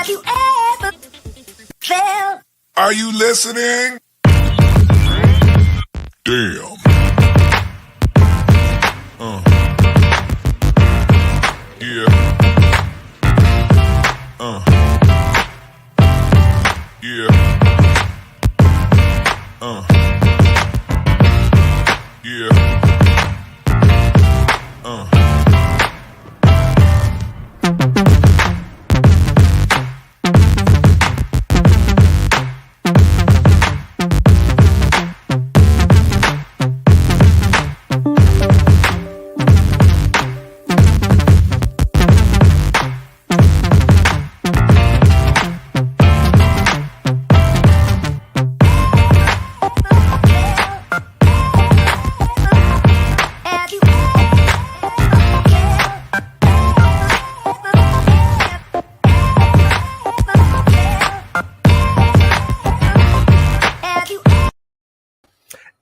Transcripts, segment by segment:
Have you ever felt? Are you listening? Damn. Yeah. Yeah. Yeah.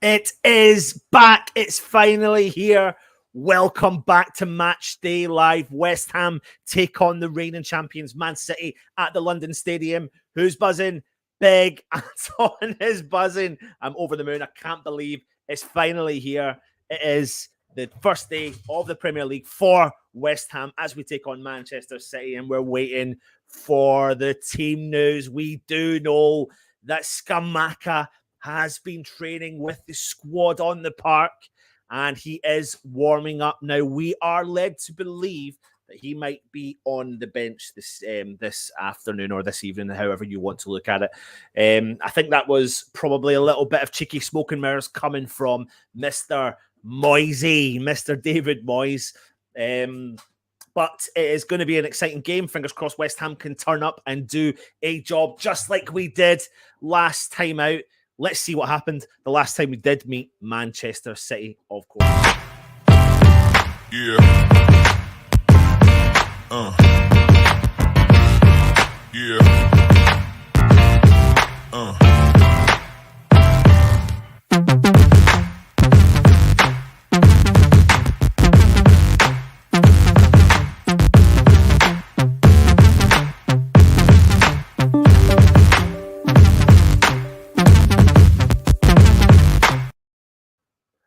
It is back. It's finally here. Welcome back to Matchday Live. West Ham take on the reigning champions, Man City, at the London Stadium. Who's buzzing? Big Anton is buzzing. I'm over the moon. I can't believe it's finally here. It is the first day of the Premier League for West Ham as we take on Manchester City, and we're waiting for the team news. We do know that Scamacca has been training with the squad on the park, and he is warming up now. We are led to believe that he might be on the bench this afternoon or this evening, however you want to look at it. I think that was probably a little bit of cheeky smoke and mirrors coming from Mr. Moisey, Mr. David Moyes. But it is going to be an exciting game. Fingers crossed West Ham can turn up and do a job just like we did last time out. Let's see what happened the last time we did meet Manchester City, of course. Yeah. Yeah.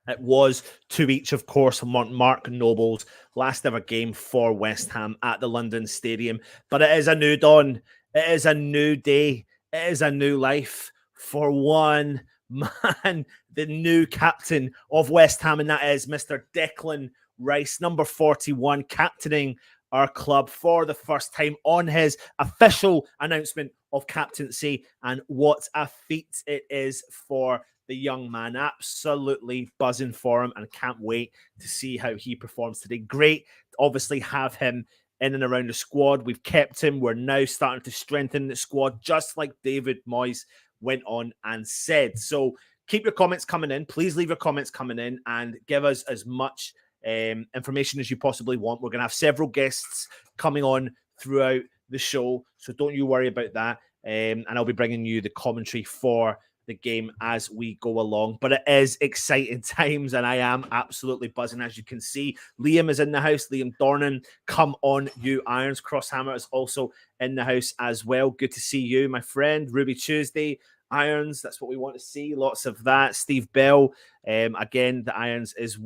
It was to each, of course, Mark Noble's last ever game for West Ham at the London Stadium. But it is a new dawn. It is a new day. It is a new life for one man, the new captain of West Ham, and that is Mr. Declan Rice, number 41, captaining our club for the first time on his official announcement of captaincy. And what a feat it is for the young man. Absolutely buzzing for him and can't wait to see how he performs today. Great to obviously have him in and around the squad. We've kept him. We're now starting to strengthen the squad, just like David Moyes went on and said. So keep your comments coming in. Please leave your comments coming in and give us as much information as you possibly want. We're going to have several guests coming on throughout the show, so don't you worry about that. And I'll be bringing you the commentary for the game as we go along. But it is exciting times, and I am absolutely buzzing. As you can see, Liam is in the house. Liam Dornan, come on, you Irons. Crosshammer is also in the house as well. Good to see you, my friend. Ruby Tuesday, Irons, that's what we want to see. Lots of that. Steve Bell, again, the Irons is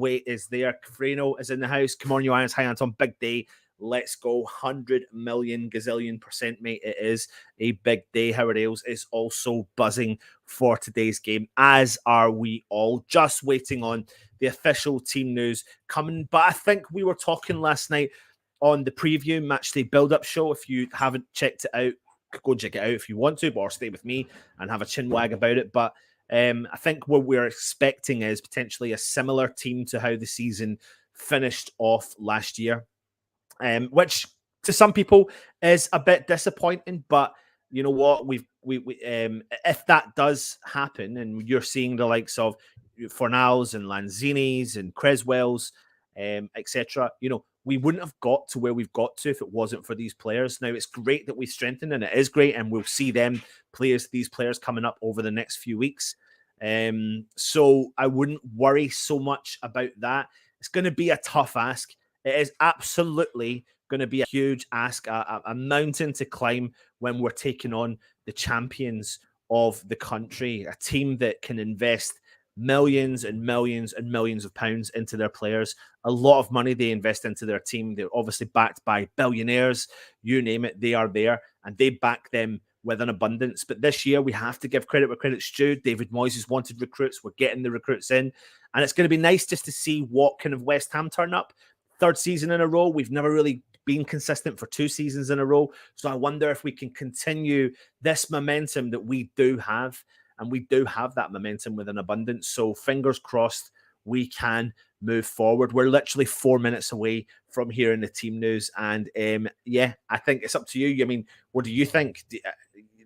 there. Freno is in the house. Come on, you Irons. Hi, Anton. Big day. Let's go. 100 million gazillion percent, mate. It is a big day. Howard Ailes is also buzzing for today's game, as are we all. Just waiting on the official team news coming. But I think we were talking last night on the preview Matchday build-up show. If you haven't checked it out, go check it out if you want to, or stay with me and have a chin wag about it. But I think what we're expecting is potentially a similar team to how the season finished off last year. Which to some people is a bit disappointing, but you know what? If that does happen, and you're seeing the likes of Fornals and Lanzinis and Creswells, etc., we wouldn't have got to where we've got to if it wasn't for these players. Now, it's great that we strengthened, and it is great, and we'll see these players coming up over the next few weeks. So I wouldn't worry so much about that. It's going to be a tough ask. It is absolutely going to be a huge ask, a mountain to climb when we're taking on the champions of the country, a team that can invest millions and millions and millions of pounds into their players. A lot of money they invest into their team. They're obviously backed by billionaires, you name it, they are there, and they back them with an abundance. But this year, we have to give credit where credit's due. David Moyes has wanted recruits. We're getting the recruits in. And it's going to be nice just to see what kind of West Ham turn up. Third season in a row. We've never really been consistent for 2 seasons in a row. So I wonder if we can continue this momentum that we do have. And we do have that momentum with an abundance. So fingers crossed we can move forward. We're literally 4 minutes away from hearing the team news. And yeah, I think it's up to you. I mean, what do you think?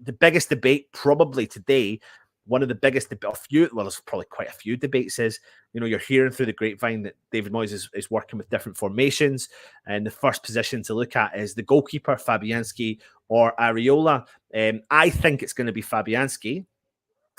The biggest debate probably today, one of the biggest there's probably quite a few debates is, you're hearing through the grapevine that David Moyes is working with different formations. And the first position to look at is the goalkeeper, Fabianski or Areola. I think it's going to be Fabianski.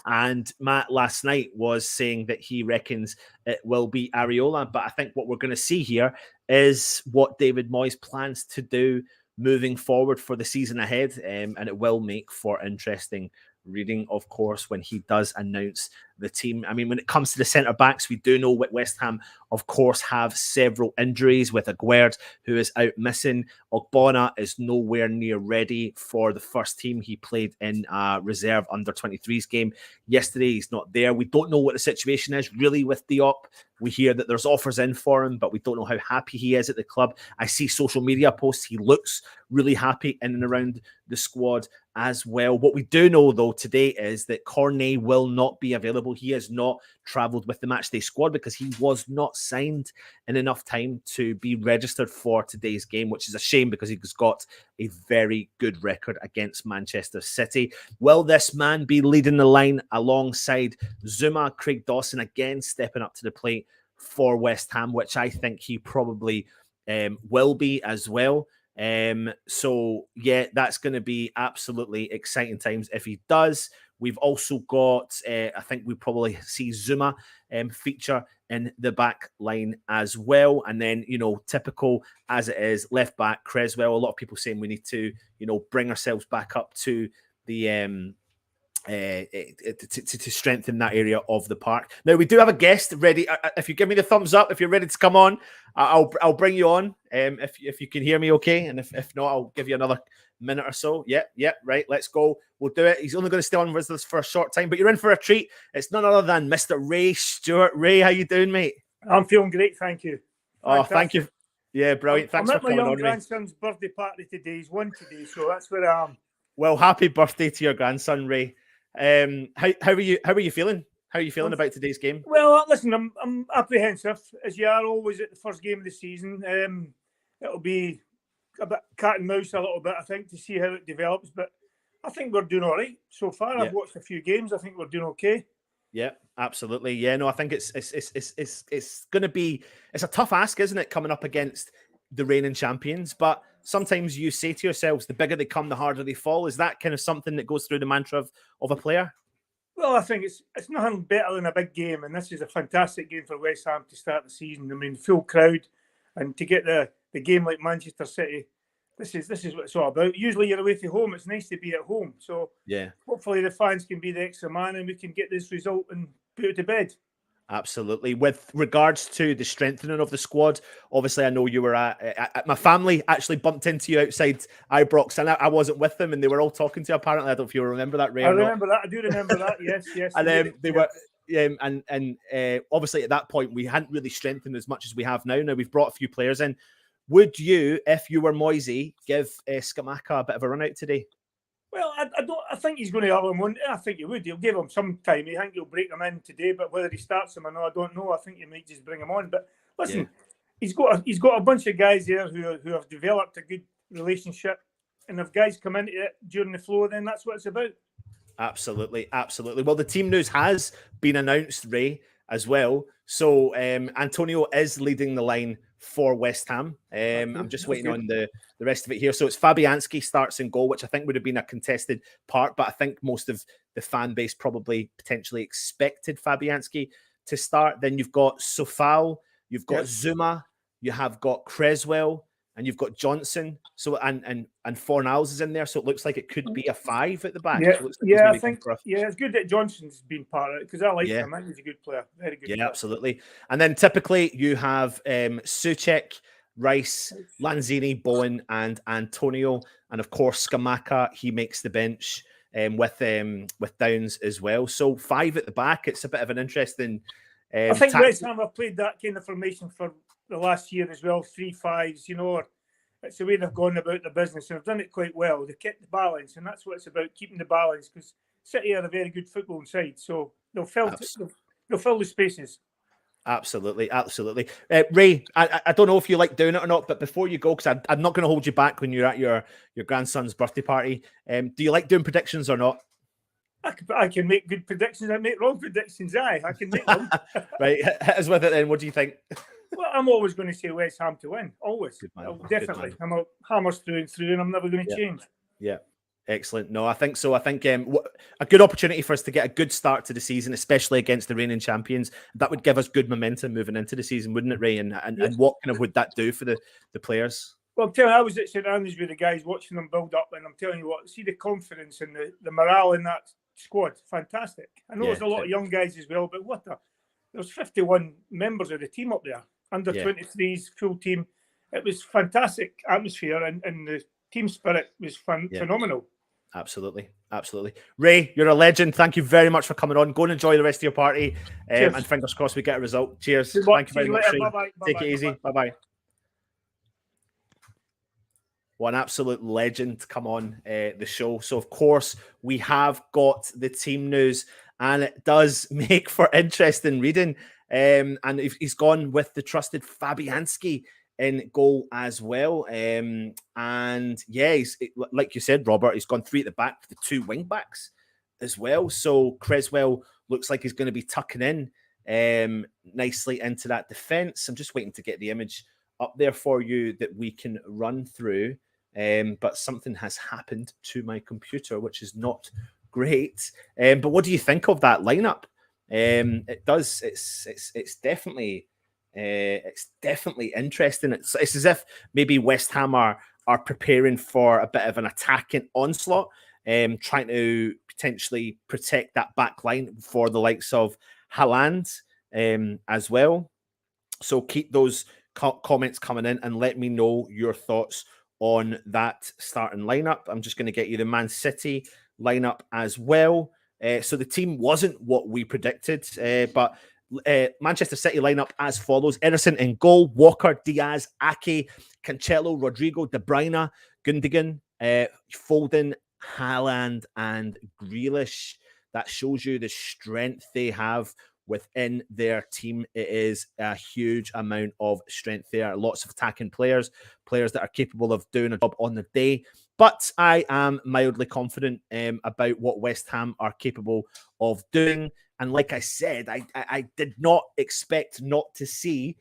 And Matt last night was saying that he reckons it will be Areola. But I think what we're going to see here is what David Moyes plans to do moving forward for the season ahead. And it will make for interesting reading, of course, when he does announce the team. I mean, when it comes to the centre-backs, we do know what West Ham, of course, have several injuries with Aguerd, who is out missing. Ogbonna is nowhere near ready for the first team. He played in a reserve under-23s game yesterday. He's not there. We don't know what the situation is really with Diop. We hear that there's offers in for him, but we don't know how happy he is at the club. I see social media posts. He looks really happy in and around the squad as well. What we do know, though, today is that Cornet will not be available. He has not travelled with the Matchday squad because he was not signed in enough time to be registered for today's game, which is a shame because he's got a very good record against Manchester City. Will this man be leading the line alongside Zuma? Craig Dawson again stepping up to the plate for West Ham, which I think he probably will be as well. So yeah, that's going to be absolutely exciting times if he does. We've also got, I think we probably see Zuma feature in the back line as well. And then, typical as it is, left back, Creswell. A lot of people saying we need to, bring ourselves back up to the to strengthen that area of the park. Now we do have a guest ready. If you give me the thumbs up, if you're ready to come on, I'll bring you on. If you can hear me, okay, and if not, I'll give you another minute or so. Yep, right. Let's go. We'll do it. He's only going to stay on with us for a short time, but you're in for a treat. It's none other than Mr. Ray Stewart. Ray, how you doing, mate? I'm feeling great, thank you. Oh, thank you. Yeah, brilliant. Thanks for coming on, Ray. I'm at my young grandson's birthday party today. He's 1 today, so that's where I am. Well, happy birthday to your grandson, Ray. How are you feeling? How are you feeling about today's game? Well, listen, I'm apprehensive, as you are always at the first game of the season. It'll be a bit cat and mouse a little bit, I think, to see how it develops. But I think we're doing all right so far. I've watched a few games. I think we're doing okay. Yeah, absolutely. Yeah, no, I think it's going to be a tough ask, isn't it, coming up against the reigning champions? But sometimes you say to yourselves, the bigger they come, the harder they fall. Is that kind of something that goes through the mantra of a player? Well, I think it's nothing better than a big game, and this is a fantastic game for West Ham to start the season. I mean, full crowd, and to get the game like Manchester City, this is what it's all about. Usually you're away from home. It's nice to be at home. So yeah, hopefully the fans can be the extra man and we can get this result and put it to bed. Absolutely. With regards to the strengthening of the squad, obviously I know you were at my family actually bumped into you outside Ibrox, and I wasn't with them, and they were all talking to you. Apparently, I don't know if you remember that, Ray. I remember that. I do remember that. Yes. And they were. And obviously at that point we hadn't really strengthened as much as we have now. Now we've brought a few players in. Would you, if you were Moisey, give Scamacca a bit of a run out today? Well, I think he's going to have him on. I think he would. He'll give him some time. I think he'll break him in today, but whether he starts him or not, I don't know. I think he might just bring him on. But listen, he's got a bunch of guys there who have developed a good relationship, and if guys come into it during the flow, then that's what it's about. Absolutely. Well, the team news has been announced, Ray, as well. So Antonio is leading the line for West Ham. I'm just waiting on the rest of it here. So it's Fabianski starts in goal, which I think would have been a contested part, but I think most of the fan base probably potentially expected Fabianski to start. Then you've got Sofal, you've got Zuma, you have got Creswell, and you've got Johnson. So and Fornals is in there, so it looks like it could be a 5 at the back. Yeah, So it looks like he's I maybe think going for it's good that Johnson's been part of it because I like Yeah. him. I think he's a good player, very good. Yeah, player. absolutely. And then typically you have Suchek, Rice, Lanzini, Bowen, and Antonio, and of course Scamacca. He makes the bench with Downs as well. So 5 at the back. It's a bit of an interesting. I think West Ham have played that kind of formation for the last year as well. 3-5s, you know. It's the way they've gone about the business, and they've done it quite well. They've kept the balance, and that's what it's about, keeping the balance. Because City are a very good footballing side, so they'll fill the spaces. Absolutely, absolutely. Ray, I don't know if you like doing it or not, but before you go, because I'm not going to hold you back when you're at your grandson's birthday party. Do you like doing predictions or not? I can make good predictions. I make wrong predictions. I can make them. Right, hit us with it then. What do you think? Well, I'm always going to say West Ham to win. Always. Definitely. Man. I'm a Hammers through and through, and I'm never going to change. Yeah. Excellent. No, I think so. I think a good opportunity for us to get a good start to the season, especially against the reigning champions. That would give us good momentum moving into the season, wouldn't it, Ray? And what kind of would that do for the players? Well, I'm telling you, I was at St Andrews with the guys watching them build up, and I'm telling you what, see the confidence and the morale in that squad. Fantastic. I know there's a lot of young guys as well, but there's 51 members of the team up there, under 23s, full team. It was fantastic atmosphere, and the team spirit was phenomenal. Absolutely. Ray, you're a legend. Thank you very much for coming on. Go and enjoy the rest of your party. And fingers crossed we get a result. Cheers. Thank you very much. Bye-bye. Take it easy. Bye-bye. What an absolute legend to come on the show. So, of course, we have got the team news, and it does make for interesting reading. And he's gone with the trusted Fabianski in goal as well. And yeah, like you said, Robert, he's gone 3 at the back with the 2 wing backs as well. So Creswell looks like he's going to be tucking in nicely into that defense. I'm just waiting to get the image up there for you that we can run through. But something has happened to my computer, which is not great. But what do you think of that lineup? It's definitely interesting. It's as if maybe West Ham are preparing for a bit of an attacking onslaught, trying to potentially protect that back line for the likes of Haaland as well. So keep those comments coming in and let me know your thoughts on that starting lineup. I'm just going to get you the Man City lineup as well. So the team wasn't what we predicted, but Manchester City lineup as follows: Ederson in goal, Walker, Diaz, Ake, Cancelo, Rodrigo, De Bruyne, Gundogan, Foden, Haaland, and Grealish. That shows you the strength they have within their team. It is a huge amount of strength there. Lots of attacking players that are capable of doing a job on the day. But I am mildly confident about what West Ham are capable of doing. And like I said, I did not expect not to see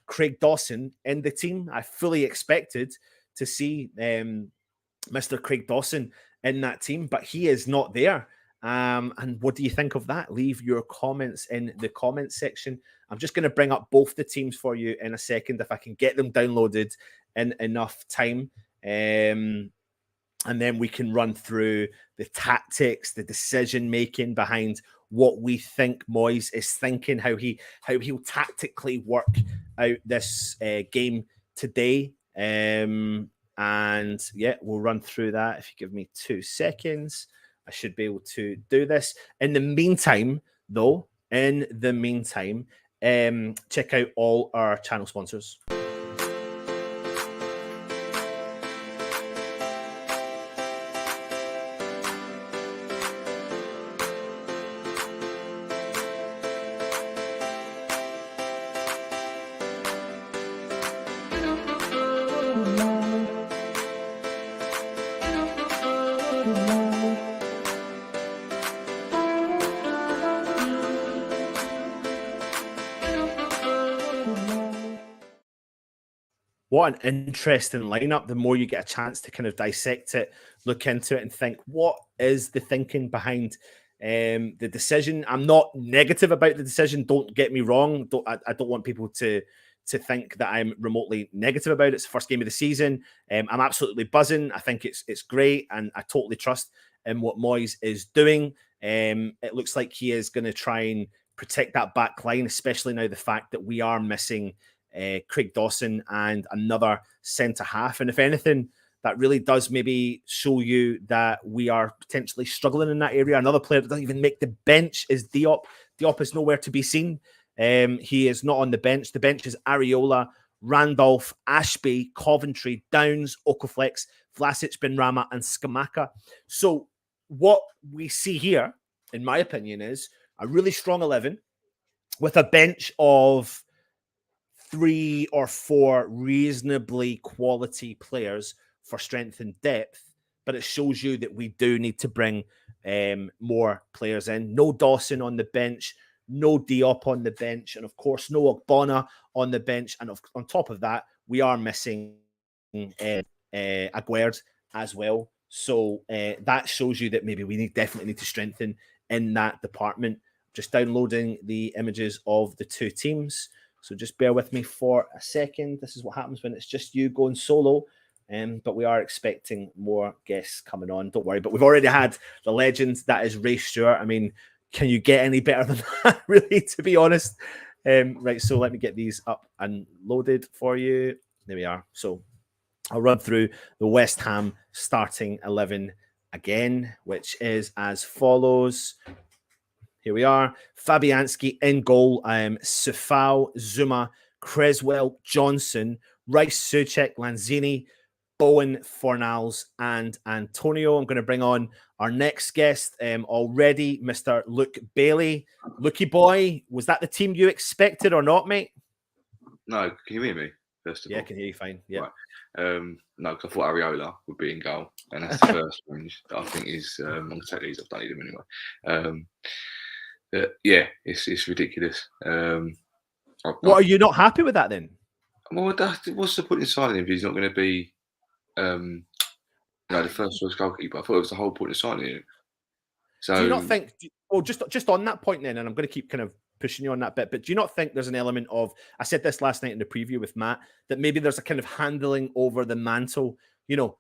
Craig Dawson in the team. I fully expected to see Mr. Craig Dawson in that team, but he is not there. And what do you think of that? Leave your comments in the comments section. I'm just going to bring up both the teams for you in a second if I can get them downloaded in enough time. And then we can run through the tactics, the decision making behind what we think Moyes is thinking, how he'll tactically work out this game today. And yeah, we'll run through that. If you give me 2 seconds, I should be able to do this. In the meantime, though, check out all our channel sponsors. What an interesting lineup. The more you get a chance to kind of dissect it, look into it and think, what is the thinking behind the decision? I'm not negative about the decision. Don't get me wrong. I don't want people to to think that I'm remotely negative about it. It's the first game of the season. I'm absolutely buzzing. I think it's great, and I totally trust in what Moyes is doing. It looks like he is going to try and protect that back line, especially now the fact that we are missing Craig Dawson and another centre half. And if anything, that really does maybe show you that we are potentially struggling in that area. Another player that doesn't even make the bench is Diop. Diop is nowhere to be seen. He is not on the bench. The bench is Areola, Randolph, Ashby, Coventry, Downs, Okaflex, Vlasic, Benrahma, and Scamacca. So what we see here, in my opinion, is a really strong 11 with a bench of 3 or 4 reasonably quality players for strength and depth, but it shows you that we do need to bring more players in. No Dawson on the bench, no Diop on the bench, and of course no Ogbonna on the bench. And on top of that, we are missing Aguerd as well. So that shows you that maybe we definitely need to strengthen in that department. Just downloading the images of the two teams. So just bear with me for a second. This is what happens when it's just you going solo. But we are expecting more guests coming on. Don't worry. But we've already had the legend that is Ray Stewart. I mean, can you get any better than that, really, to be honest? Right, so let me get these up and loaded for you. There we are. So I'll run through the West Ham starting 11 again, which is as follows. Here we are. Fabianski in goal. Sufal, Zuma, Creswell, Johnson, Rice, Soucek, Lanzini, Bowen, Fornals, and Antonio. I'm going to bring on our next guest already, Mr. Luke Bailey. Lukey boy, was that the team you expected or not, mate? No, can you hear me? First of all, I can hear you fine. Yeah. Right. No, because I thought Areola would be in goal, and that's the first range that I think is. I'm going to take these. I've done them anyway. Yeah, it's ridiculous. What, are you not happy with that then? Well, what's the point in signing him if he's not going to be, the first choice goalkeeper? I thought it was the whole point of signing him. So, do you not think? Well, just on that point then, and I'm going to keep kind of pushing you on that bit, but do you not think there's an element of? I said this last night in the preview with Matt, that maybe there's a kind of handling over the mantle. You know,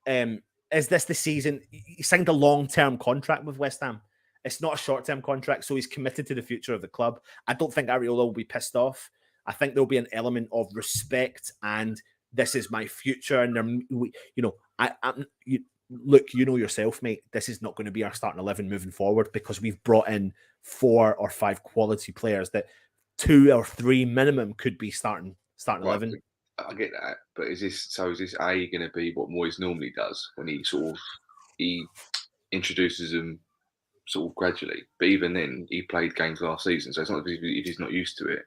is this the season? He signed a long-term contract with West Ham. It's not a short-term contract, so he's committed to the future of the club. I don't think Areola will be pissed off. I think there'll be an element of respect, and this is my future. And look, you know yourself, mate. This is not going to be our starting 11 moving forward because we've brought in 4 or 5 quality players that 2 or 3 minimum could be starting 11. I get that, but is this going to be what Moyes normally does when he introduces them sort of gradually? But even then, he played games last season, so it's not if he's not used to it.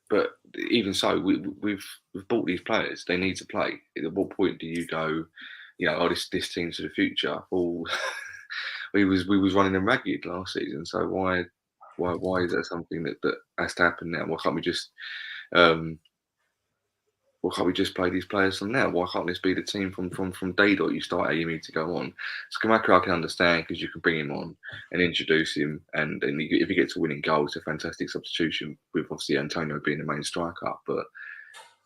But even so, we've bought these players. They need to play. At what point do you go, this team's for the future? Well, we was running them ragged last season. So why is that something that has to happen now? Why can't we just play these players from now? Why can't this be the team from day dot you start aiming to go on? Scamacca I can understand because you can bring him on and introduce him, and if he gets a winning goal, it's a fantastic substitution with obviously Antonio being the main striker. But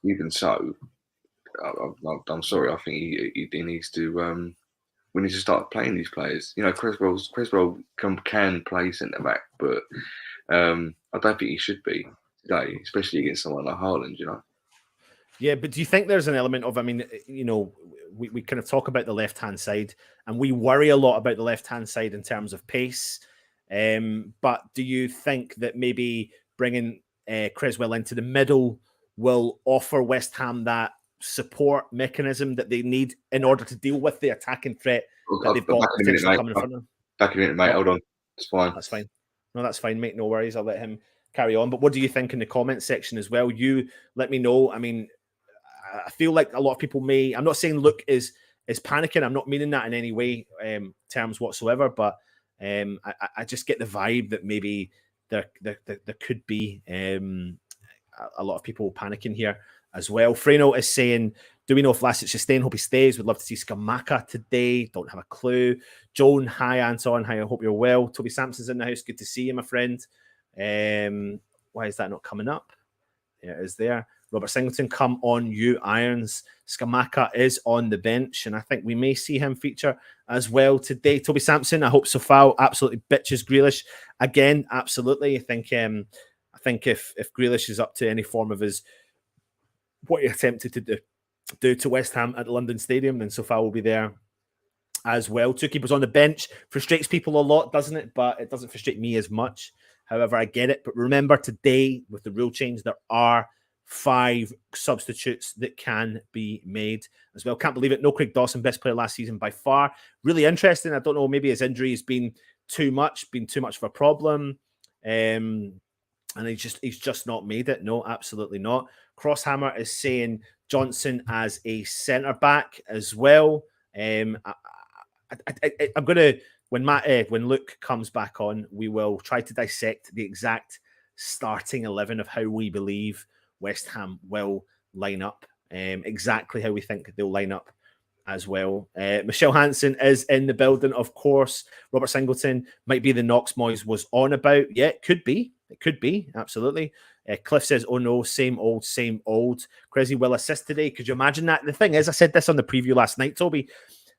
even so, I'm sorry. I think he needs to. We need to start playing these players. Creswell can play centre back, but I don't think he should be today, especially against someone like Haaland. Yeah, but do you think there's an element of, we kind of talk about the left-hand side and we worry a lot about the left-hand side in terms of pace. But do you think that maybe bringing Creswell into the middle will offer West Ham that support mechanism that they need in order to deal with the attacking threat that they've got potentially coming in front of them? Back in a minute, mate. Hold on. It's fine. That's fine. No, that's fine, mate. No worries. I'll let him carry on. But what do you think in the comment section as well? You let me know. I feel like a lot of people I'm not saying Luke is panicking. I'm not meaning that in any way terms whatsoever, but I just get the vibe that maybe there could be a lot of people panicking here as well. Freno is saying, do we know if Vlasic is staying? Hope he stays. Would love to see Scamacca today. Don't have a clue. Joan, hi Anton. Hi, I hope you're well. Toby Sampson's in the house. Good to see you, my friend. Why is that not coming up? It is there. Robert Singleton, come on, you irons. Scamacca is on the bench, and I think we may see him feature as well today. Toby Sampson, I hope Sofao absolutely bitches Grealish again. Absolutely. I think if Grealish is up to any form of his what he attempted to do to West Ham at the London Stadium, then Sofao will be there as well. Two keepers on the bench frustrates people a lot, doesn't it? But it doesn't frustrate me as much. However, I get it. But remember, today, with the rule change, there are 5 substitutes that can be made as well. Can't believe it. No Craig Dawson, best player last season by far. Really interesting. I don't know, maybe his injury has been too much of a problem. And he's just not made it. No, absolutely not. Crosshammer is saying Johnson as a centre-back as well. I'm going to, when Luke comes back on, we will try to dissect the exact starting 11 of how we believe West Ham will line up, exactly how we think they'll line up as well. Michelle Hansen is in the building, of course. Robert Singleton might be the Knox Moyes was on about. Yeah, it could be. It could be, absolutely. Cliff says, oh no, same old, same old. Crazy will assist today. Could you imagine that? The thing is, I said this on the preview last night, Toby,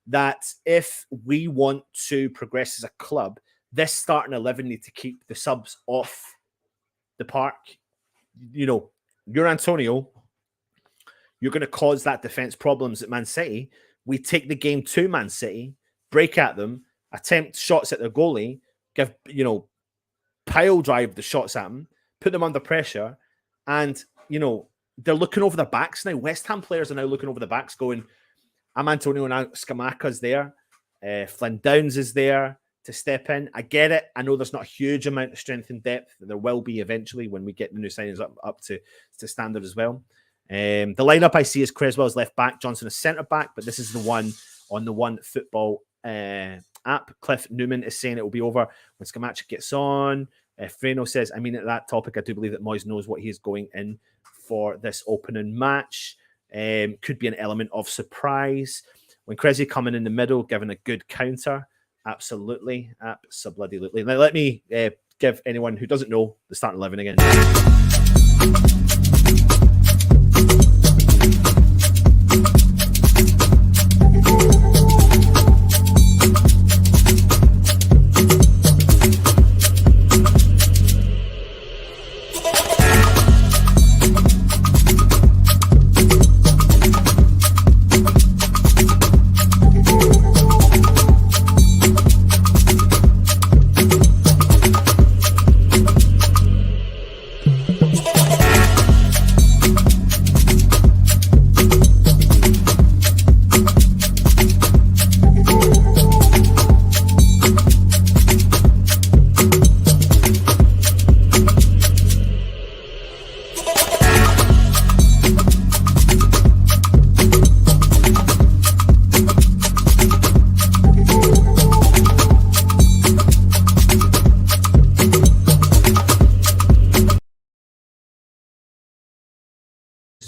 that if we want to progress as a club, this starting 11 need to keep the subs off the park. You know, you're Antonio. You're going to cause that defense problems at Man City. We take the game to Man City, break at them, attempt shots at their goalie, give, pile drive the shots at them, put them under pressure, and, they're looking over their backs now. West Ham players are now looking over the backs going, I'm Antonio and Scamacca's there. Flynn Downs is there to step in. I get it. I know there's not a huge amount of strength and depth. There will be eventually when we get the new signings up to standard as well. The lineup I see is Creswell's left back, Johnson is centre back, but this is the one on the One Football app. Cliff Newman is saying it will be over when Scamacca gets on. Freno says, at that topic, I do believe that Moyes knows what he is going in for this opening match. Could be an element of surprise. When Cressy coming in the middle, giving a good counter. Absolutely. Absolutely. Now, let me give anyone who doesn't know the starting 11 again.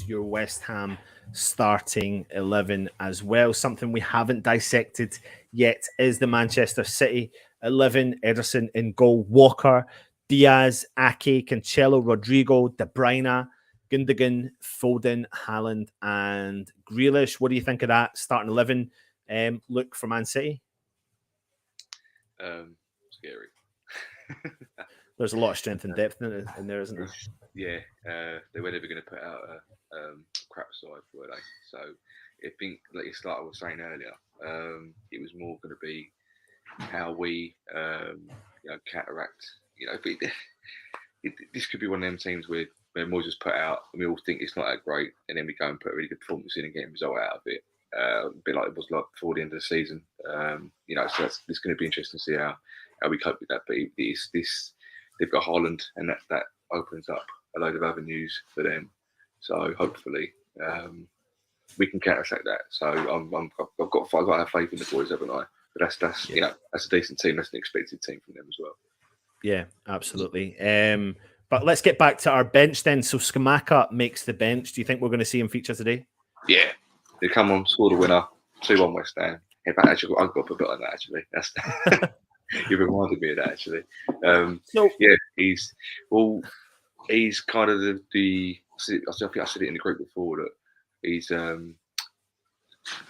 Your West Ham starting 11 as well. Something we haven't dissected yet is the Manchester City 11. Ederson in goal, Walker, Diaz, Ake, Cancelo, Rodrigo, De Bruyne, Gundogan, Foden, Haaland, and Grealish. What do you think of that starting 11? Look for Man City. Scary. There's a lot of strength and depth in there, isn't there? Yeah, they were never going to put out a crap side, were they? So I think, like I was saying earlier, it was more going to be how we, counteract. This could be one of them teams where Moyes just put out, and we all think it's not that great, and then we go and put a really good performance in and get a result out of it. A bit like it was like before the end of the season. So it's going to be interesting to see how we cope with that. But they've got Haaland, and that opens up a load of avenues for them. So hopefully we can counterattack that. So I've got to have faith in the boys, haven't I? But that's a decent team. That's an expected team from them as well. Yeah, absolutely. But let's get back to our bench then. So Scamacca makes the bench. Do you think we're going to see him feature today? Yeah. They come on, score the winner, 2-1 West Ham. In fact, actually, I've got to put on that, actually. That's you reminded me of that, actually. He's kind of the think I said it in the group before that he's the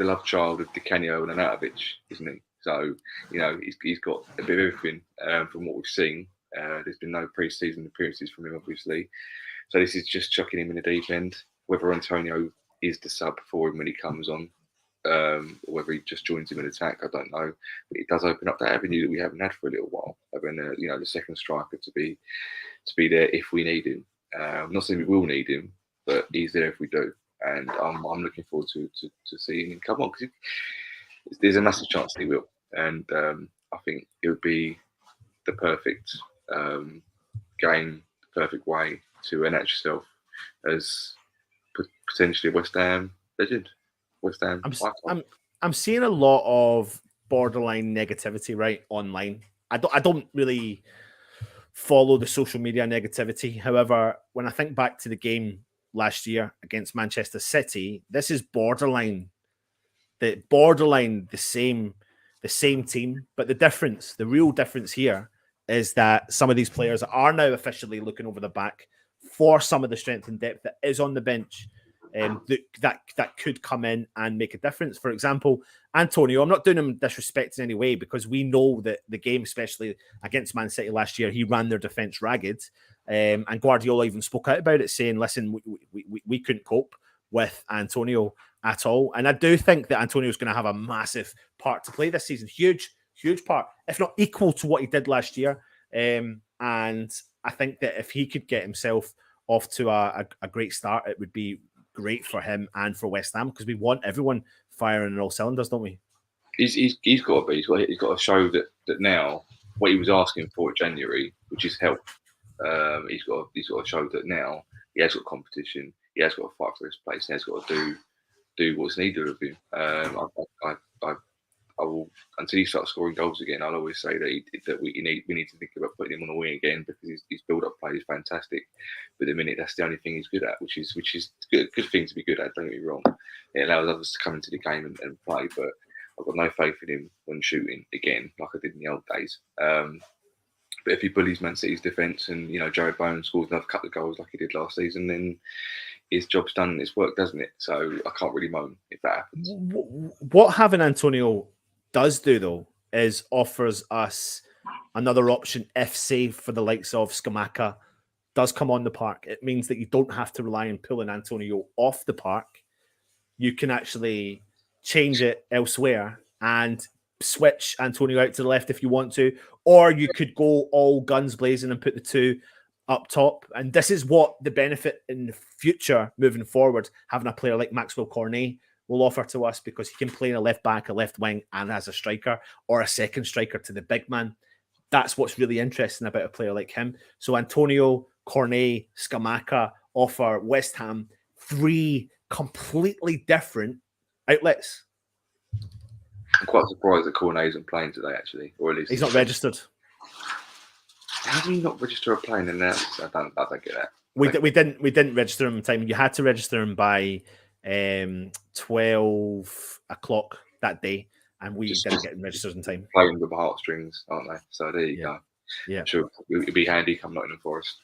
love child of Di Canio and Anatovic, isn't he? So he's got a bit of everything from what we've seen. There's been no pre-season appearances from him, obviously. So this is just chucking him in the deep end. Whether Antonio is the sub for him when he comes on, or whether he just joins him in attack, I don't know. But it does open up that avenue that we haven't had for a little while, having the second striker to be there if we need him. I'm not saying we will need him, but he's there if we do. And I'm looking forward to seeing him come on, because there's a massive chance he will. And I think it would be the perfect game, the perfect way to enact yourself as potentially a West Ham legend. West Ham. I'm seeing a lot of borderline negativity right online. I don't really follow the social media negativity. However, when I think back to the game last year against Manchester City, this is borderline the same team, but the real difference here is that some of these players are now officially looking over the back for some of the strength and depth that is on the bench, that could come in and make a difference. For example, Antonio, I'm not doing him disrespect in any way, because we know that the game, especially against Man City last year, he ran their defence ragged, and Guardiola even spoke out about it, saying, listen, we couldn't cope with Antonio at all. And I do think that Antonio is going to have a massive part to play this season. Huge part, if not equal to what he did last year. And I think that if he could get himself off to a great start, it would be great for him and for West Ham, because we want everyone firing on all cylinders, don't we? He's got to be. He's got to show that now what he was asking for in January, which is help. He's got to show that now he has got competition. He has got to fight for his place. He has got to do what's needed of him. I will, until he starts scoring goals again, I'll always say that we need to think about putting him on the wing again, because his build-up play is fantastic. But at the minute, that's the only thing he's good at, which is good thing to be good at. Don't get me wrong. It allows others to come into the game and play. But I've got no faith in him when shooting again, like I did in the old days. But if he bullies Man City's defence and Jared Bowen scores another couple of goals like he did last season, then his job's done and it's worked, doesn't it? So I can't really moan if that happens. What having Antonio does do, though, is offers us another option if, say, for the likes of Scamacca does come on the park. It means that you don't have to rely on pulling Antonio off the park. You can actually change it elsewhere and switch Antonio out to the left if you want to, or you could go all guns blazing and put the two up top. And this is what the benefit in the future moving forward, having a player like Maxwell Cornet will offer to us, because he can play in a left back, a left wing, and as a striker or a second striker to the big man. That's what's really interesting about a player like him. So Antonio, Cornet, Scamacca offer West Ham three completely different outlets. I'm quite surprised that Cornet isn't playing today, actually, or at least he's not registered. How do you not register a playing announced? I don't get that. We didn't register him in time. You had to register him by 12 o'clock that day, and we didn't get him registered in time. Playing with the heartstrings, aren't they? So there you go. Yeah, sure. It'd be handy come Nottingham Forest.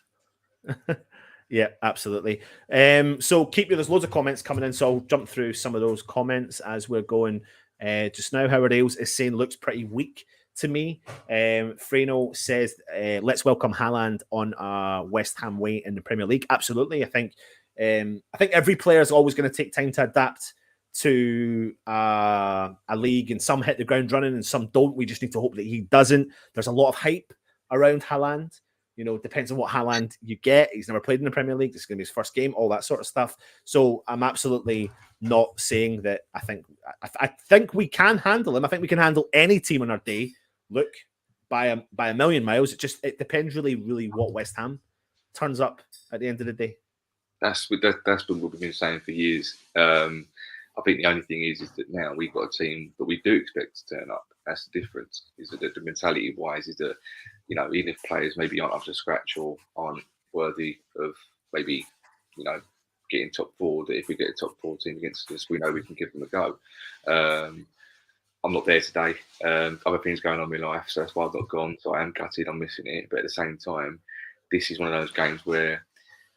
Yeah, absolutely. So there's loads of comments coming in, so I'll jump through some of those comments as we're going just now. Howard Ailes is saying looks pretty weak to me. Freno says let's welcome Haaland on West Ham way in the Premier League. Absolutely. I think every player is always going to take time to adapt to a league, and some hit the ground running and some don't. We just need to hope that he doesn't. There's a lot of hype around Haaland. Depends on what Haaland you get. He's never played in the Premier League. This is going to be his first game, all that sort of stuff. So I'm absolutely not saying that I think we can handle him. I think we can handle any team on our day. Look, by a million miles. It depends really what West Ham turns up at the end of the day. That's been what we've been saying for years. I think the only thing is that now we've got a team that we do expect to turn up. That's the difference. Is that the mentality wise is that even if players maybe aren't up to scratch or aren't worthy of maybe getting top four, that if we get a top four team against us, we know we can give them a go. I'm not there today. Other things going on in my life, so that's why I've not gone. So I am gutted. I'm missing it. But at the same time, this is one of those games where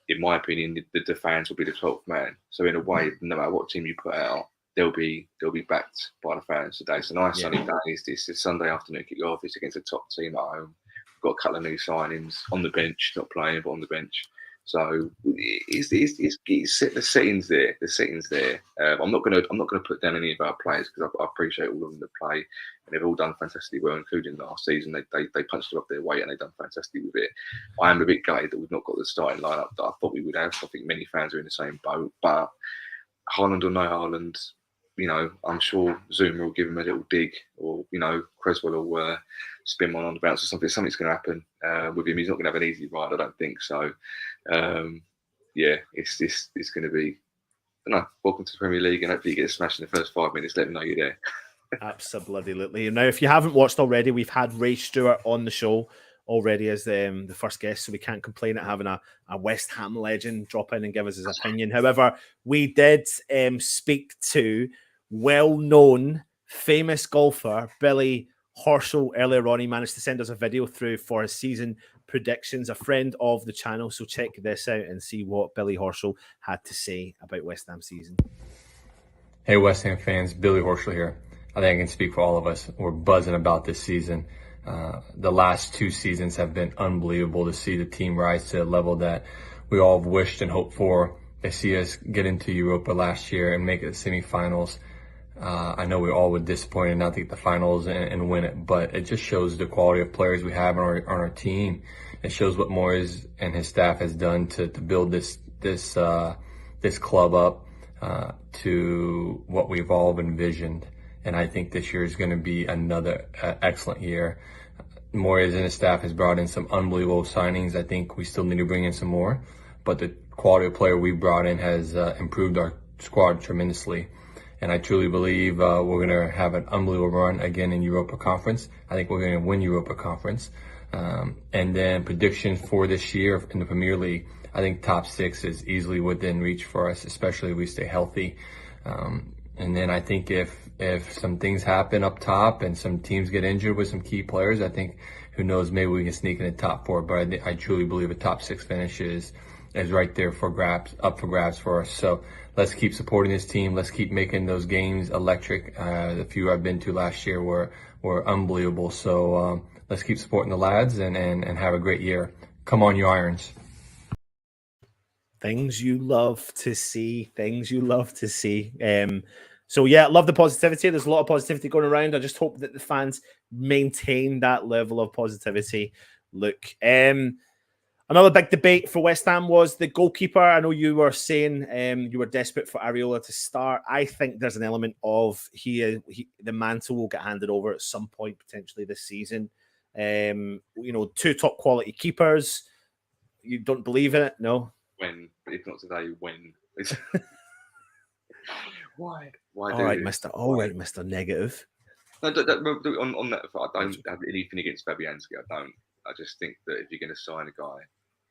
in my opinion, the fans will be the 12th man. So in a way, no matter what team you put out, they'll be backed by the fans today. It's a nice sunny day. It's Sunday afternoon kick-off. It's against a top team at home. We've got a couple of new signings on the bench, not playing, but on the bench. So the settings there. The settings there. I'm not gonna put down any of our players because I appreciate all of them that play, and they've all done fantastically well, including last season. They punched above their weight and they've done fantastically with it. I am a bit gutted that we've not got the starting lineup that I thought we would have. I think many fans are in the same boat. But Haaland or no Haaland, I'm sure Zuma will give him a little dig, or Creswell will spin one on the bounce or something. Something's going to happen with him. He's not going to have an easy ride, I don't think. So, it's going to be. Welcome to the Premier League, and hopefully you get smashed in the first 5 minutes. Let them know you're there. Absolutely. Now, if you haven't watched already, we've had Ray Stewart on the show already as the first guest, so we can't complain at having a West Ham legend drop in and give us his opinion. However, we did speak to well-known, famous golfer Billy Horschel earlier on. He managed to send us a video through for his season predictions, a friend of the channel. So check this out and see what Billy Horschel had to say about West Ham season. Hey, West Ham fans, Billy Horschel here. I think I can speak for all of us. We're buzzing about this season. The last 2 seasons have been unbelievable to see the team rise to a level that we all have wished and hoped for. They see us get into Europa last year and make it to semifinals. I know we all were disappointed not to get the finals and win it, but it just shows the quality of players we have on our team. It shows what Moyes and his staff has done to build this club up to what we've all envisioned. And I think this year is going to be another excellent year. Moyes and his staff has brought in some unbelievable signings. I think we still need to bring in some more, but the quality of player we brought in has improved our squad tremendously. And I truly believe we're going to have an unbelievable run again in Europa Conference. I think we're going to win Europa Conference. And then predictions for this year in the Premier League, I think top 6 is easily within reach for us, especially if we stay healthy. And then I think if some things happen up top and some teams get injured with some key players, I think, who knows, maybe we can sneak in the top 4. But I truly believe a top 6 finish is right there up for grabs for us. So let's keep supporting this team. Let's keep making those games electric. The few I've been to last year were unbelievable. So let's keep supporting the lads and have a great year. Come on, you Irons. Things you love to see. So yeah, love the positivity. There's a lot of positivity going around. I just hope that the fans maintain that level of positivity. Look, another big debate for West Ham was the goalkeeper. I know you were saying you were desperate for Areola to start. I think there's an element of the mantle will get handed over at some point potentially this season. 2 top quality keepers. You don't believe in it? No. When, if not today, when? Why? All right, Mr. Negative. No, on that, I don't have anything against Fabianski. I don't. I just think that if you're going to sign a guy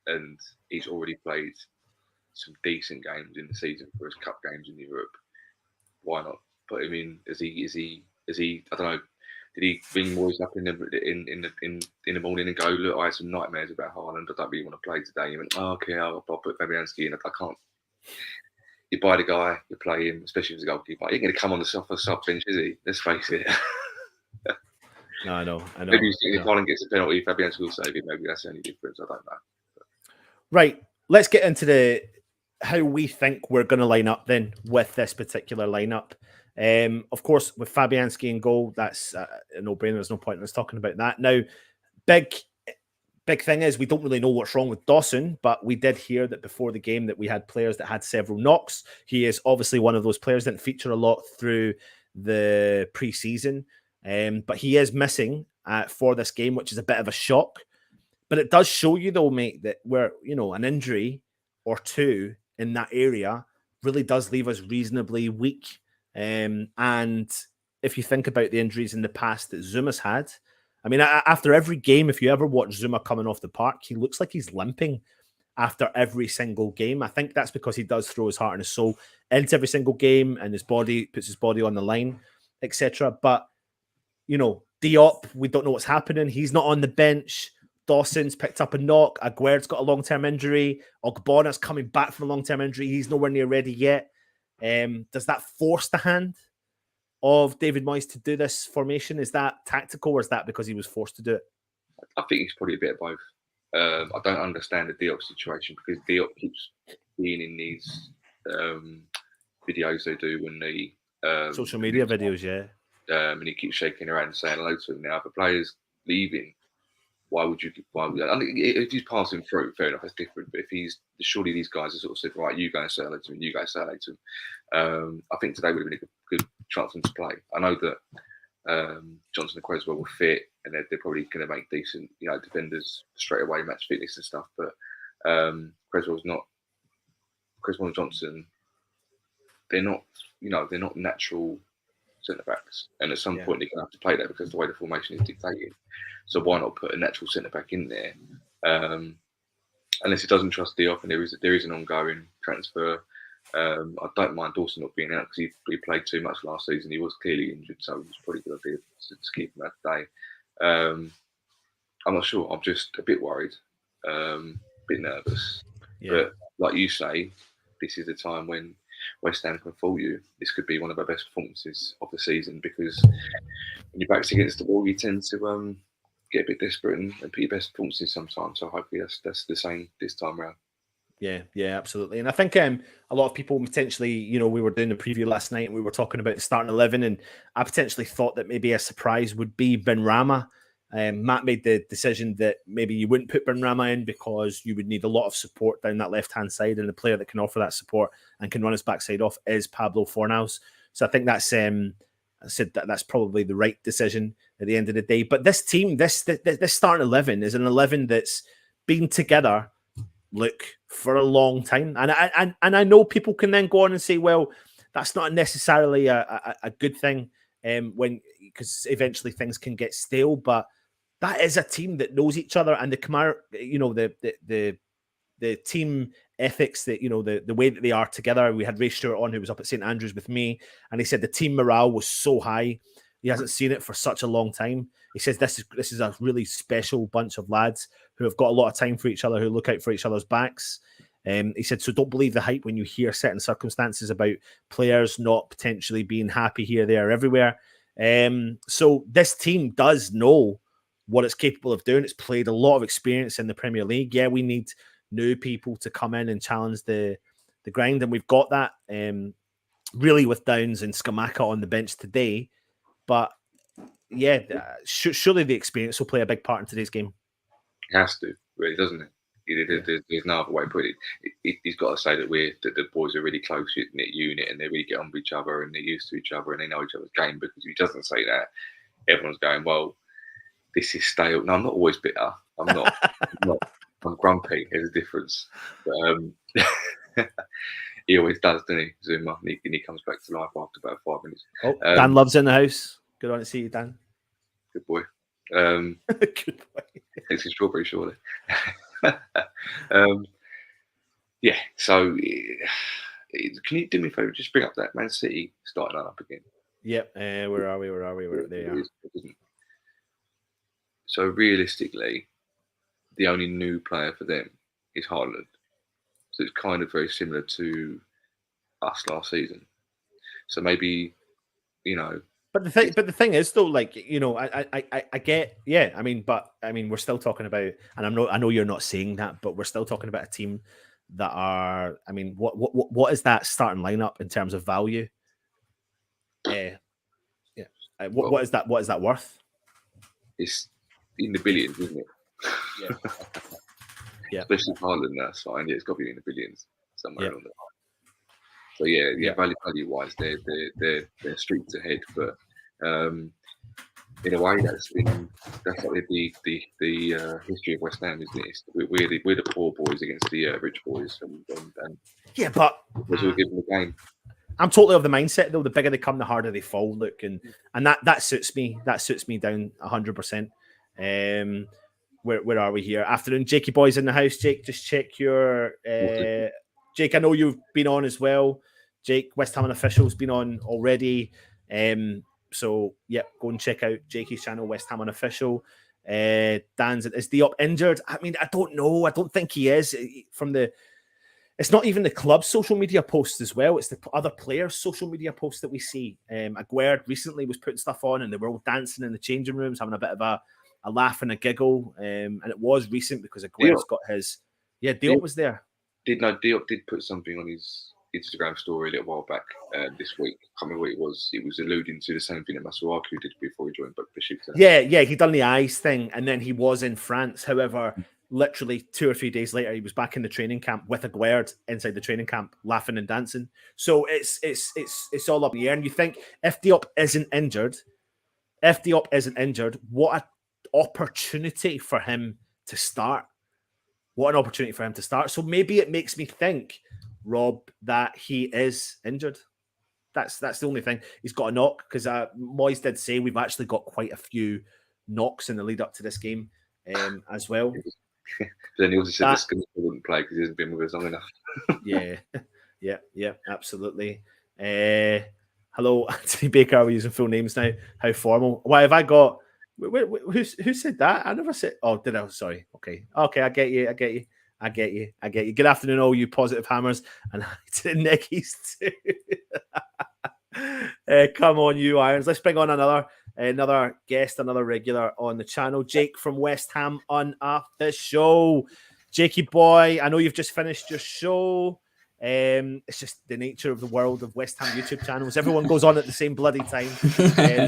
and he's already played some decent games in the season for his cup games in Europe, why not put him in? Is he? I don't know. Did he ring Moyes up in the morning and go, look, I had some nightmares about Haaland. I don't really want to play today. He went, okay, I'll put Fabianski in. I can't. You buy the guy, you play him, especially as a goalkeeper. He ain't going to come on the sub bench, is he? Let's face it. No, I know. Maybe if Haaland gets a penalty, Fabianski will save it. Maybe that's the only difference. I don't know. Right. Let's get into how we think we're going to line up then with this particular lineup. Of course, with Fabianski in goal, that's a no-brainer. There's no point in us talking about that. Now, big thing is we don't really know what's wrong with Dawson, but we did hear that before the game that we had players that had several knocks. He is obviously one of those players that didn't feature a lot through the pre-season, but he is missing for this game, which is a bit of a shock. But it does show you, though, mate, that an injury or 2 in that area really does leave us reasonably weak. And if you think about the injuries in the past that Zuma's had, I mean, after every game, if you ever watch Zuma coming off the park, he looks like he's limping after every single game. I think that's because he does throw his heart and his soul into every single game and puts his body on the line, etc. But, Diop, we don't know what's happening. He's not on the bench. Dawson's picked up a knock. Aguerd's got a long-term injury. Ogbonna's coming back from a long-term injury. He's nowhere near ready yet. Does that force the hand of David Moyes to do this formation? Is that tactical, or is that because he was forced to do it? I think it's probably a bit of both. I don't understand the Diop situation, because Diop keeps being in these videos they do when they Social media videos, yeah. And he keeps shaking around and saying hello to them. Now, if a player's leaving, why would you? I mean, if he's passing through, fair enough, that's different. But if he's, surely these guys have sort of said, right, you go and say hello to him, you guys say hello to him. I think today would have been a good chance for him to play. I know that Johnson and Creswell were fit, and they're probably going to make decent, defenders straight away, match fitness and stuff. But Creswell and Johnson, they're not natural centre backs, and at some point they're going to have to play that, because the way the formation is dictated. So why not put a natural centre back in there? Unless it doesn't trust Diop, and there is an ongoing transfer. I don't mind Dawson not being out, because he played too much last season. He was clearly injured, so it was probably a good idea to keep him out today. I'm not sure. I'm just a bit worried, a bit nervous. Yeah. But like you say, this is the time when West Ham can fool you. This could be one of our best performances of the season, because when your back's against the wall, you tend to get a bit desperate and put your best performances sometimes. So hopefully that's the same this time around. Yeah, absolutely. And I think a lot of people potentially, we were doing the preview last night and we were talking about the starting 11, and I potentially thought that maybe a surprise would be Benrahma. Matt made the decision that maybe you wouldn't put Benrahma in because you would need a lot of support down that left-hand side, and the player that can offer that support and can run his backside off is Pablo Fornals. So I think that's I said that's probably the right decision at the end of the day. But this team, this starting 11 is an 11 that's been together, for a long time. And I know people can then go on and say, well, that's not necessarily a good thing, because eventually things can get stale. But that is a team that knows each other, and the team ethics, that the way that they are together. We had Ray Stewart on, who was up at St Andrews with me, and he said the team morale was so high. He hasn't seen it for such a long time. He says this is a really special bunch of lads who have got a lot of time for each other, who look out for each other's backs. He said, so don't believe the hype when you hear certain circumstances about players not potentially being happy here, there, everywhere. So this team does know what it's capable of doing. It's played a lot of experience in the Premier League. Yeah, we need new people to come in and challenge the grind, and we've got that really with Downs and Scamacca on the bench today. But yeah, surely the experience will play a big part in today's game. It has to, really, doesn't it? There's no other way to put it. He's got to say that the boys are really close knit unit, and they really get on with each other, and they're used to each other, and they know each other's game. Because if he doesn't say that, everyone's going, well, this is stale. No, I'm not always bitter. I'm not. I'm grumpy. There's a difference. But, he always does, doesn't he, Zuma? And he comes back to life after about 5 minutes. Oh, Dan Love's in the house. Good on to see you, Dan. Good boy. Good boy. Takes his strawberry, surely. Yeah, so can you do me a favour? Just bring up that Man City starting up again. Yep. Where are we? We're there. So realistically, the only new player for them is Haaland. So it's kind of very similar to us last season. So maybe, But the thing is, though, I get, yeah. I mean, we're still talking about, and I know you're not saying that, but we're still talking about a team that are. I mean, what is that starting lineup in terms of value? Yeah. What is that? What is that worth? It's in the billions, isn't it? Yeah. Yeah. Especially Haaland, that's fine. Yeah, it's got to be in the billions somewhere along the line. So yeah. Value wise, they're streets ahead, but in a way, that's like the history of West Ham, isn't it? We're the poor boys against the rich boys, and yeah, but we'll give them the game. I'm totally of the mindset, though. The bigger they come, the harder they fall. Look, and that suits me. That suits me down 100%. Where are we here? Afternoon, Jakey boys in the house. Jake, just check your. Jake, I know you've been on as well. Jake, West Ham Unofficial's been on already. So yeah, go and check out Jakey's channel, West Ham Unofficial. Dan's is Diop injured? I mean, I don't know. I don't think he is. It's not even the club's social media posts as well. It's the other players' social media posts that we see. Aguerd recently was putting stuff on, and they were all dancing in the changing rooms, having a bit of a laugh and a giggle. And it was recent because Aguerd's got his. Yeah, Diop was there. Diop did put something on his Instagram story a little while back this week. I can't remember what it was. It was alluding to the same thing that Masuaku did before he joined Besiktas. Yeah, he done the eyes thing, and then he was in France. However, literally 2 or 3 days later, he was back in the training camp with Aguerd inside the training camp, laughing and dancing. So it's all up in the air. And you think if Diop isn't injured, what an opportunity for him to start. What an opportunity for him to start. So maybe it makes me think, Rob, that he is injured. That's the only thing. He's got a knock, because Moyes did say we've actually got quite a few knocks in the lead up to this game as well. Then he also said that Scamacca wouldn't play because he hasn't been with us long enough. yeah, absolutely. Hello, Anthony Baker. We're using full names now. How formal. Why have I got... Who said that? I never said... Oh, did I? Sorry. Okay, I get you. Good afternoon, all you positive hammers, and to Nickies too. Come on, you Irons. Let's bring on another guest, another regular on the channel. Jake from West Ham on the show. Jakey boy, I know you've just finished your show. It's just the nature of the world of West Ham YouTube channels. Everyone goes on at the same bloody time.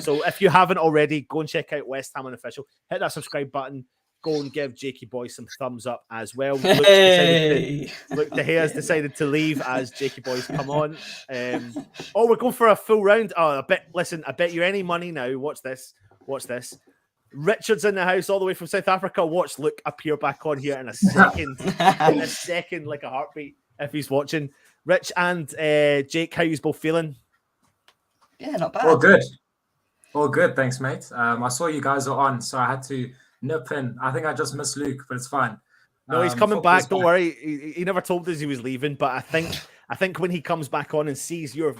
So if you haven't already, go and check out West Ham Unofficial. Hit that subscribe button. Go and give Jakey boy some thumbs up as well. Luke De Gea's decided to leave as Jakey boy's come on. We're going for a full round. I bet you any money now. Watch this. Richard's in the house all the way from South Africa. Watch Luke appear back on here in a second, like a heartbeat, if he's watching. Rich and Jake, how you both feeling? Yeah, not bad. All good, thanks, mate. I saw you guys are on, so I had to nip in. I think I just missed Luke, but it's fine. No, he's coming back. Don't worry. He never told us he was leaving, but I think when he comes back on and sees your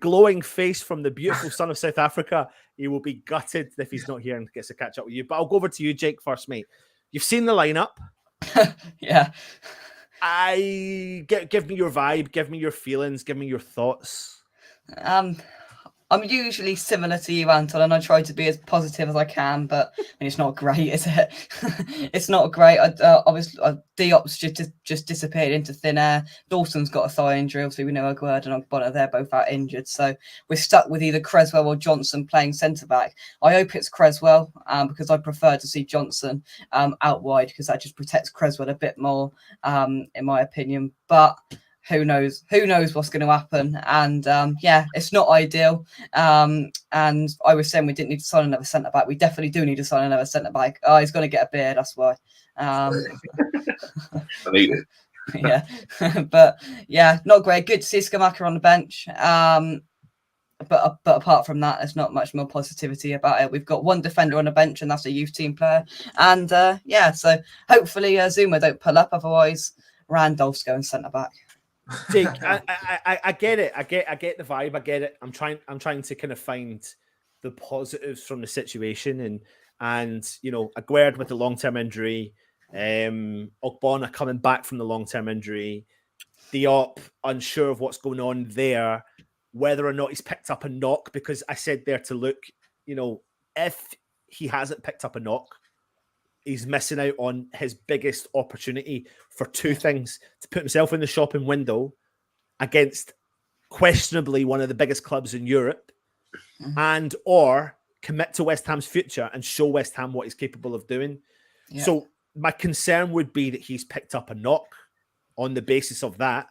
glowing face from the beautiful sun of South Africa, he will be gutted if he's not here and gets to catch up with you. But I'll go over to you, Jake, first, mate. You've seen the lineup. Yeah. Give me your vibe, give me your feelings, give me your thoughts. I'm usually similar to you, Anton, and I try to be as positive as I can, but I mean, it's not great, is it? It's not great. Obviously, Diop's just disappeared into thin air. Dawson's got a thigh injury. Obviously, we know Aguerd and Ogbonna, they're both out injured. So we're stuck with either Creswell or Johnson playing centre-back. I hope it's Creswell because I prefer to see Johnson out wide because that just protects Creswell a bit more, in my opinion. But... Who knows what's going to happen? And it's not ideal. And I was saying we didn't need to sign another centre back. We definitely do need to sign another centre back. Oh, he's going to get a beard. That's why. I need it. Yeah, but yeah, not great. Good to see Scamacca on the bench. But apart from that, there's not much more positivity about it. We've got one defender on the bench, and that's a youth team player. And so hopefully Zuma don't pull up. Otherwise, Randolph's going centre back. Jake, I get it. I get the vibe. I get it. I'm trying to kind of find the positives from the situation, and you know, Aguerd with the long-term injury, Ogbonna coming back from the long-term injury, Diop unsure of what's going on there, whether or not he's picked up a knock. Because I said there to Luke, you know, if he hasn't picked up a knock, he's missing out on his biggest opportunity for two things: to put himself in the shopping window against questionably one of the biggest clubs in Europe, and or commit to West Ham's future and show West Ham what he's capable of doing. Yeah. So my concern would be that he's picked up a knock on the basis of that,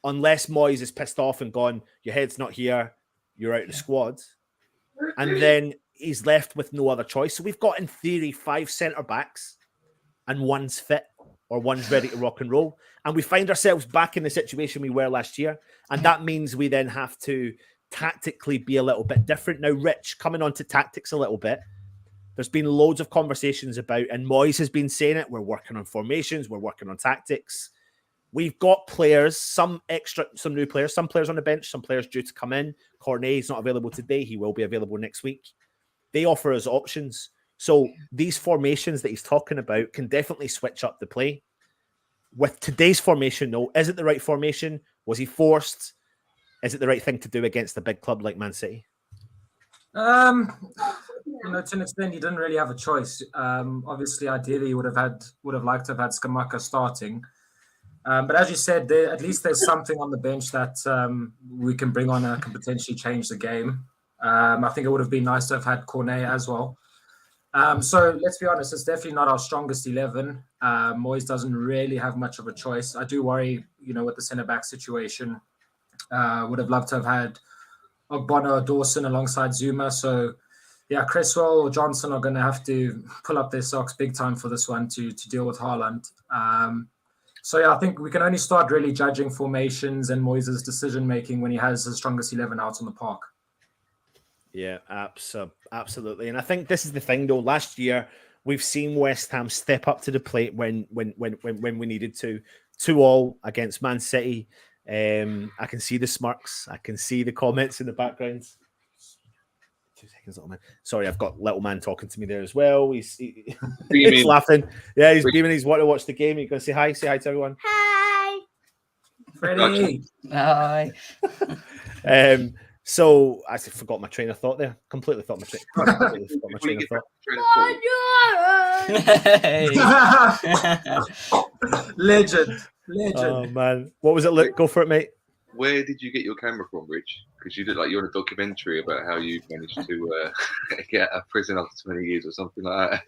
unless Moyes is pissed off and gone, your head's not here, you're out of the squad. And then he's left with no other choice. So we've got, in theory, 5 centre-backs and one's fit or one's ready to rock and roll. And we find ourselves back in the situation we were last year. And that means we then have to tactically be a little bit different. Now, Rich, coming on to tactics a little bit, there's been loads of conversations about, and Moyes has been saying it, we're working on formations, we're working on tactics. We've got players, some new players, some players on the bench, some players due to come in. Cornet's not available today. He will be available next week. They offer us options. So these formations that he's talking about can definitely switch up the play. With today's formation, though, is it the right formation? Was he forced? Is it the right thing to do against a big club like Man City? To an extent, he didn't really have a choice. Obviously, ideally, he would have liked to have had Scamacca starting. But as you said, at least there's something on the bench that we can bring on and can potentially change the game. I think it would have been nice to have had Cornet as well. So let's be honest, it's definitely not our strongest 11. Moyes doesn't really have much of a choice. I do worry, with the centre-back situation. Would have loved to have had Ogbonna or Dawson alongside Zuma. So, yeah, Cresswell or Johnson are going to have to pull up their socks big time for this one to deal with Haaland. So, yeah, I think we can only start really judging formations and Moyes' decision-making when he has his strongest 11 out on the park. Yeah, absolutely. And I think this is the thing, though. Last year, we've seen West Ham step up to the plate when we needed to. 2-2 against Man City. I can see the smirks. I can see the comments in the background. 2 seconds, little man. Sorry, I've got little man talking to me there as well. He's laughing. Yeah, he's beaming. He's wanting to watch the game. You're going to say hi. Say hi to everyone. Hi. Freddie. Hi. So I forgot my train of thought there. Completely forgot my train of thought. Legend. Oh man, what was it? Luke, go for it, mate. Where did you get your camera from, Rich? Because you look like you're on a documentary about how you managed to get a prison after 20 years or something like that.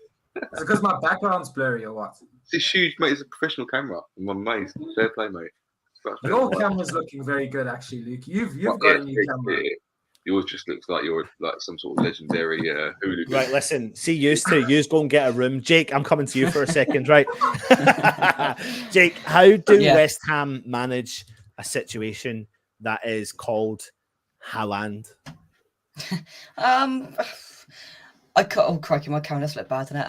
Is it because my background's blurry or what? It's huge, mate. It's a professional camera. I'm amazed. Fair play, mate. Your camera's looking very good, actually, Luke. You've got a new camera. Yours just looks like you're like some sort of legendary hooligan. Right, listen. See, you go and get a room. Jake, I'm coming to you for a second, right? Jake, how do West Ham manage a situation that is called Haaland? Crikey, my camera's look bad, doesn't it?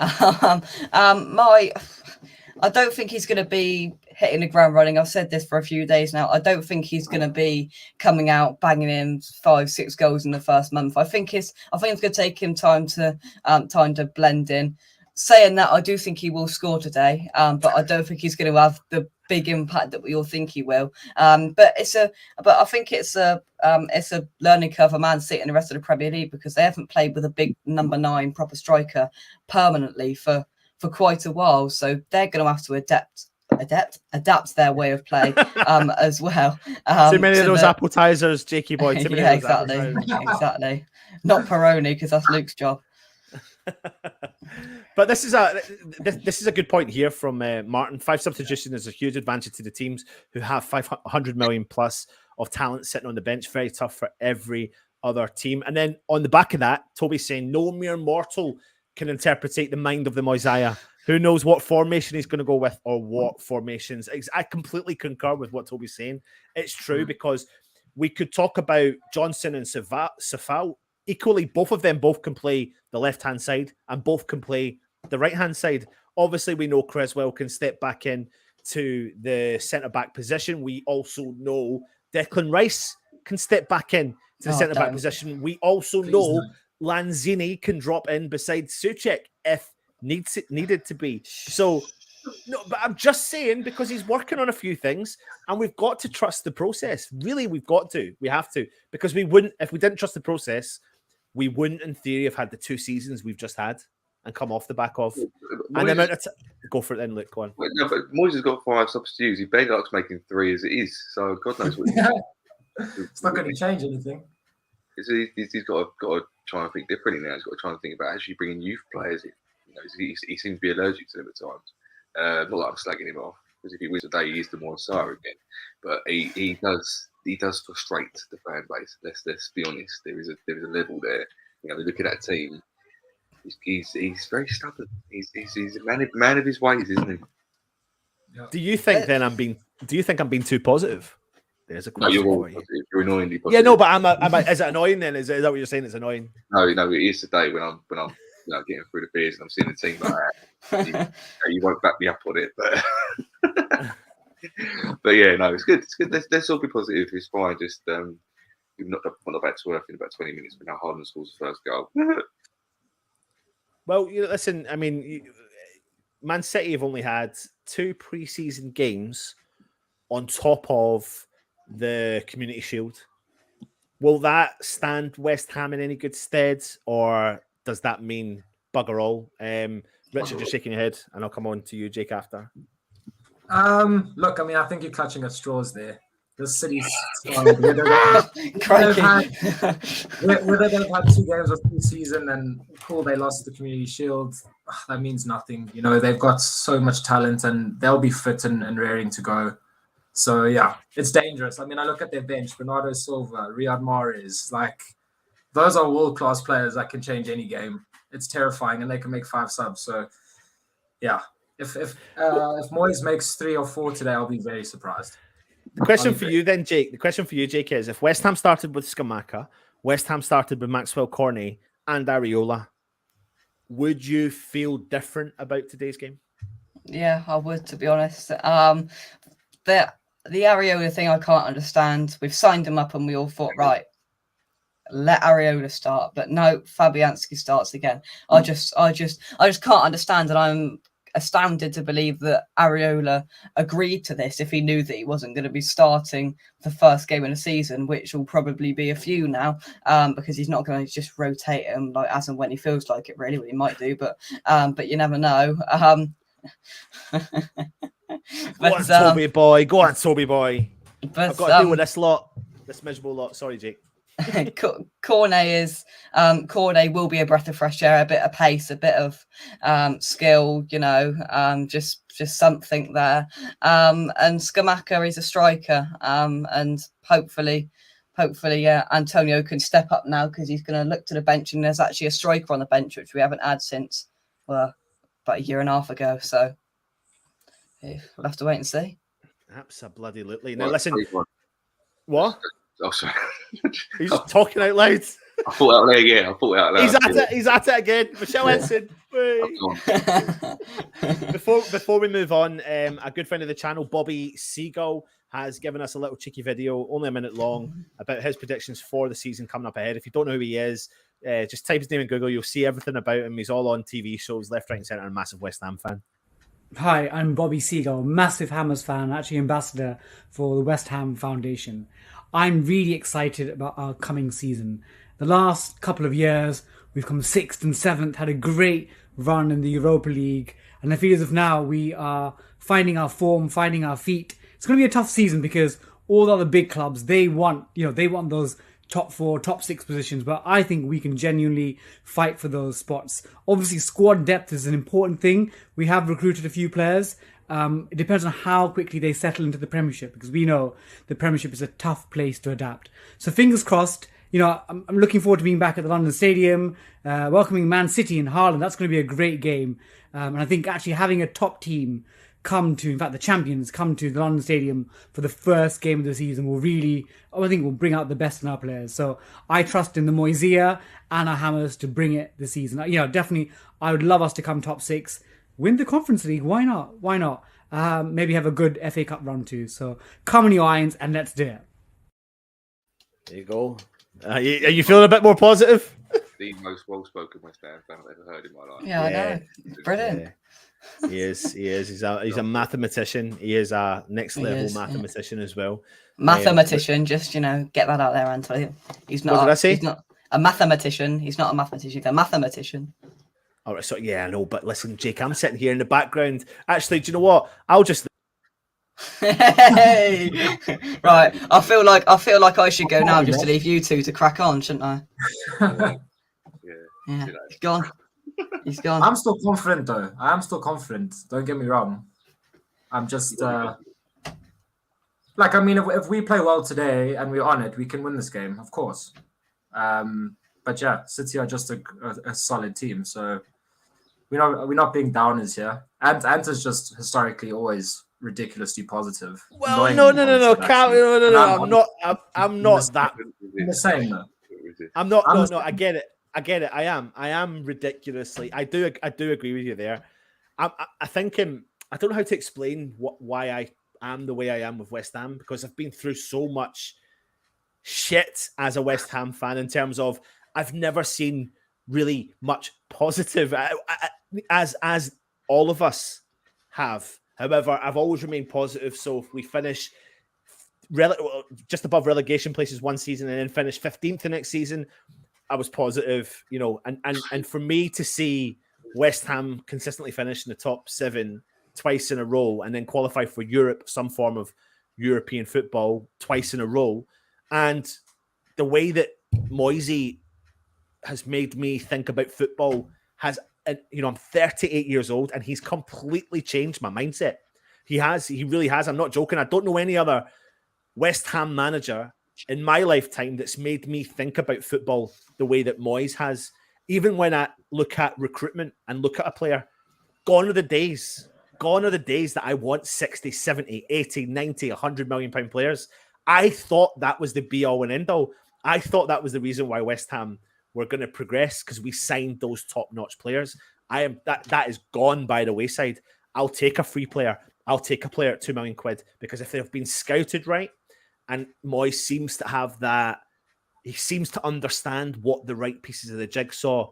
I don't think he's going to be hitting the ground running. I've said this for a few days now. I don't think he's going to be coming out banging in 5-6 goals in the first month. I think it's going to take him time to blend in. Saying that, I do think he will score today, but I don't think he's going to have the big impact that we all think he will. But I think it's a learning curve for Man City and the rest of the Premier League because they haven't played with a big number 9 proper striker permanently for quite a while, so they're going to have to adapt their way of play as well. Too many of those appetizers, Jakey boy. Too many exactly. Not Peroni because that's Luke's job. But this is a good point here from Martin. 5 substitutions is a huge advantage to the teams who have 500 million plus of talent sitting on the bench. Very tough for every other team. And then on the back of that, Toby's saying no mere mortal can interpretate the mind of the Mosiah. Who knows what formation he's going to go with or what formations. I completely concur with what Toby's saying. It's true because we could talk about Johnson and Safal. Equally, both of them can play the left-hand side and both can play the right-hand side. Obviously, we know Cresswell can step back in to the centre-back position. We also know Declan Rice can step back in to the centre-back position. We also know Lanzini can drop in beside Souček if needed to be. So, no, but I'm just saying because he's working on a few things and we've got to trust the process. Really, we have to, because if we didn't trust the process, we wouldn't in theory have had the 2 seasons we've just had and come off the back of. And the amount of go for it then, Luke, go on. No, but Moyes has got 5 substitutes. He barely likes making 3 as it is. So God knows what it's not going to change anything. He's got to try and think differently now. He's got to try and think about actually bringing youth players in. He seems to be allergic to them at times. Not like I'm slagging him off, because if he wins today, he is the Messiah again. But he does frustrate the fan base. Let's be honest. There is a level there. Look at that team. He's very stubborn. He's a man of his ways, isn't he? Yeah. Do you think then I'm being too positive? There's a question for you. You're annoyingly positive. Yeah, no, but is it annoying then? Is that what you're saying? It's annoying? No, it is today when I'm getting through the beers and I'm seeing the team like that. You won't back me up on it, but but yeah, no, it's good. It's good. Let's all be positive. It's fine. Just we've not back to earth in about 20 minutes, but now Haaland scores the first goal. Well, listen, I mean, Man City have only had 2 pre-season games on top of the Community Shield. Will that stand West Ham in any good stead, or does that mean bugger all? Richard, you're shaking your head, and I'll come on to you, Jake, after. Look, I mean, I think you're clutching at straws there. The City's side, whether they've had 2 games of pre-season and cool, they lost the Community Shield, that means nothing. You know, they've got so much talent and they'll be fit and raring to go. So, yeah, it's dangerous. I mean, I look at their bench, Bernardo Silva, Riyad Mahrez, like, those are world-class players that can change any game. It's terrifying, and they can make 5 subs. So, yeah, if Moyes makes 3 or 4 today, I'll be very surprised. The question for you then, Jake. The question for you, Jake, is if West Ham started with Scamacca, West Ham started with Maxwell Cornet and Areola, would you feel different about today's game? Yeah, I would, to be honest. The Areola thing I can't understand. We've signed him up and we all thought, right, let Areola start. But no, Fabianski starts again. I just can't understand, and I'm astounded to believe that Areola agreed to this if he knew that he wasn't going to be starting the first game of the season, which will probably be a few now, because he's not going to just rotate him like as and when he feels like it. Really, what he might do, but you never know. Go on, Toby boy. Go on, Toby boy. But, I've got to deal with this miserable lot. Sorry, Jake. Cornet will be a breath of fresh air, a bit of pace, a bit of skill, just something there. And Scamacca is a striker, and hopefully, Antonio can step up now because he's going to look to the bench, and there's actually a striker on the bench which we haven't had since about a year and a half ago. So we'll have to wait and see. Absolutely. Now listen, what? Oh, sorry. He's talking out loud. I thought out there again. He's at it again. Michelle Ensign. Before we move on, a good friend of the channel, Bobby Seagull, has given us a little cheeky video, only a minute long, about his predictions for the season coming up ahead. If you don't know who he is, just type his name in Google. You'll see everything about him. He's all on TV shows, left, right, and centre, and a massive West Ham fan. Hi, I'm Bobby Seagull, massive Hammers fan, actually ambassador for the West Ham Foundation. I'm really excited about our coming season. The last couple of years, we've come 6th and 7th, had a great run in the Europa League, and I feel as if now we are finding our form, finding our feet. It's going to be a tough season because all the other big clubs, they want those top 4, top 6 positions, but I think we can genuinely fight for those spots. Obviously, squad depth is an important thing. We have recruited a few players. It depends on how quickly they settle into the Premiership, because we know the Premiership is a tough place to adapt. So fingers crossed. I'm looking forward to being back at the London Stadium, welcoming Man City and Haaland. That's going to be a great game. And I think actually having a top team the champions come to the London Stadium for the first game of the season will bring out the best in our players. So I trust in the Moisia and our Hammers to bring it this season. Definitely, I would love us to come top 6. Win the Conference League. Why not? Maybe have a good FA Cup run too. So come on your irons and let's do it. There you go. Are you feeling a bit more positive? The most well-spoken West Ham fan I've ever heard in my life. Yeah, I know. Brilliant. Yeah. He is. He's a mathematician. He is a next level mathematician as well. Mathematician, just get that out there, Anthony. He's not. What did I say? He's not a mathematician. He's not a mathematician. He's a mathematician. All right. So yeah, I know. But listen, Jake, I'm sitting here in the background. Actually, do you know what? I'll just. Hey! Right. I feel like I should go now, just to leave you two to crack on, shouldn't I? Yeah. He's gone. He's gone. I'm still confident, though. I am still confident. Don't get me wrong. I'm just if we play well today and we're on it, we can win this game, of course. But yeah, City are just a solid team, so we're not being downers here. And Anta's just historically always ridiculously positive. Well, no. I'm not that. The same though. I'm not. No. I get it. I am ridiculously. I do agree with you there. I think I don't know how to explain why I am the way I am with West Ham, because I've been through so much shit as a West Ham fan in terms of I've never seen really much positive, as all of us have. However, I've always remained positive. So if we finish just above relegation places one season and then finish 15th the next season, I was positive, you know, and for me to see West Ham consistently finish in the top 7 twice in a row and then qualify for Europe, some form of European football twice in a row, and the way that Moisey has made me think about football has, you know, I'm 38 years old and he's completely changed my mindset. He really has. I'm not joking. I don't know any other West Ham manager in my lifetime that's made me think about football the way that Moyes has. Even when I look at recruitment and look at a player, gone are the days that I want 60, 70, 80, 90, 100 million pound players. I thought that was the be all and end all. I thought that was the reason why West Ham were going to progress, because we signed those top-notch players. That is gone by the wayside. I'll take a free player. I'll take a player at £2 million, because if they've been scouted right, and Moyes seems to have that, he seems to understand what the right pieces of the jigsaw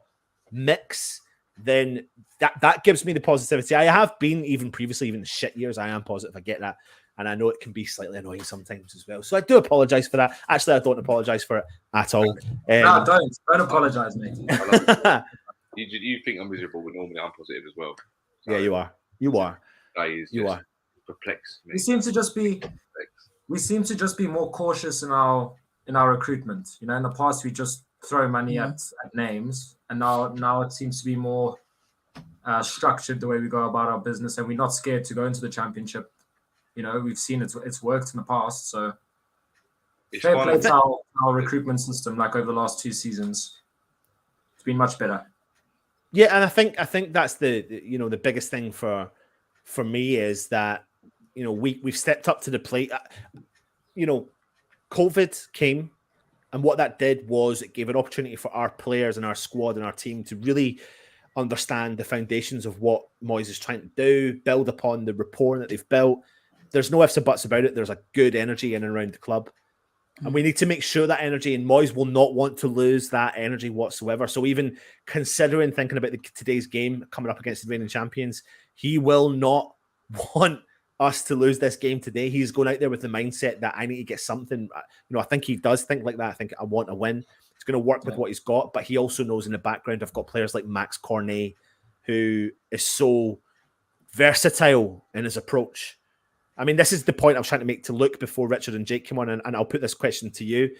mix, then that gives me the positivity. I have been, even previously, even shit years, I am positive. I get that. And I know it can be slightly annoying sometimes as well. So I do apologise for that. Actually, I don't apologise for it at all. No, don't apologise, mate. You think I'm miserable, but normally I'm positive as well. So yeah, you are. You are. You are perplexed. We seem to just be more cautious in our recruitment. You know, in the past we just throw money at names, and now it seems to be more structured the way we go about our business, and we're not scared to go into the championship. You know, we've seen it's worked in the past, so fair play to our recruitment system. Like over the last 2 seasons, it's been much better. Yeah, and I think that's the biggest thing for me is that, you know, we've stepped up to the plate. You know, COVID came, and what that did was it gave an opportunity for our players and our squad and our team to really understand the foundations of what Moyes is trying to do, build upon the rapport that they've built. There's no ifs or buts about it. There's a good energy in and around the club. And we need to make sure that energy, and Moyes will not want to lose that energy whatsoever. So even considering thinking about today's game coming up against the reigning champions, he will not want us to lose this game today. He's going out there with the mindset that I need to get something. You know, I think he does think like that. I think I want a win. He's going to work with what he's got, but he also knows in the background I've got players like Max Cornet, who is so versatile in his approach. I mean, this is the point I was trying to make to Luke before Richard and Jake came on, and I'll put this question to you.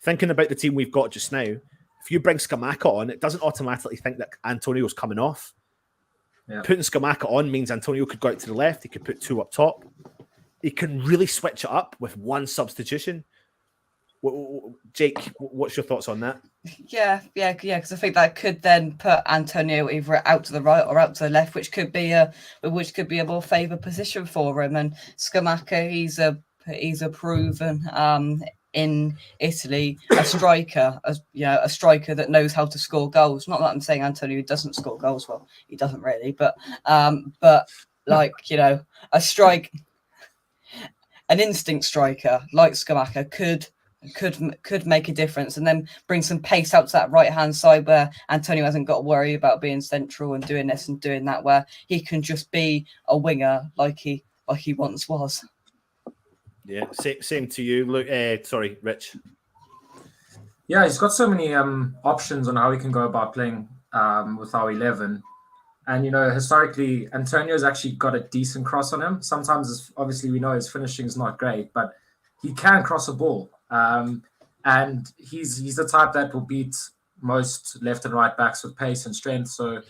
Thinking about the team we've got just now, if you bring Scamacca on, it doesn't automatically think that Antonio's coming off. Yeah. Putting Scamacca on means Antonio could go out to the left. He could put 2 up top. He can really switch it up with 1 substitution. Jake, what's your thoughts on that? Yeah, because I think that could then put Antonio either out to the right or out to the left, which could be a more favoured position for him. And Scamacca, he's a proven in Italy a striker, a striker that knows how to score goals. Not that I'm saying Antonio doesn't score goals. Well, he doesn't really, but like, you know, an instinct striker like Scamacca could make a difference, and then bring some pace out to that right hand side where Antonio hasn't got to worry about being central and doing this and doing that, where he can just be a winger like he once was. Yeah, same to you, Luke. Sorry, Rich. Yeah, he's got so many options on how he can go about playing with our 11. And, you know, historically, Antonio's actually got a decent cross on him. Sometimes, obviously, we know his finishing is not great, but he can cross a ball. And he's the type that will beat most left and right backs with pace and strength. So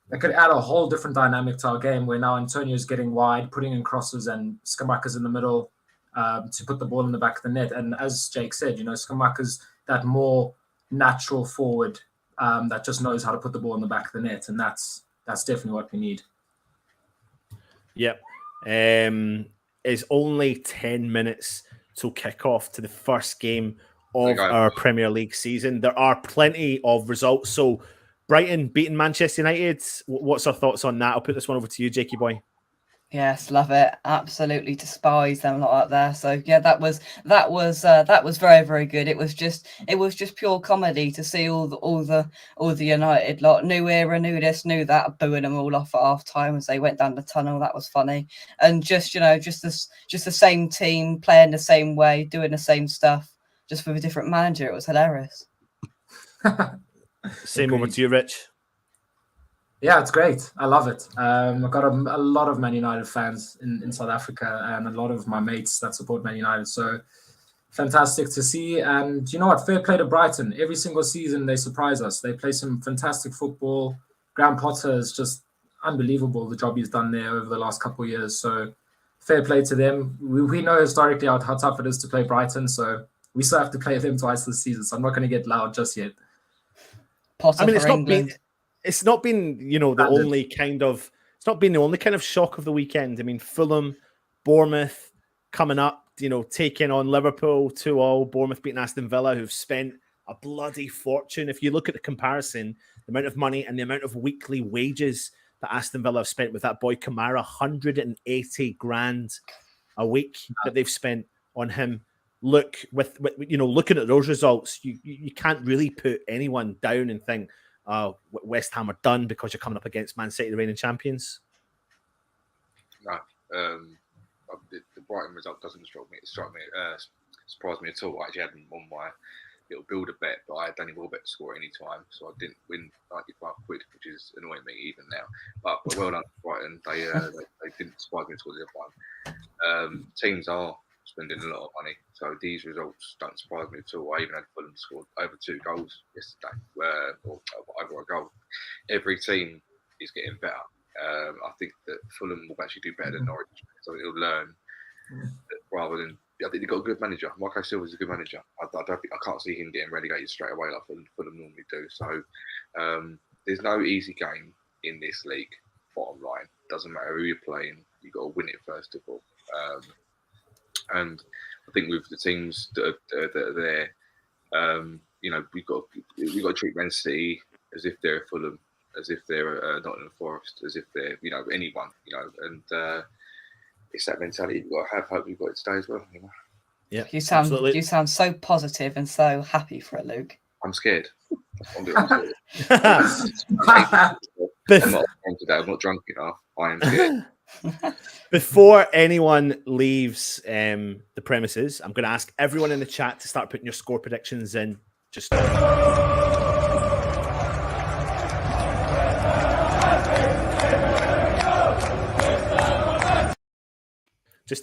that could add a whole different dynamic to our game, where now Antonio's getting wide, putting in crosses, and Scamacca's in the middle to put the ball in the back of the net. And as Jake said, you know, Scamacca's that more natural forward that just knows how to put the ball in the back of the net. And that's definitely what we need. Yep. It's only 10 minutes till kick-off to the first game of our Premier League season. There are plenty of results. So Brighton beating Manchester United. What's our thoughts on that? I'll put this one over to you, Jakey boy. Yes, love it. Absolutely despise them lot out there. So yeah, that was very, very good. It was just pure comedy to see all the United lot, new era, new this, new that, booing them all off at half time as they went down the tunnel. That was funny. And just the same team playing the same way, doing the same stuff, just with a different manager. It was hilarious. Same over to you, Rich. Yeah, it's great. I love it. I've got a lot of Man United fans in South Africa and a lot of my mates that support Man United. So fantastic to see. And you know what? Fair play to Brighton. Every single season, they surprise us. They play some fantastic football. Graham Potter is just unbelievable, the job he's done there over the last couple of years. So fair play to them. We know historically how tough it is to play Brighton. So we still have to play them twice this season. So I'm not going to get loud just yet. Potter I mean, for England. It's not been, the only kind of shock of the weekend. I mean, Fulham, Bournemouth coming up, taking on Liverpool 2-0, Bournemouth beating Aston Villa, who've spent a bloody fortune. If you look at the comparison, the amount of money and the amount of weekly wages that Aston Villa have spent with that boy Kamara, 180 grand a week that they've spent on him. Look, with looking at those results, you can't really put anyone down and think, West Ham are done because you're coming up against Man City, the reigning champions. No, the Brighton result doesn't surprise me at all. I actually had them on my little builder bet, but I don't even will bet to score any time, so I didn't win 95 quid, which is annoying me even now. But well done, Brighton. They didn't surprise me at all the other one. Teams are spending a lot of money, so these results don't surprise me at all. I even had Fulham scored over 2 goals yesterday, or over a goal. Every team is getting better. I think that Fulham will actually do better than Norwich, so it'll learn rather than. I think they've got a good manager. Marco Silva's a good manager. I can't see him getting relegated straight away like Fulham normally do. So there's no easy game in this league. Bottom line, doesn't matter who you're playing, you've got to win it first of all. And I think with the teams that are there, we've got to treat Man City as if they're Fulham, as if they're Nottingham Forest, as if they're anyone, and it's that mentality you've got to have. Hope you've got it today as well. Yeah, you sound so positive and so happy for it, Luke. I'm scared. I'm not drunk enough. I am scared. Before anyone leaves the premises, I'm going to ask everyone in the chat to start putting your score predictions in. Just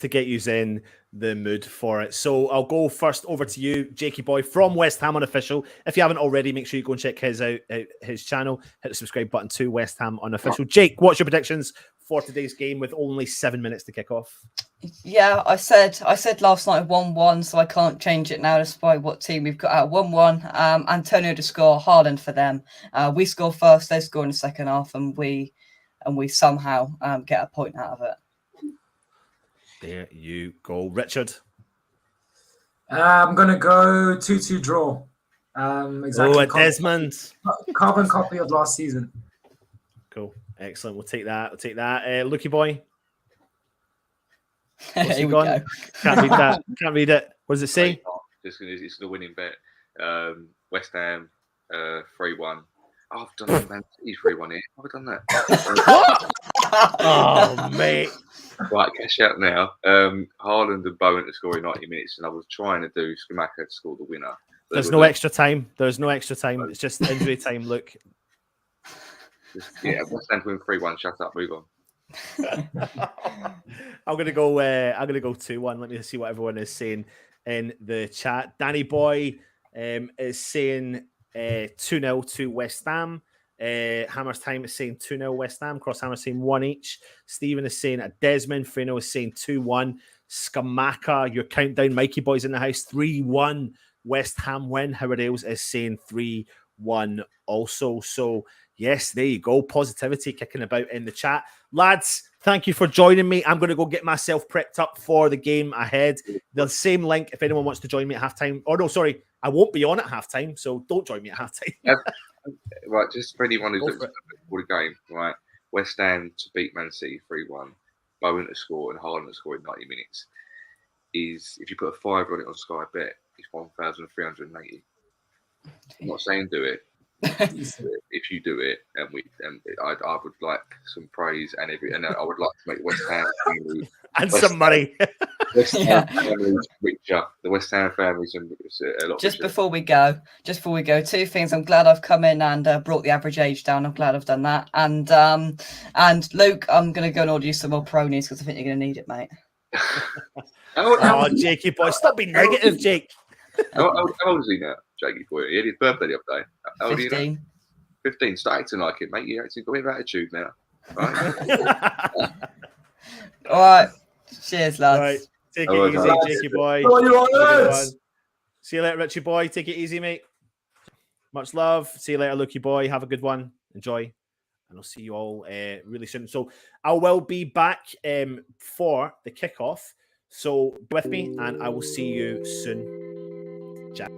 to get you in the mood for it. So I'll go first over to you, Jakey Boy from West Ham Unofficial. If you haven't already, make sure you go and check his out, his channel. Hit the subscribe button to West Ham Unofficial. Jake, what's your predictions for today's game with only 7 minutes to kick off? Yeah, I said last night 1-1, so I can't change it now despite what team we've got out. 1-1. Antonio to score, Haaland for them. We score first, they score in the second half, and we somehow get a point out of it. There you go. Richard? I'm going to go 2-2 draw. Exactly. Desmond. Carbon copy of last season. Cool. Excellent. We'll take that. Lukey Boy? Here we go. Can't read that. Can't read it. What does it say? It's the winning bet. West Ham 3-1. I've done that, man. He's 3-1 here. Have I done that? Oh, mate. Right, cash out now. Haaland and Bowen to score in 90 minutes, and I was trying to do Scamacca to score the winner. There's no extra time. It's just injury time. Look. Yeah, West Ham win 3-1. Shut up. Move on. I'm gonna go 2-1. Let me see what everyone is saying in the chat. Danny Boy is saying 2-0 to West Ham. Hammer's Time is saying 2-0 West Ham. Cross Hammer saying 1 each. Stephen is saying a Desmond. Freno is saying 2-1. Scamacca, your countdown. Mikey Boy's in the house. 3-1 West Ham win. Howard Ailes is saying 3-1 also. So yes, there you go. Positivity kicking about in the chat. Lads, thank you for joining me. I'm going to go get myself prepped up for the game ahead. The same link if anyone wants to join me at halftime. Oh, no, sorry. I won't be on at halftime, so don't join me at halftime. Right, just for anyone who's looking for the game, right? West Ham to beat Man City 3-1. Bowen to score and Haaland to score in 90 minutes is, if you put a fiver on it on Sky Bet, it's 1,380. I'm not saying do it. If you do it, and I would like some praise and I would like to make West Ham family and some money. West Ham families richer. The West Ham families are a lot Just richer. before we go, two things. I'm glad I've come in and brought the average age down. I'm glad I've done that. And Luke, I'm going to go and order you some more Pronies because I think you're going to need it, mate. Oh, Jakey boy, stop being negative, Jake. How old is he now, Jakey boy? He had his birthday the other day. How old 15. Are you now? 15. Start acting like it, mate. You're acting got a bit of attitude now. Right? All right. Cheers, lads. All right. Take All it right, easy, Jakey boy. Oh, you are Have a good nice. one. See you later, Richie boy. Take it easy, mate. Much love. See you later, Lukey boy. Have a good one. Enjoy. And I'll see you all really soon. So I will be back for the kickoff. So with me, and I will see you soon. Jack.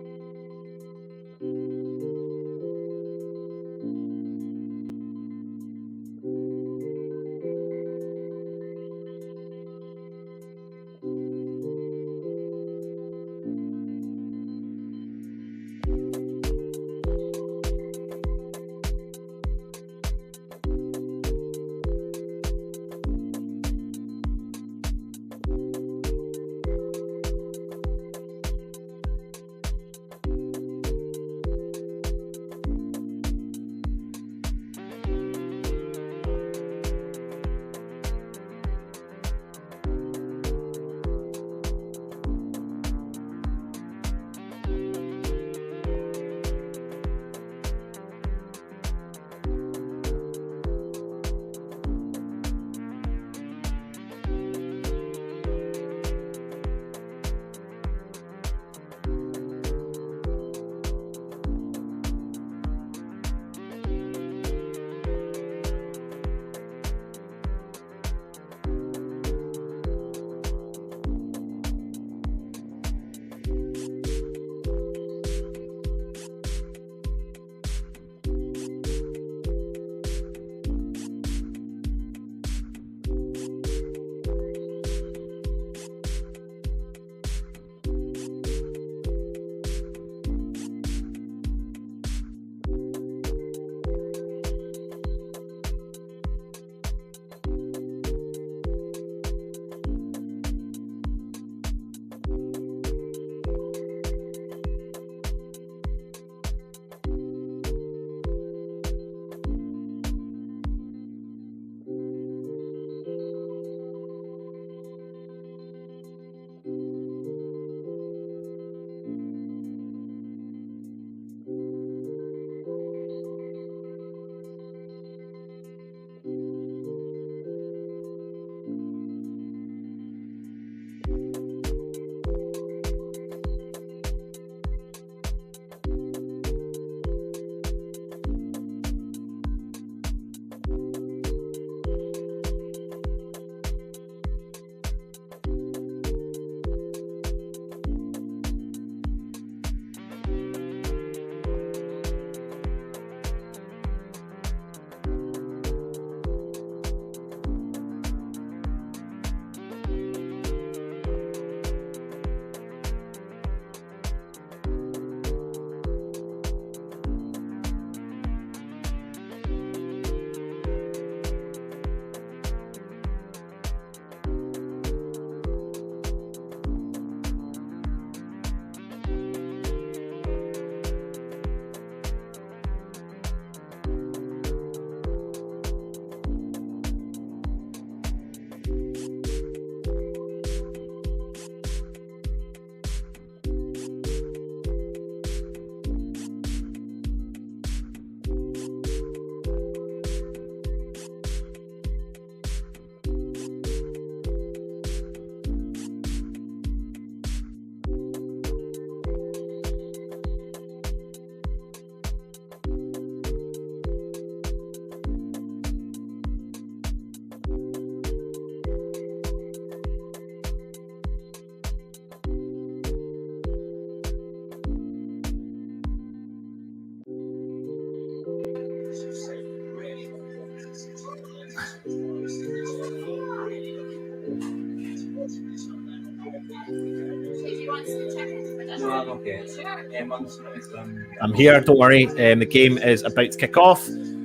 I'm here, don't worry. The game is about to kick off,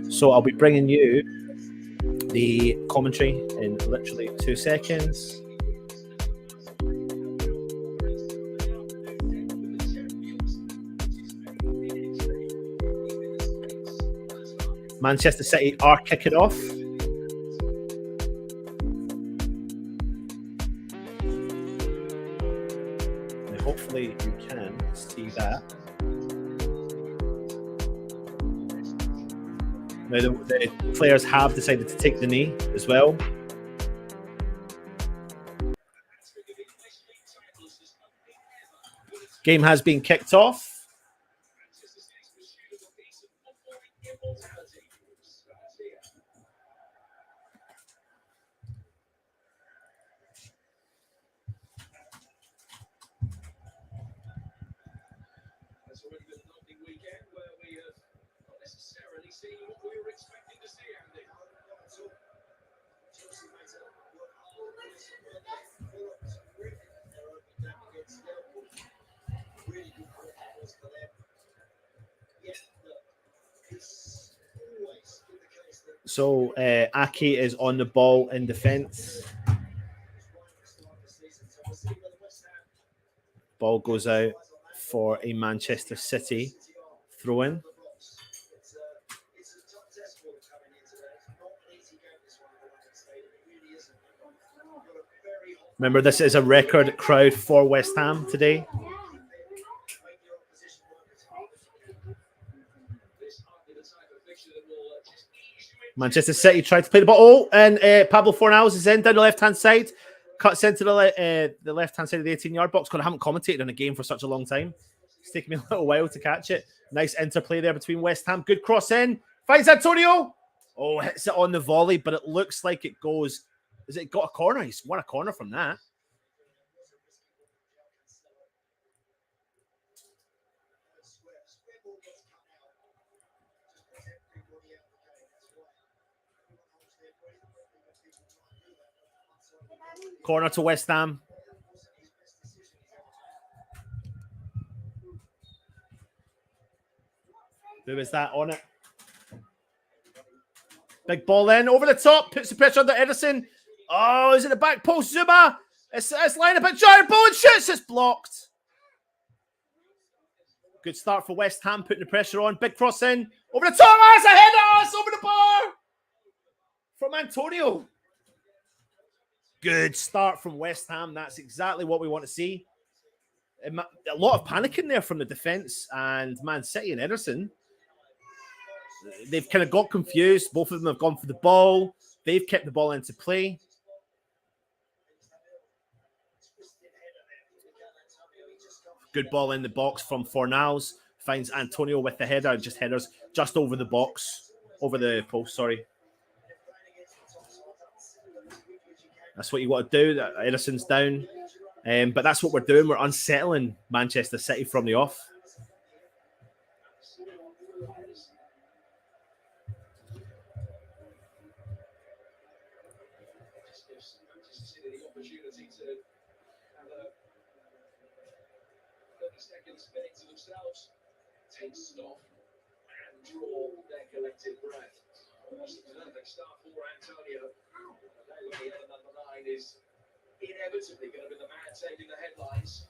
so I'll be bringing you the commentary in literally 2 seconds. Manchester City are kicking off. And hopefully you can see that. Now the players have decided to take the knee as well. Game has been kicked off. So Aki is on the ball in defence. Ball goes out for a Manchester City throw-in. Remember, this is a record crowd for West Ham today. Manchester City tried to play the ball. Oh, and Pablo Fornals is in down the left-hand side. Cuts into the left-hand side of the 18-yard box. God, I haven't commentated on a game for such a long time. It's taken me a little while to catch it. Nice interplay there between West Ham. Good cross in. Finds Antonio. Oh, hits it on the volley, but it looks like it goes... Has it got a corner? He's won a corner from that. Corner to West Ham. Who is that on it? Big ball in, over the top, puts the pressure under Ederson. Oh, is it the back post? Zuma. It's lined up at Jared Bowen, shoots, it's blocked. Good start for West Ham, putting the pressure on. Big cross in, over the top, it's a header, it's over the bar from Antonio. Good start from West Ham. That's exactly what we want to see. A lot of panicking there from the defence and Man City and Ederson. They've kind of got confused. Both of them have gone for the ball. They've kept the ball into play. Good ball in the box from Fornals. Finds Antonio with the header. Just headers just over the box. Over the post, sorry. That's what you want to do. Ederson's down. But that's what we're doing. We're unsettling Manchester City from the off. Take stock and draw their collective breath. Perfect start for Antonio. The number 9 is inevitably going to be the man taking the headlines.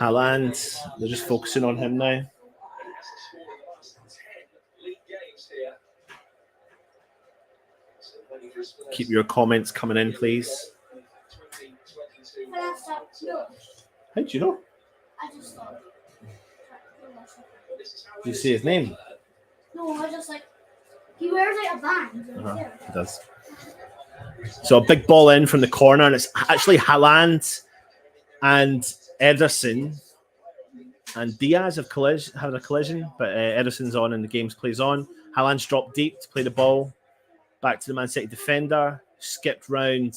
Haaland, they're just focusing on him now. Keep your comments coming in, please. How do you know? I just thought. Do you see his name? No, I just like he wears like a band. He does. So a big ball in from the corner, and it's actually Haaland and Ederson and Diaz have had a collision, but Ederson's on and the game plays on. Haaland's dropped deep to play the ball back to the Man City defender. Skipped round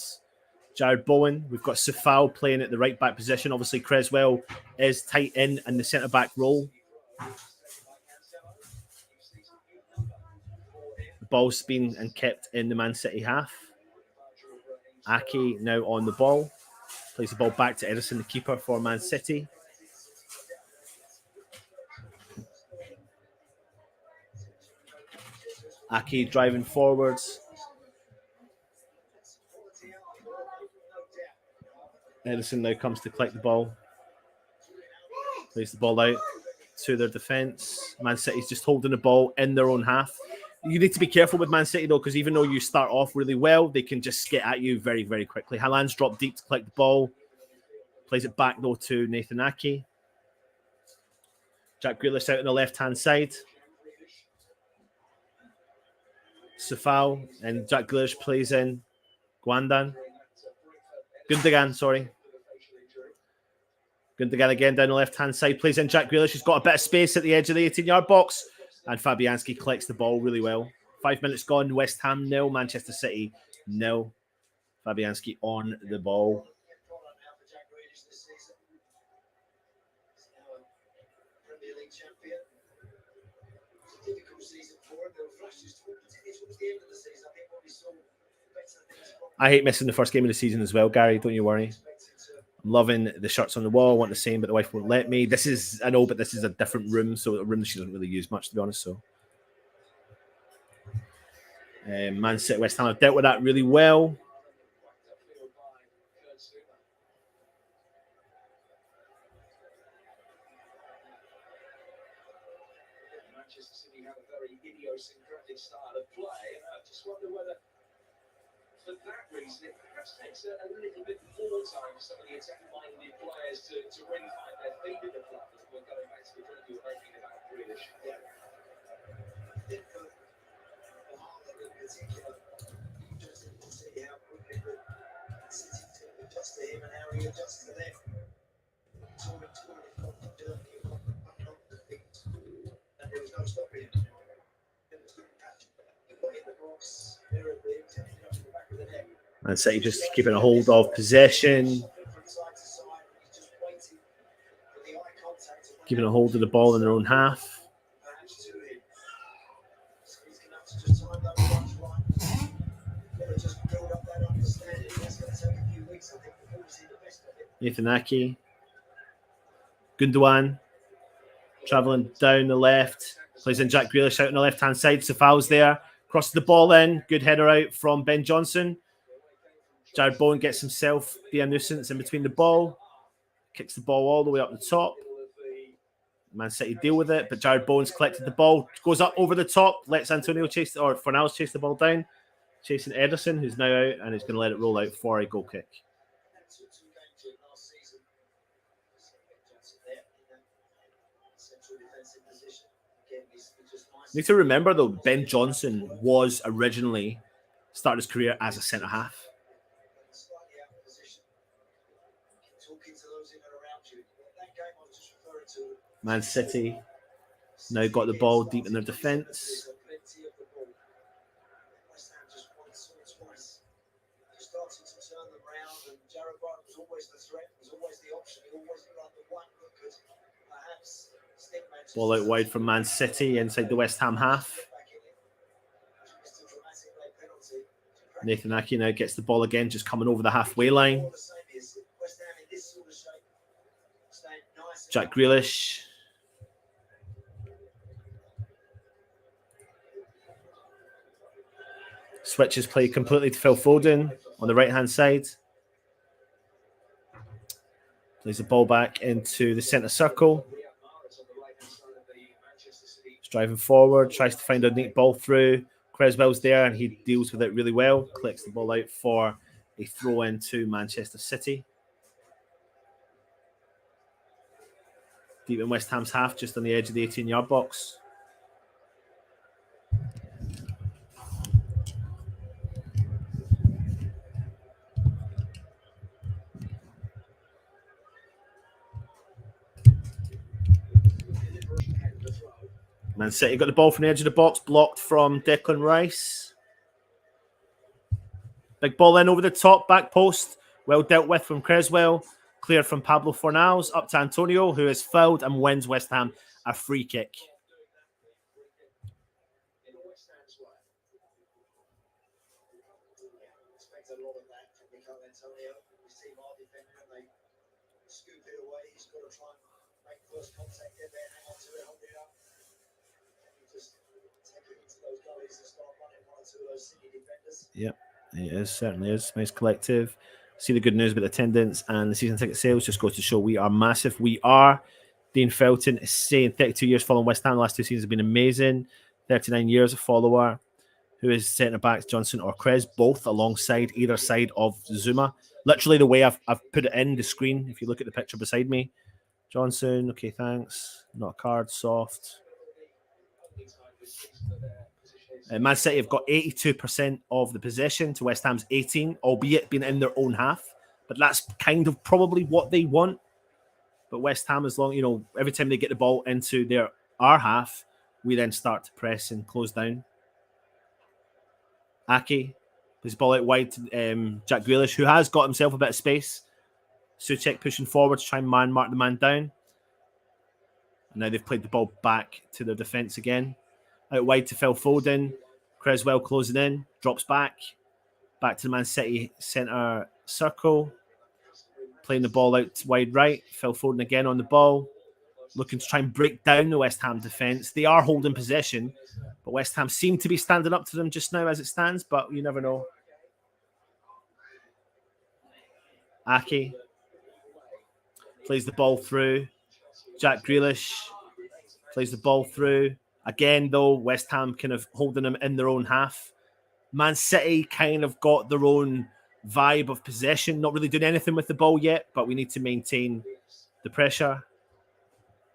Jared Bowen. We've got Seagull playing at the right back position. Obviously, Creswell is tight in the centre back role. The ball's been and kept in the Man City half. Aki now on the ball. Plays the ball back to Ederson, the keeper for Man City. Aki driving forwards. Edison now comes to collect the ball. Plays the ball out to their defence. Man City's just holding the ball in their own half. You need to be careful with Man City, though, because even though you start off really well, they can just get at you very, very quickly. Haaland's dropped deep to collect the ball. Plays it back, though, to Nathan Aki. Jack Grealish out on the left-hand side. Safal and Jack Grealish plays in Gundogan, sorry. Gundogan again down the left-hand side, plays in Jack Grealish. He's got a bit of space at the edge of the 18-yard box, and Fabianski collects the ball really well. 5 minutes gone, West Ham 0, Manchester City 0. Fabianski on the ball. I hate missing the first game of the season as well, Gary. Don't you worry. I'm loving the shirts on the wall. I want the same, but the wife won't let me. This is, I know, but this is a different room, so a room she doesn't really use much, to be honest. So, Man City, West Ham have dealt with that really well. Manchester City have a very idiosyncratic style of play, and I just wonder whether, for that reason, it perhaps takes a little bit more time for some of the attack-minded players to really find their feet in the club. As we're going back to the point you were making about Grealish. Yeah. I think for Haaland in particular, interesting to see how quickly the City team adjusts to him and how he adjusts to them. There was no stopping him. Man City just keeping a hold of possession. Keeping a hold of the ball in their own half. Nathan Aki. Gundogan. Travelling down the left. Plays in Jack Grealish out on the left-hand side. Safal's there. Crosses the ball in. Good header out from Ben Johnson. Jared Bowen gets himself be a nuisance in between the ball. Kicks the ball all the way up the top. Man City deal with it, but Jared Bowen's collected the ball. Goes up over the top. Lets Antonio chase, or Fornals chase the ball down. Chasing Ederson, who's now out, and he's going to let it roll out for a goal kick. You need to remember, though, Ben Johnson was originally started his career as a centre-half. Man City now got the ball deep in their defence. Ball out wide from Man City inside the West Ham half. Nathan Aki now gets the ball again, just coming over the halfway line. Jack Grealish. Switches play completely to Phil Foden on the right-hand side. Plays the ball back into the centre circle. He's driving forward, tries to find a neat ball through. Creswell's there and he deals with it really well. Collects the ball out for a throw in to Manchester City. Deep in West Ham's half, just on the edge of the 18-yard box. Man City got the ball from the edge of the box, blocked from Declan Rice. Big ball in over the top, back post. Well dealt with from Creswell. Cleared from Pablo Fornals, up to Antonio, who is fouled and wins West Ham a free kick. Yep, it is, certainly is. Nice collective. See the good news about attendance and the season ticket sales. Just goes to show we are massive. We are. Dean Felton is saying 32 years following West Ham. The last 2 seasons have been amazing. 39 years a follower. Who is centre backs, Johnson or Krez, both alongside either side of Zuma. Literally the way I've put it in the screen. If you look at the picture beside me, Johnson. Okay, thanks. Not a card. Soft. Man City have got 82% of the possession to West Ham's 18, albeit being in their own half. But that's kind of probably what they want. But West Ham, as long, every time they get the ball into our half, we then start to press and close down. Ake plays the ball out wide to Jack Grealish, who has got himself a bit of space. Souček pushing forward to try and mark the man down. And now they've played the ball back to their defence again. Out wide to Phil Foden. Creswell closing in, drops back to the Man City centre circle. Playing the ball out wide right. Phil Foden again on the ball. Looking to try and break down the West Ham defence. They are holding possession, but West Ham seem to be standing up to them just now as it stands, but you never know. Ake plays the ball through. Jack Grealish plays the ball through. Again, though, West Ham kind of holding them in their own half. Man City kind of got their own vibe of possession, not really doing anything with the ball yet, but we need to maintain the pressure.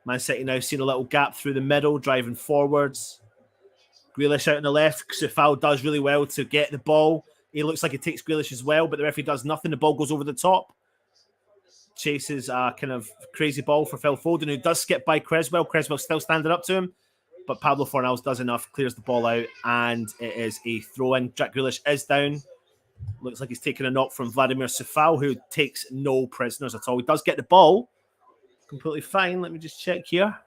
Man City now seeing a little gap through the middle, driving forwards. Grealish out on the left. Seagull does really well to get the ball. He looks like he takes Grealish as well, but the referee does nothing. The ball goes over the top. Chases a kind of crazy ball for Phil Foden, who does skip by Creswell. Creswell still standing up to him, but Pablo Fornals does enough, clears the ball out, and it is a throw-in. Jack Grealish is down. Looks like he's taking a knock from Vladimir Seagull, who takes no prisoners at all. He does get the ball. Completely fine. Let me just check here.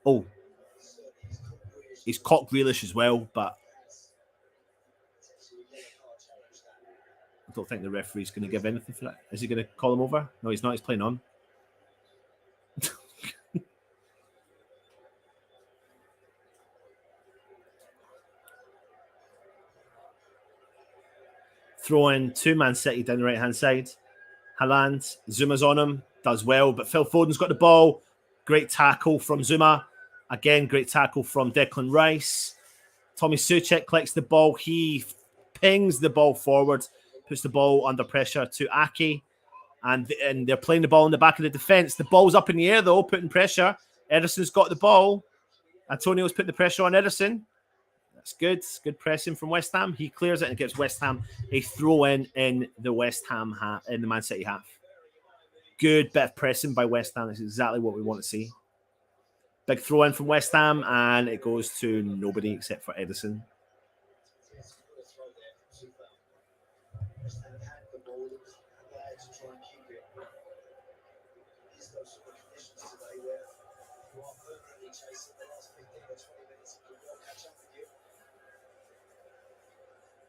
Oh. He's caught Grealish as well, but I don't think the referee's going to give anything for that. Is he going to call him over? No, he's not. He's playing on. Throw in to Man City down the right-hand side. Haaland, Zuma's on him, does well, but Phil Foden's got the ball. Great tackle from Zuma. Again, great tackle from Declan Rice. Tommy Souček collects the ball. He pings the ball forward, puts the ball under pressure to Ake, and they're playing the ball in the back of the defence. The ball's up in the air, though, putting pressure. Ederson's got the ball. Antonio's putting the pressure on Ederson. That's good. Good pressing from West Ham. He clears it and gives West Ham a throw-in the West Ham half, in the Man City half. Good bit of pressing by West Ham. That's exactly what we want to see. Big throw-in from West Ham, and it goes to nobody except for Ederson.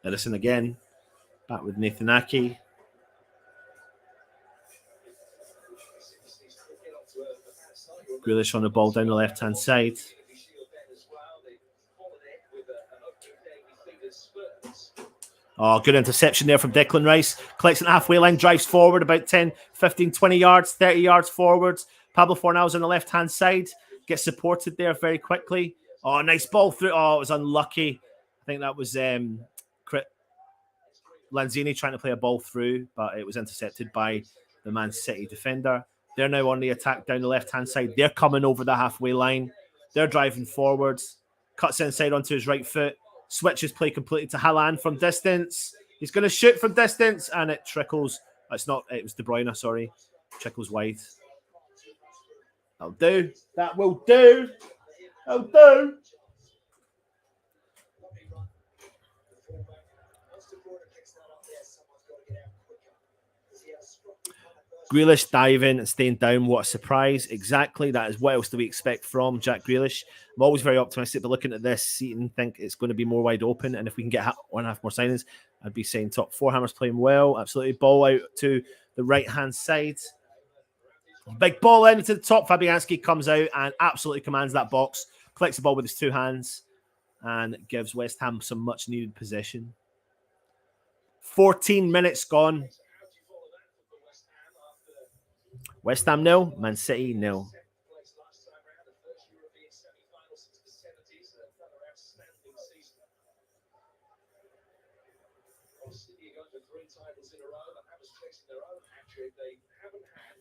Ederson again, back with Nathan Ake. Grealish on the ball down the left-hand side. Oh, good interception there from Declan Rice. Collects an halfway line, drives forward about 10, 15, 20 yards, 30 yards forwards. Pablo Fornals on the left-hand side. Gets supported there very quickly. Oh, nice ball through. Oh, it was unlucky. I think that was Lanzini trying to play a ball through, but it was intercepted by the Man City defender. They're now on the attack down the left-hand side. They're coming over the halfway line. They're driving forwards. Cuts inside onto his right foot. Switches play completely to Haaland from distance. He's going to shoot from distance, and it trickles. It's not. It was De Bruyne, sorry. Trickles wide. That'll do. That will do. That'll do. Grealish diving and staying down. What a surprise. Exactly. That is what else do we expect from Jack Grealish. I'm always very optimistic, but looking at this seat and think it's going to be more wide open. And if we can get 1.5 more signings, I'd be saying top four. Hammers playing well. Absolutely. Ball out to the right-hand side. Big ball into the top. Fabianski comes out and absolutely commands that box. Collects the ball with his two hands. and gives West Ham some much needed possession. 14 minutes gone. West Ham 0, Man City 0. City are going for 3 titles in a row. The Hammers chasing their own hat-trick. They haven't had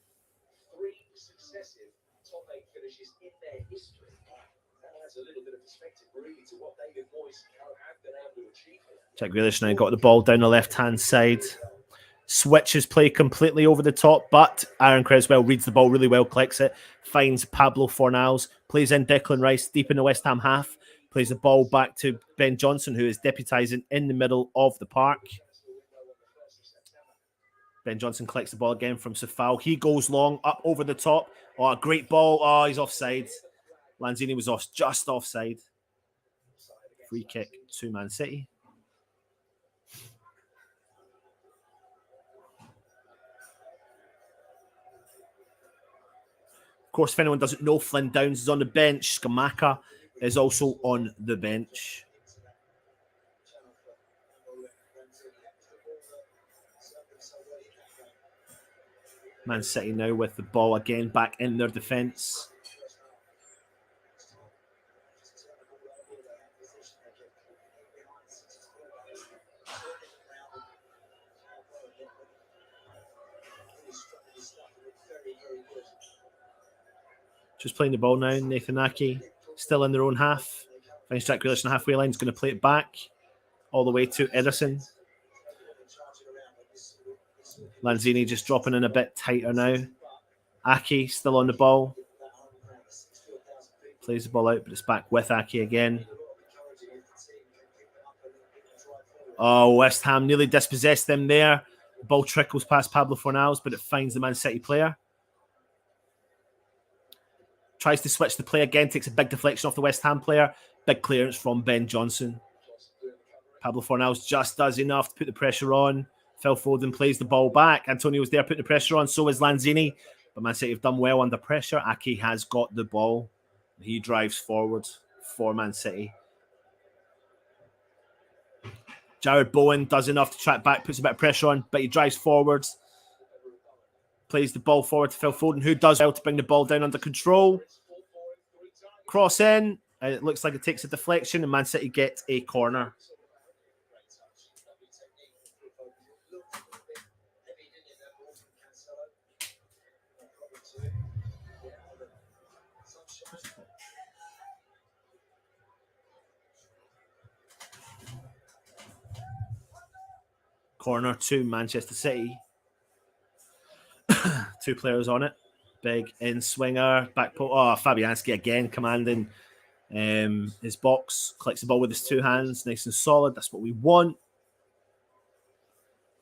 3 successive top 8 finishes in their history. That adds a little bit of perspective, really, to what David Moyes have been able to achieve here. Jack Grealish now got the ball down the left-hand side. Switches play completely over the top, but Aaron Creswell reads the ball really well, collects it, finds Pablo Fornals, plays in Declan Rice deep in the West Ham half, plays the ball back to Ben Johnson, who is deputising in the middle of the park. Ben Johnson collects the ball again from Seagull. He goes long, up over the top. Oh, a great ball. Oh, he's offside. Lanzini was just offside. Free kick to Man City. Of course, if anyone doesn't know, Flynn Downs is on the bench. Scamacca is also on the bench. Man City now with the ball again back in their defence. Just playing the ball now. Nathan Ake still in their own half. Finds Jack Grealish on the halfway line. He's going to play it back all the way to Ederson. Lanzini just dropping in a bit tighter now. Ake still on the ball. Plays the ball out, but it's back with Ake again. Oh, West Ham nearly dispossessed them there. The ball trickles past Pablo Fornals, but it finds the Man City player. Tries to switch the play again, takes a big deflection off the West Ham player. Big clearance from Ben Johnson. Pablo Fornals just does enough to put the pressure on. Phil Foden plays the ball back. Antonio's there putting the pressure on. So is Lanzini. But Man City have done well under pressure. Ake has got the ball. He drives forward for Man City. Jared Bowen does enough to track back, puts a bit of pressure on, but he drives forward. Plays the ball forward to Phil Foden, who does well to bring the ball down under control. Cross in. It looks like it takes a deflection, and Man City get a corner. Corner to Manchester City. 2 players on it. Big in swinger. Back post. Oh, Fabianski again commanding his box. Collects the ball with his 2 hands. Nice and solid. That's what we want.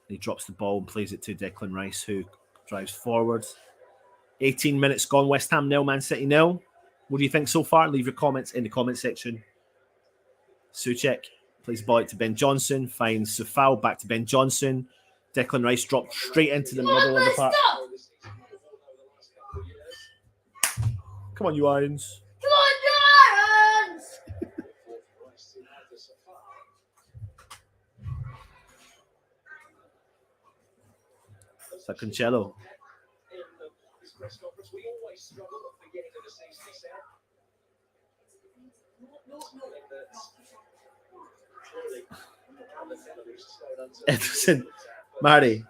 He drops the ball and plays it to Declan Rice, who drives forward. 18 minutes gone. West Ham 0, Man City 0. What do you think so far? Leave your comments in the comment section. Souček plays the ball out to Ben Johnson. Finds Seagull back to Ben Johnson. Declan Rice dropped straight into the middle of the park. Come on, you Irons. Come on, Irons! It's like Cancelo. Ederson, Marty,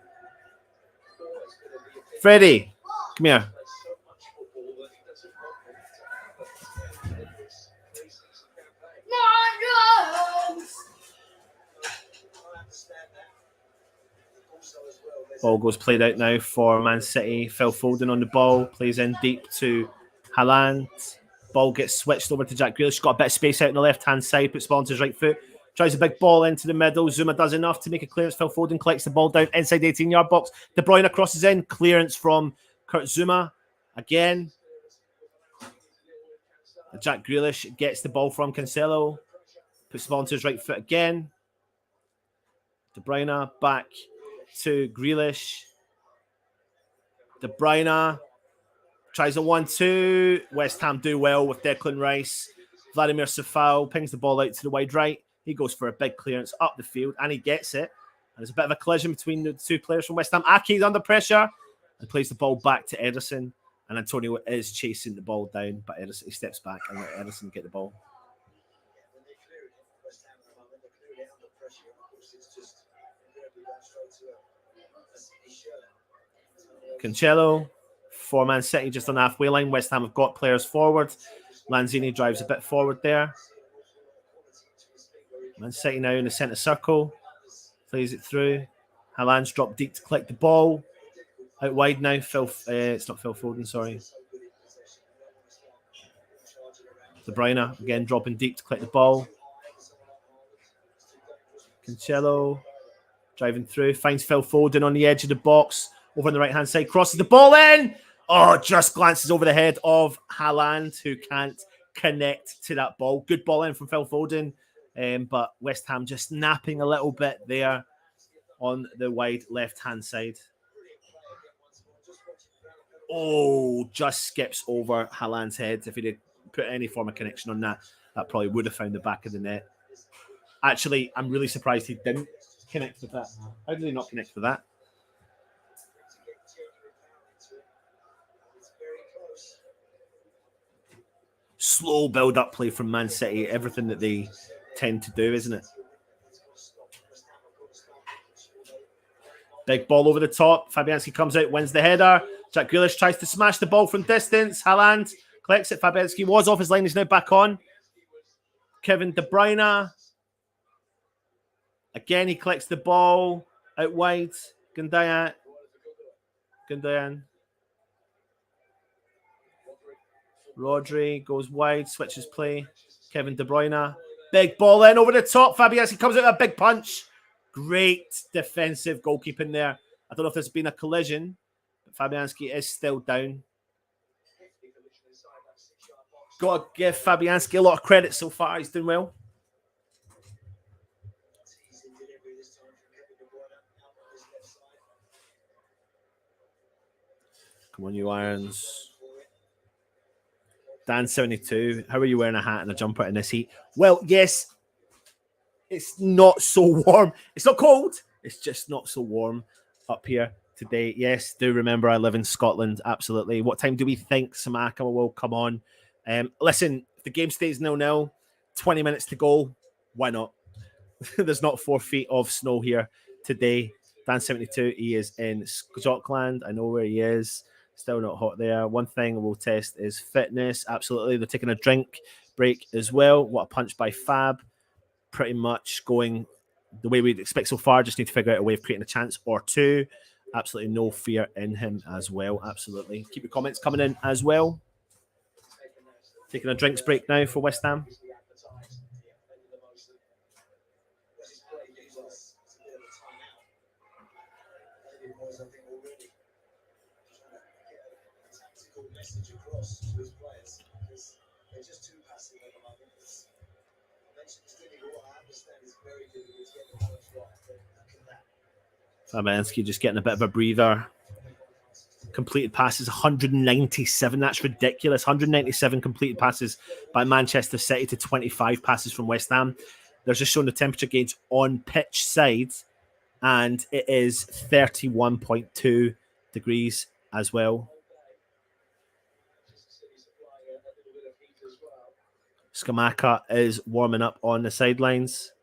Freddie, come here. Ball goes played out now for Man City. Phil Foden on the ball, plays in deep to Haaland. Ball gets switched over to Jack Grealish. Got a bit of space out on the left-hand side, puts the ball on his right foot. Tries a big ball into the middle. Zuma does enough to make a clearance. Phil Foden collects the ball down inside the 18-yard box. De Bruyne crosses in. Clearance from Kurt Zuma. Again. Jack Grealish gets the ball from Cancelo. Puts the ball onto his right foot again. De Bruyne back to Grealish. De Bruyne tries a 1-2. West Ham do well with Declan Rice. Vladimir Safal pings the ball out to the wide right. He goes for a big clearance up the field, and he gets it. And there's a bit of a collision between the two players from West Ham. Ake's under pressure and plays the ball back to Ederson. And Antonio is chasing the ball down, but Ederson, he steps back and let Ederson get the ball. Cancelo for Man City just on the halfway line. West Ham have got players forward. Lanzini drives a bit forward there. Man City now in the centre circle. Plays it through. Haaland's dropped deep to collect the ball. Out wide now. It's not Phil Foden, sorry. De Bruyne again dropping deep to collect the ball. Cancelo driving through. Finds Phil Foden on the edge of the box. Over on the right-hand side. Crosses the ball in. Oh, just glances over the head of Haaland, who can't connect to that ball. Good ball in from Phil Foden. But West Ham just napping a little bit there on the wide left-hand side. Oh, just skips over Haaland's head. If he did put any form of connection on that, that probably would have found the back of the net. Actually, I'm really surprised he didn't connect with that. How did he not connect with that? Slow build-up play from Man City. Everything that they tend to do, isn't it? Big ball over the top. Fabianski comes out, wins the header. Jack Grealish tries to smash the ball from distance. Haaland collects it. Fabianski was off his line. He's now back on. Kevin De Bruyne. Again, he collects the ball out wide. Gundogan. Rodri goes wide, switches play. Kevin De Bruyne. Big ball in over the top. Fabianski comes out with a big punch. Great defensive goalkeeping there. I don't know if there's been a collision, but Fabianski is still down. Got to give Fabianski a lot of credit so far. He's doing well. Come on, you Irons. Dan72, how are you wearing a hat and a jumper in this heat? Well, yes, it's not so warm. It's not cold. It's just not so warm up here today. Yes, do remember I live in Scotland. Absolutely. What time do we think Scamacca will come on? Listen, if the game stays 0-0, 20 minutes to go. Why not? There's not 4 feet of snow here today. Dan72, he is in Scotland. I know where he is. Still not hot there. One thing we'll test is fitness. Absolutely. They're taking a drink break as well. What a punch by Fab. Pretty much going the way we'd expect so far. Just need to figure out a way of creating a chance or two. Absolutely no fear in him as well. Absolutely. Keep your comments coming in as well. Taking a drinks break now for West Ham. Fabianski just getting a bit of a breather. Completed passes, 197. That's ridiculous. 197 completed passes by Manchester City to 25 passes from West Ham. They're just showing the temperature gauge on pitch side, and it is 31.2 degrees as well. Scamacca is warming up on the sidelines.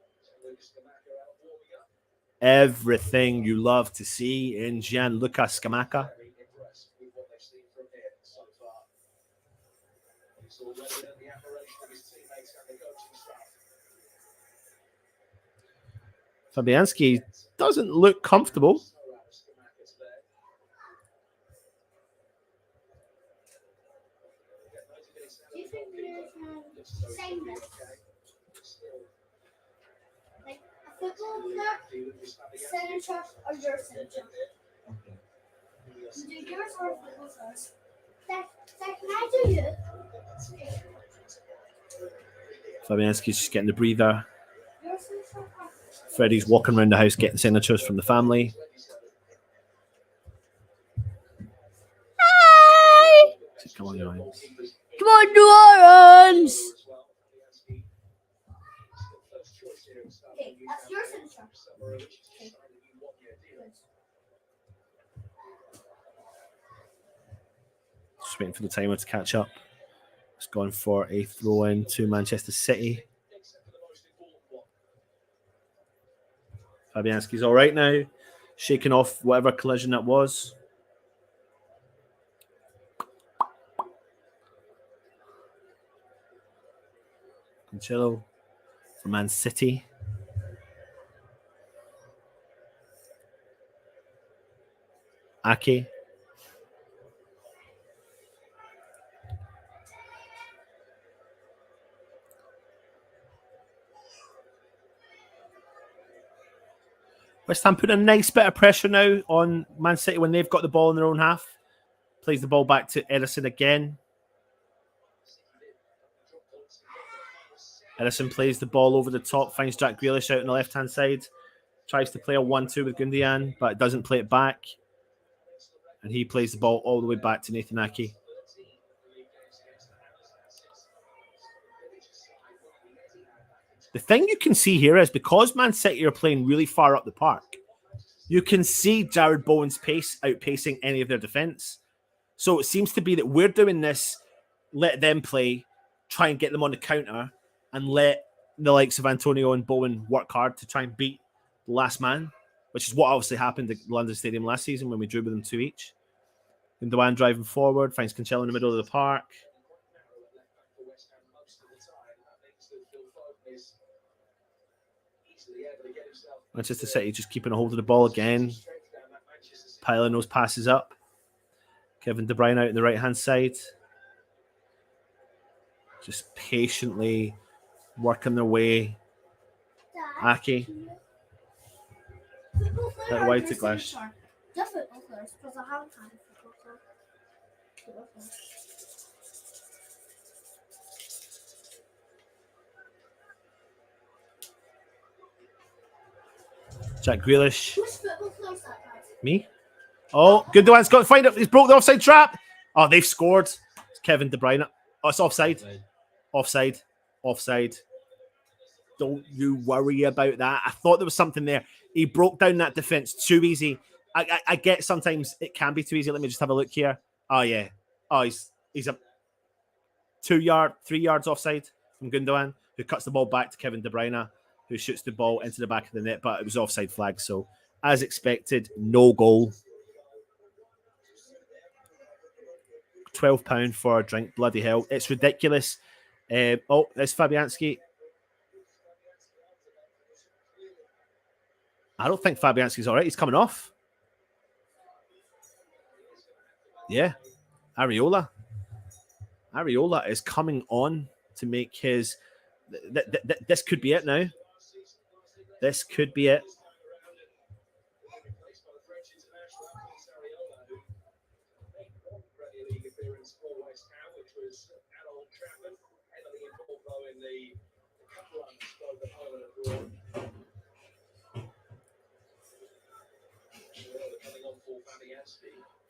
Everything you love to see in Gianluca Scamacca. Fabianski doesn't look comfortable. Do you think there's sameness? Like a football player, signature or your signature? You do yours or football first? Can I do you? Fabianski's just getting the breather. Your signature? Freddie's walking around the house getting signatures from the family. Hi! Come on, you Irons. Come on, New Orleans! Okay, that's your signature. Okay. Good. Just waiting for the timer to catch up. It's gone for a throw in to Manchester City. Fabianski's all right now, shaking off whatever collision that was. Cancelo for Man City. Ake. West Ham put a nice bit of pressure now on Man City when they've got the ball in their own half. Plays the ball back to Ederson again. Ederson plays the ball over the top, finds Jack Grealish out on the left-hand side. Tries to play a 1-2 with Gundogan, but doesn't play it back. And he plays the ball all the way back to Nathan Ake. The thing you can see here is because Man City are playing really far up the park, you can see Jared Bowen's pace outpacing any of their defence. So it seems to be that we're doing this, let them play, try and get them on the counter, and let the likes of Antonio and Bowen work hard to try and beat the last man, which is what obviously happened at London Stadium last season when we drew with them 2 each. Gundogan driving forward, finds Cancelo in the middle of the park. Manchester City just keeping a hold of the ball again. Piling those passes up. Kevin De Bruyne out on the right-hand side. Just patiently working their way. Ake. That wide to Glash. Just football players, because I haven't had a football player. Jack Grealish. Who's football players that guys? Me? Oh, Gundogan's got to find it. He's broke the offside trap. Oh, they've scored. It's Kevin De Bruyne. Oh, it's offside. Offside. Offside. Don't you worry about that. I thought there was something there. He broke down that defense too easy. I get sometimes it can be too easy. Let me just have a look here. Oh, yeah. Oh, he's a 3 yards offside from Gundogan, who cuts the ball back to Kevin De Bruyne, who shoots the ball into the back of the net, but it was offside flag. So, as expected, no goal. £12 for a drink. Bloody hell. It's ridiculous. There's Fabianski. I don't think Fabianski's all right. He's coming off. Yeah. Areola is coming on to make his... This could be it now. This could be it.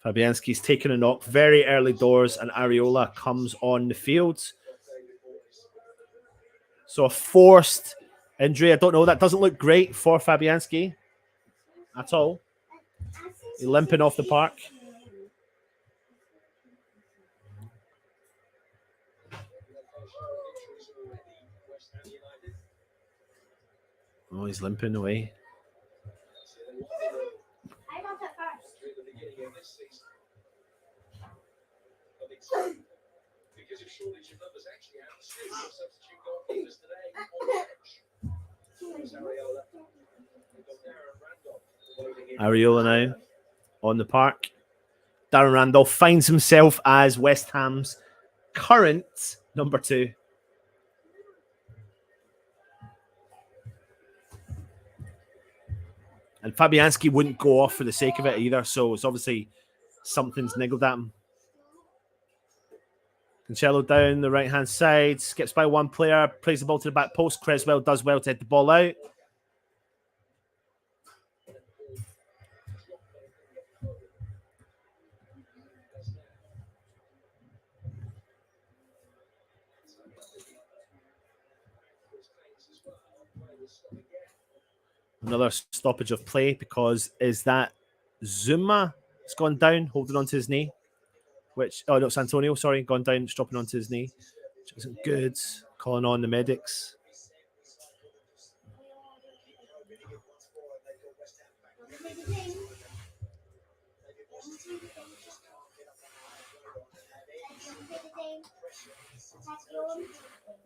Fabianski's taken a knock very early doors, and Areola comes on the field. So a forced injury. I don't know. That doesn't look great for Fabianski at all. He's limping off the park. Oh, he's limping away. I got that first. Because of shortage of numbers, actually, and the substitute goalkeepers today on bench. Areola now on the park. Darren Randolph finds himself as West Ham's current number 2. And Fabianski wouldn't go off for the sake of it either, so it's obviously something's niggled at him. Cancelo down the right-hand side, skips by one player, plays the ball to the back post. Creswell does well to hit the ball out. Another stoppage of play because is that Zuma has gone down, holding onto his knee. Which, oh no, it's Antonio, sorry, gone down, dropping onto his knee. Which isn't good. Calling on the medics.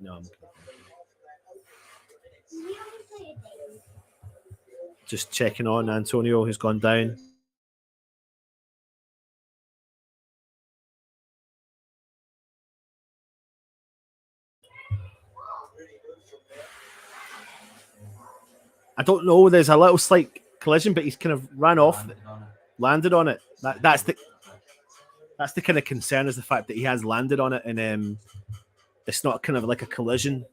No, I'm just checking on Antonio, who's gone down. I don't know. There's a little slight collision, but he's kind of ran off, landed on it. That's the kind of concern, is the fact that he has landed on it, and it's not kind of like a collision.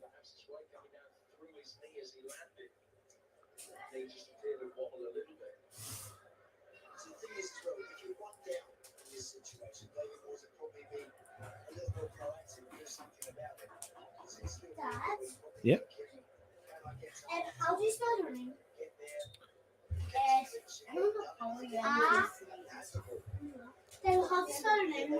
Yep. How do you spell your name? Then how do you spell your name?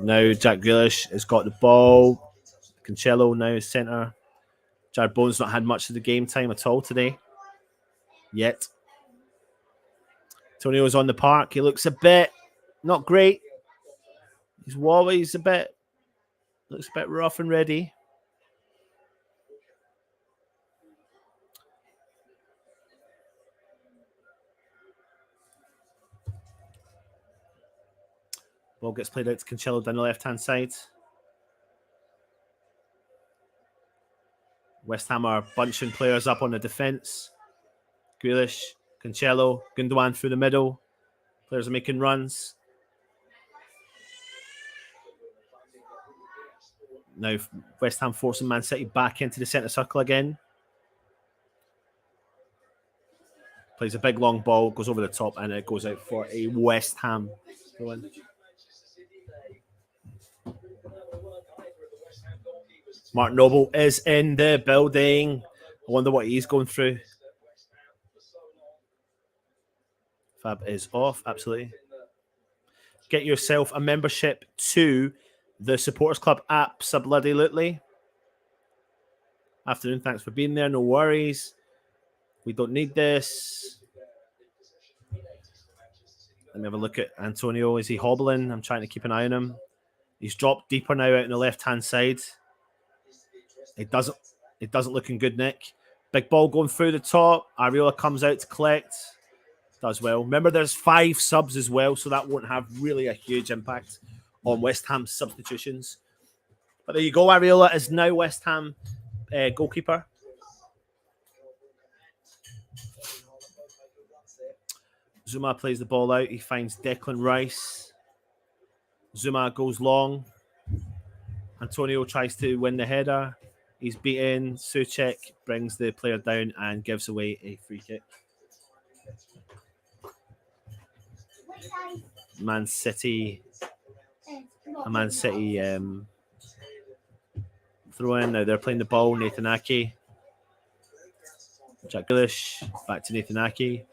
Now Jack Grealish has got the ball. Cancelo now is centre. Jared Bowen's not had much of the game time at all today. Yet. Antonio's on the park. He looks a bit not great. He's wobbly. He's looks a bit rough and ready. Ball gets played out to Cancelo down the left-hand side. West Ham are bunching players up on the defence. Grealish, Cancelo, Gundogan through the middle. Players are making runs. Now West Ham forcing Man City back into the centre circle again. Plays a big long ball, goes over the top, and it goes out for a West Ham win. Mark Noble is in the building. I wonder what he's going through. Fab is off, absolutely. Get yourself a membership to the Supporters Club app, bloody. Afternoon, thanks for being there. No worries. We don't need this. Let me have a look at Antonio. Is he hobbling? I'm trying to keep an eye on him. He's dropped deeper now out on the left-hand side. It doesn't look in good nick. Big ball going through the top. Areola comes out to collect. Does well. Remember, there's 5 subs as well, so that won't have really a huge impact on West Ham's substitutions. But there you go. Areola is now West Ham goalkeeper. Zuma plays the ball out. He finds Declan Rice. Zuma goes long. Antonio tries to win the header. He's beaten. Souček brings the player down and gives away a free kick. Man City throw in. Now they're playing the ball. Nathan Ake. Jack Grealish. Back to Nathan Ake.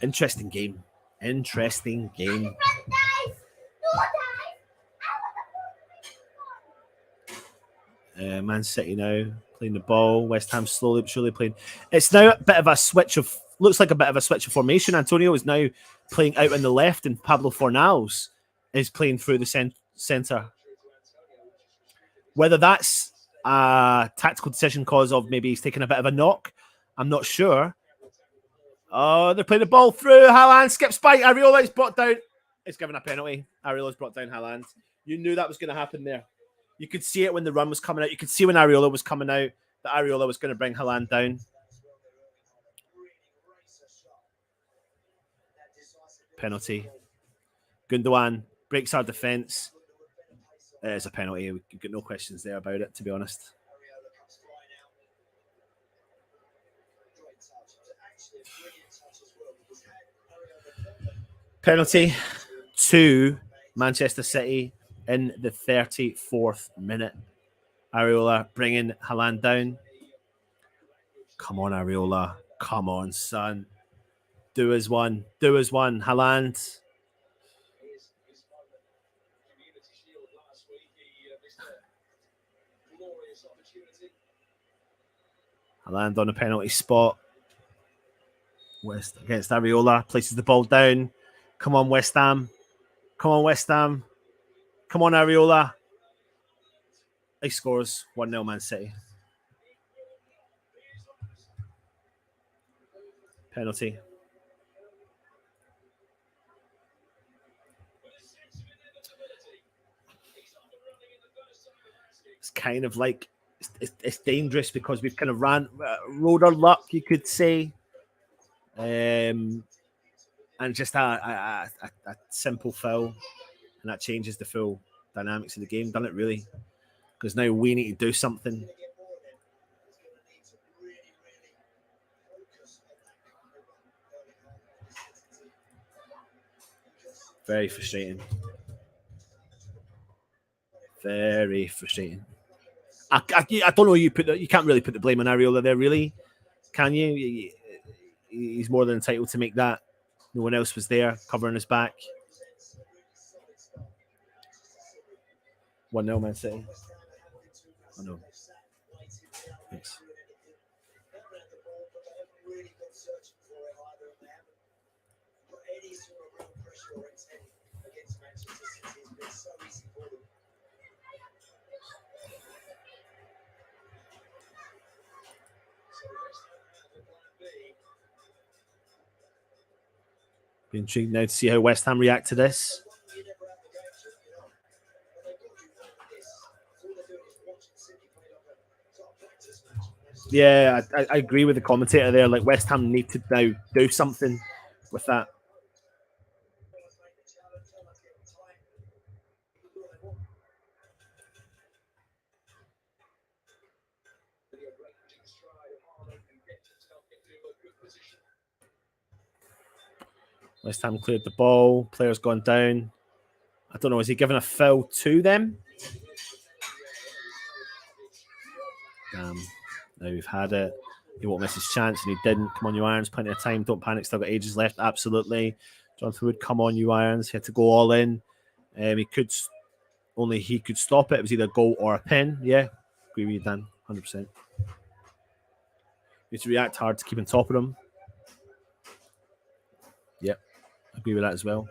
Interesting game. Man City now playing the ball. West Ham slowly but surely playing. It's now a bit of a switch of. Looks like a bit of a switch of formation. Antonio is now playing out on the left, and Pablo Fornals is playing through the centre. Whether that's a tactical decision cause of maybe he's taking a bit of a knock, I'm not sure. Oh, they're playing the ball through. Haaland skips by. Areola is brought down. It's given a penalty. Areola's brought down Haaland. You knew that was going to happen there. You could see it when the run was coming out. You could see when Areola was coming out that Areola was going to bring Haaland down. Penalty. Gundogan breaks our defence. It's a penalty. We've got no questions there about it, to be honest. Penalty to Manchester City in the 34th minute. Areola bringing Haaland down. Come on, Areola. Come on, son. Do us one. Do us one. Haaland. Haaland on a penalty spot. West against Areola. Places the ball down. Come on, West Ham. Come on, West Ham. Come on, Areola. He scores 1-0 Man City. Penalty. It's kind of like it's dangerous because we've kind of rode our luck, you could say, and just a simple foul, and that changes the full dynamics of the game, doesn't it? Really, because now we need to do something. Very frustrating. Very frustrating. I don't know. You can't really put the blame on Areola there, really, can you? He's more than entitled to make that. No one else was there covering his back. 1-0 Man City. I know. Thanks. Be intrigued now to see how West Ham react to this. Yeah, I agree with the commentator there. Like, West Ham need to now do something with that. West Ham cleared the ball. Player's gone down. I don't know. Is he giving a foul to them? Damn. Now we've had it. He won't miss his chance, and he didn't. Come on, you Irons. Plenty of time. Don't panic. Still got ages left. Absolutely. Jonathan Wood, come on, you Irons. He had to go all in. He could stop it. It was either a goal or a pin. Yeah. Agree with you, Dan. 100%. You need to react hard to keep on top of them. Yep. Agree with that as well.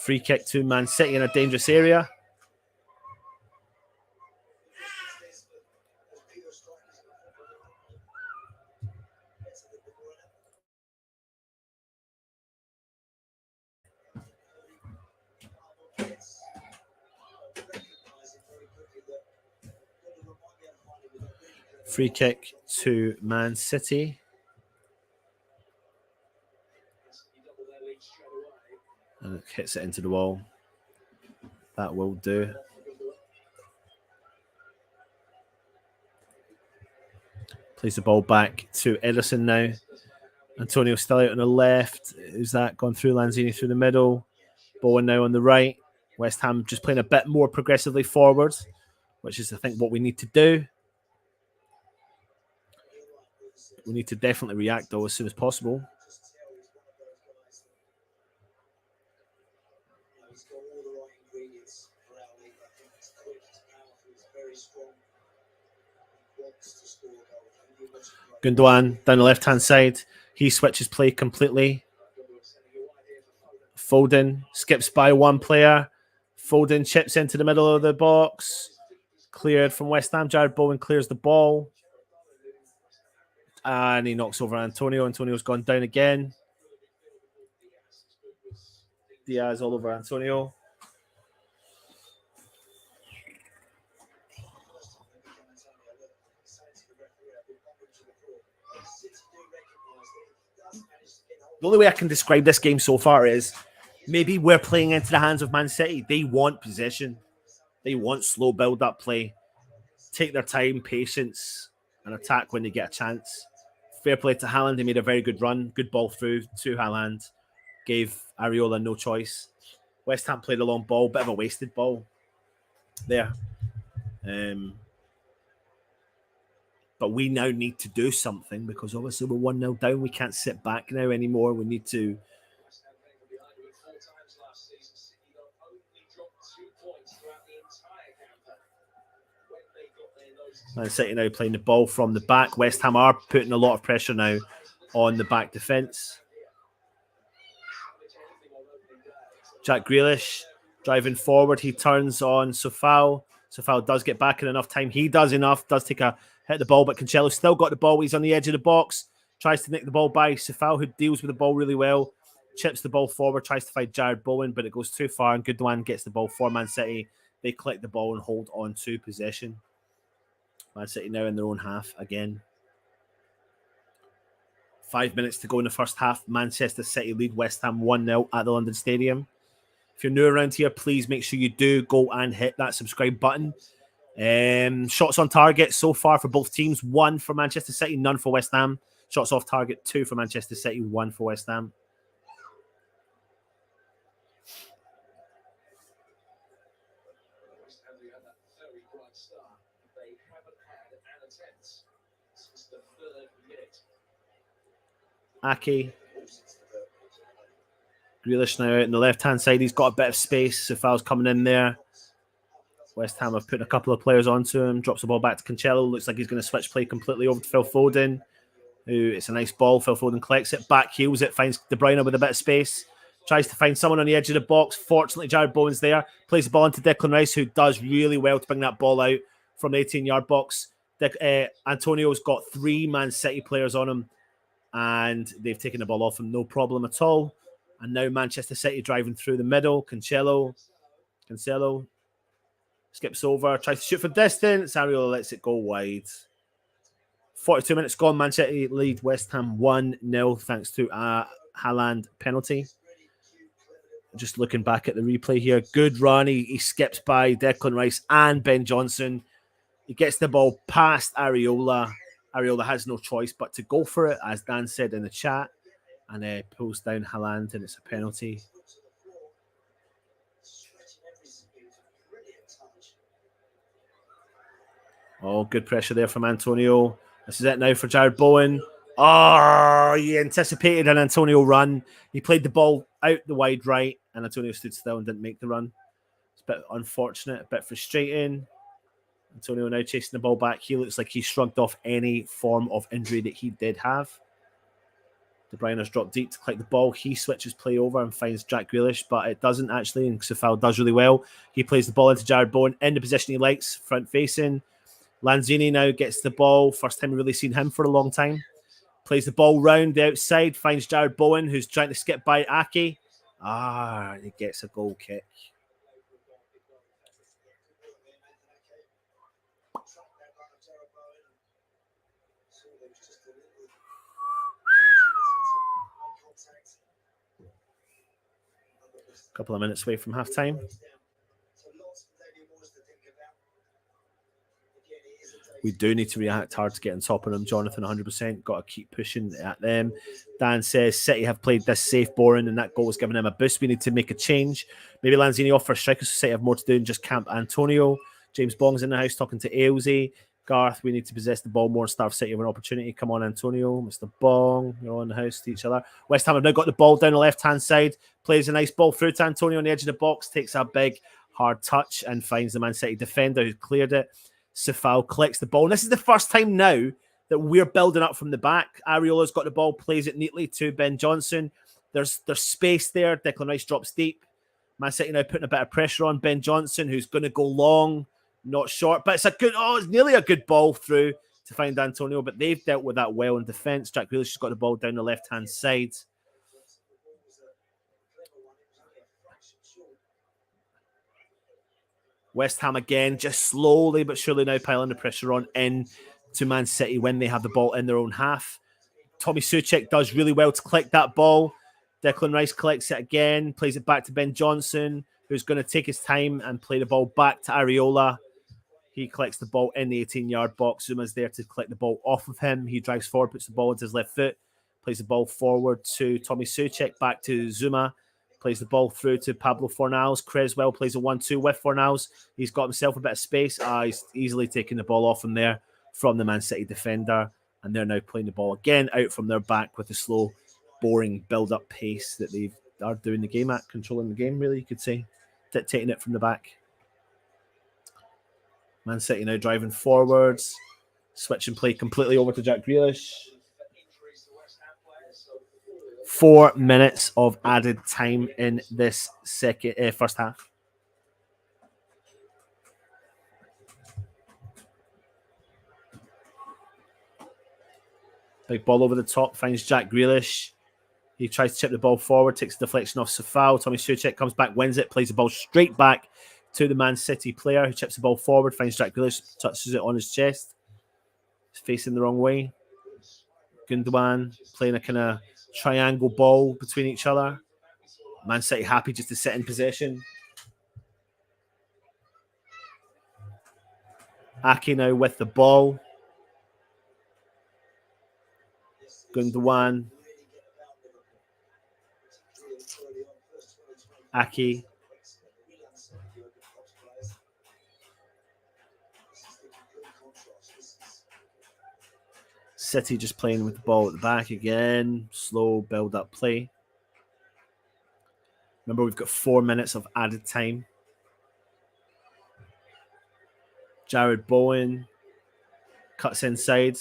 Free kick to Man City in a dangerous area. Free kick to Man City. And it hits it into the wall. That will do. Plays the ball back to Ederson now. Antonio still out on the left. Who's that? Gone through Lanzini through the middle. Bowen now on the right. West Ham just playing a bit more progressively forward, which is, I think, what we need to do. We need to definitely react, though, as soon as possible. Gundogan down the left-hand side. He switches play completely. Foden skips by one player. Foden chips into the middle of the box. Cleared from West Ham. Jared Bowen clears the ball. And he knocks over Antonio. Antonio's gone down again. Diaz all over Antonio. The only way I can describe this game so far is maybe we're playing into the hands of Man City. They want possession. They want slow build-up play. Take their time, patience, and attack when they get a chance. Fair play to Haaland. He made a very good run. Good ball through to Haaland. Gave Areola no choice. West Ham played a long ball. Bit of a wasted ball there. But we now need to do something because obviously we're 1-0 down. We can't sit back now anymore. We need to... Man City now playing the ball from the back. West Ham are putting a lot of pressure now on the back defence. Jack Grealish driving forward. He turns on Sofao. Sofao does get back in enough time. He does enough. Does take a hit the ball, but Cancelo's still got the ball. He's on the edge of the box. Tries to nick the ball by Sofao, who deals with the ball really well. Chips the ball forward. Tries to find Jared Bowen, but it goes too far. And Gundogan gets the ball for Man City. They collect the ball and hold on to possession. Man City now in their own half again. 5 minutes to go in the first half. Manchester City lead West Ham 1-0 at the London Stadium. If you're new around here, please make sure you do go and hit that subscribe button. Shots on target so far for both teams. 1 for Manchester City, none for West Ham. Shots off target, 2 for Manchester City, 1 for West Ham. Ake. Grealish now out on the left-hand side. He's got a bit of space. Sofao's coming in there. West Ham have put a couple of players onto him. Drops the ball back to Cancelo. Looks like he's going to switch play completely over to Phil Foden. Ooh, it's a nice ball. Phil Foden collects it. Back heels it. Finds De Bruyne with a bit of space. Tries to find someone on the edge of the box. Fortunately, Jared Bowen's there. Plays the ball into Declan Rice, who does really well to bring that ball out from the 18-yard box. Antonio's got 3 Man City players on him, and they've taken the ball off him. No problem at all. And now Manchester City driving through the middle. Cancelo skips over, tries to shoot from distance. Areola lets it go wide. 42 minutes gone. Man City lead West Ham 1-0 thanks to a Haaland penalty. Just looking back at the replay here. Good run. He skips by Declan Rice and Ben Johnson. He gets the ball past Areola. Areola has no choice but to go for it, as Dan said in the chat. And pulls down Haaland, and it's a penalty. Oh, good pressure there from Antonio. This is it now for Jared Bowen. Oh, he anticipated an Antonio run. He played the ball out the wide right, and Antonio stood still and didn't make the run. It's a bit unfortunate, a bit frustrating. Antonio now chasing the ball back. He looks like he shrugged off any form of injury that he did have. De Bruyne has dropped deep to collect the ball. He switches play over and finds Jack Grealish, but it doesn't actually, and Sofao does really well. He plays the ball into Jared Bowen in the position he likes, front facing. Lanzini now gets the ball. First time we've really seen him for a long time. Plays the ball round the outside, finds Jared Bowen, who's trying to skip by Ake. He gets a goal kick. Couple of minutes away from half-time. We do need to react hard to get on top of them, Jonathan, 100%. Got to keep pushing at them. Dan says City have played this safe, boring, and that goal has given them a boost. We need to make a change. Maybe Lanzini off for strikers, so City have more to do than just camp Antonio. James Bong's in the house talking to Ailsey. Garth, we need to possess the ball more and start City with an opportunity. Come on, Antonio. Mr. Bong, you're all in the house to each other. West Ham have now got the ball down the left-hand side. Plays a nice ball through to Antonio on the edge of the box. Takes a big, hard touch and finds the Man City defender who cleared it. Sofao collects the ball. And this is the first time now that we're building up from the back. Areola's got the ball, plays it neatly to Ben Johnson. There's space there. Declan Rice drops deep. Man City now putting a bit of pressure on Ben Johnson, who's going to go long. Not short, but it's nearly a good ball through to find Antonio, but they've dealt with that well in defence. Jack Grealish has got the ball down the left-hand side. West Ham again, just slowly but surely now piling the pressure on in to Man City when they have the ball in their own half. Tommy Soucek does really well to collect that ball. Declan Rice collects it again, plays it back to Ben Johnson, who's going to take his time and play the ball back to Areola. He collects the ball in the 18-yard box. Zuma's there to collect the ball off of him. He drives forward, puts the ball into his left foot, plays the ball forward to Tommy Soucek, back to Zuma, plays the ball through to Pablo Fornals. Creswell plays a 1-2 with Fornals. He's got himself a bit of space. He's easily taking the ball off him there from the Man City defender. And they're now playing the ball again out from their back with the slow, boring build-up pace that they are doing the game at, controlling the game, really, you could say, dictating it from the back. Man City now driving forwards, switching play completely over to Jack Grealish. 4 minutes of added time in this first half. Big ball over the top, finds Jack Grealish. He tries to chip the ball forward, takes the deflection off Safal. Tommy Soucek comes back, wins it, plays the ball straight back to the Man City player who chips the ball forward, finds Jack Grealish, touches it on his chest. He's facing the wrong way. Gundogan playing a kind of triangle ball between each other. Man City happy just to sit in possession. Ake now with the ball. Gundogan. Ake. City just playing with the ball at the back again. Slow build-up play. Remember, we've got 4 minutes of added time. Jared Bowen cuts inside.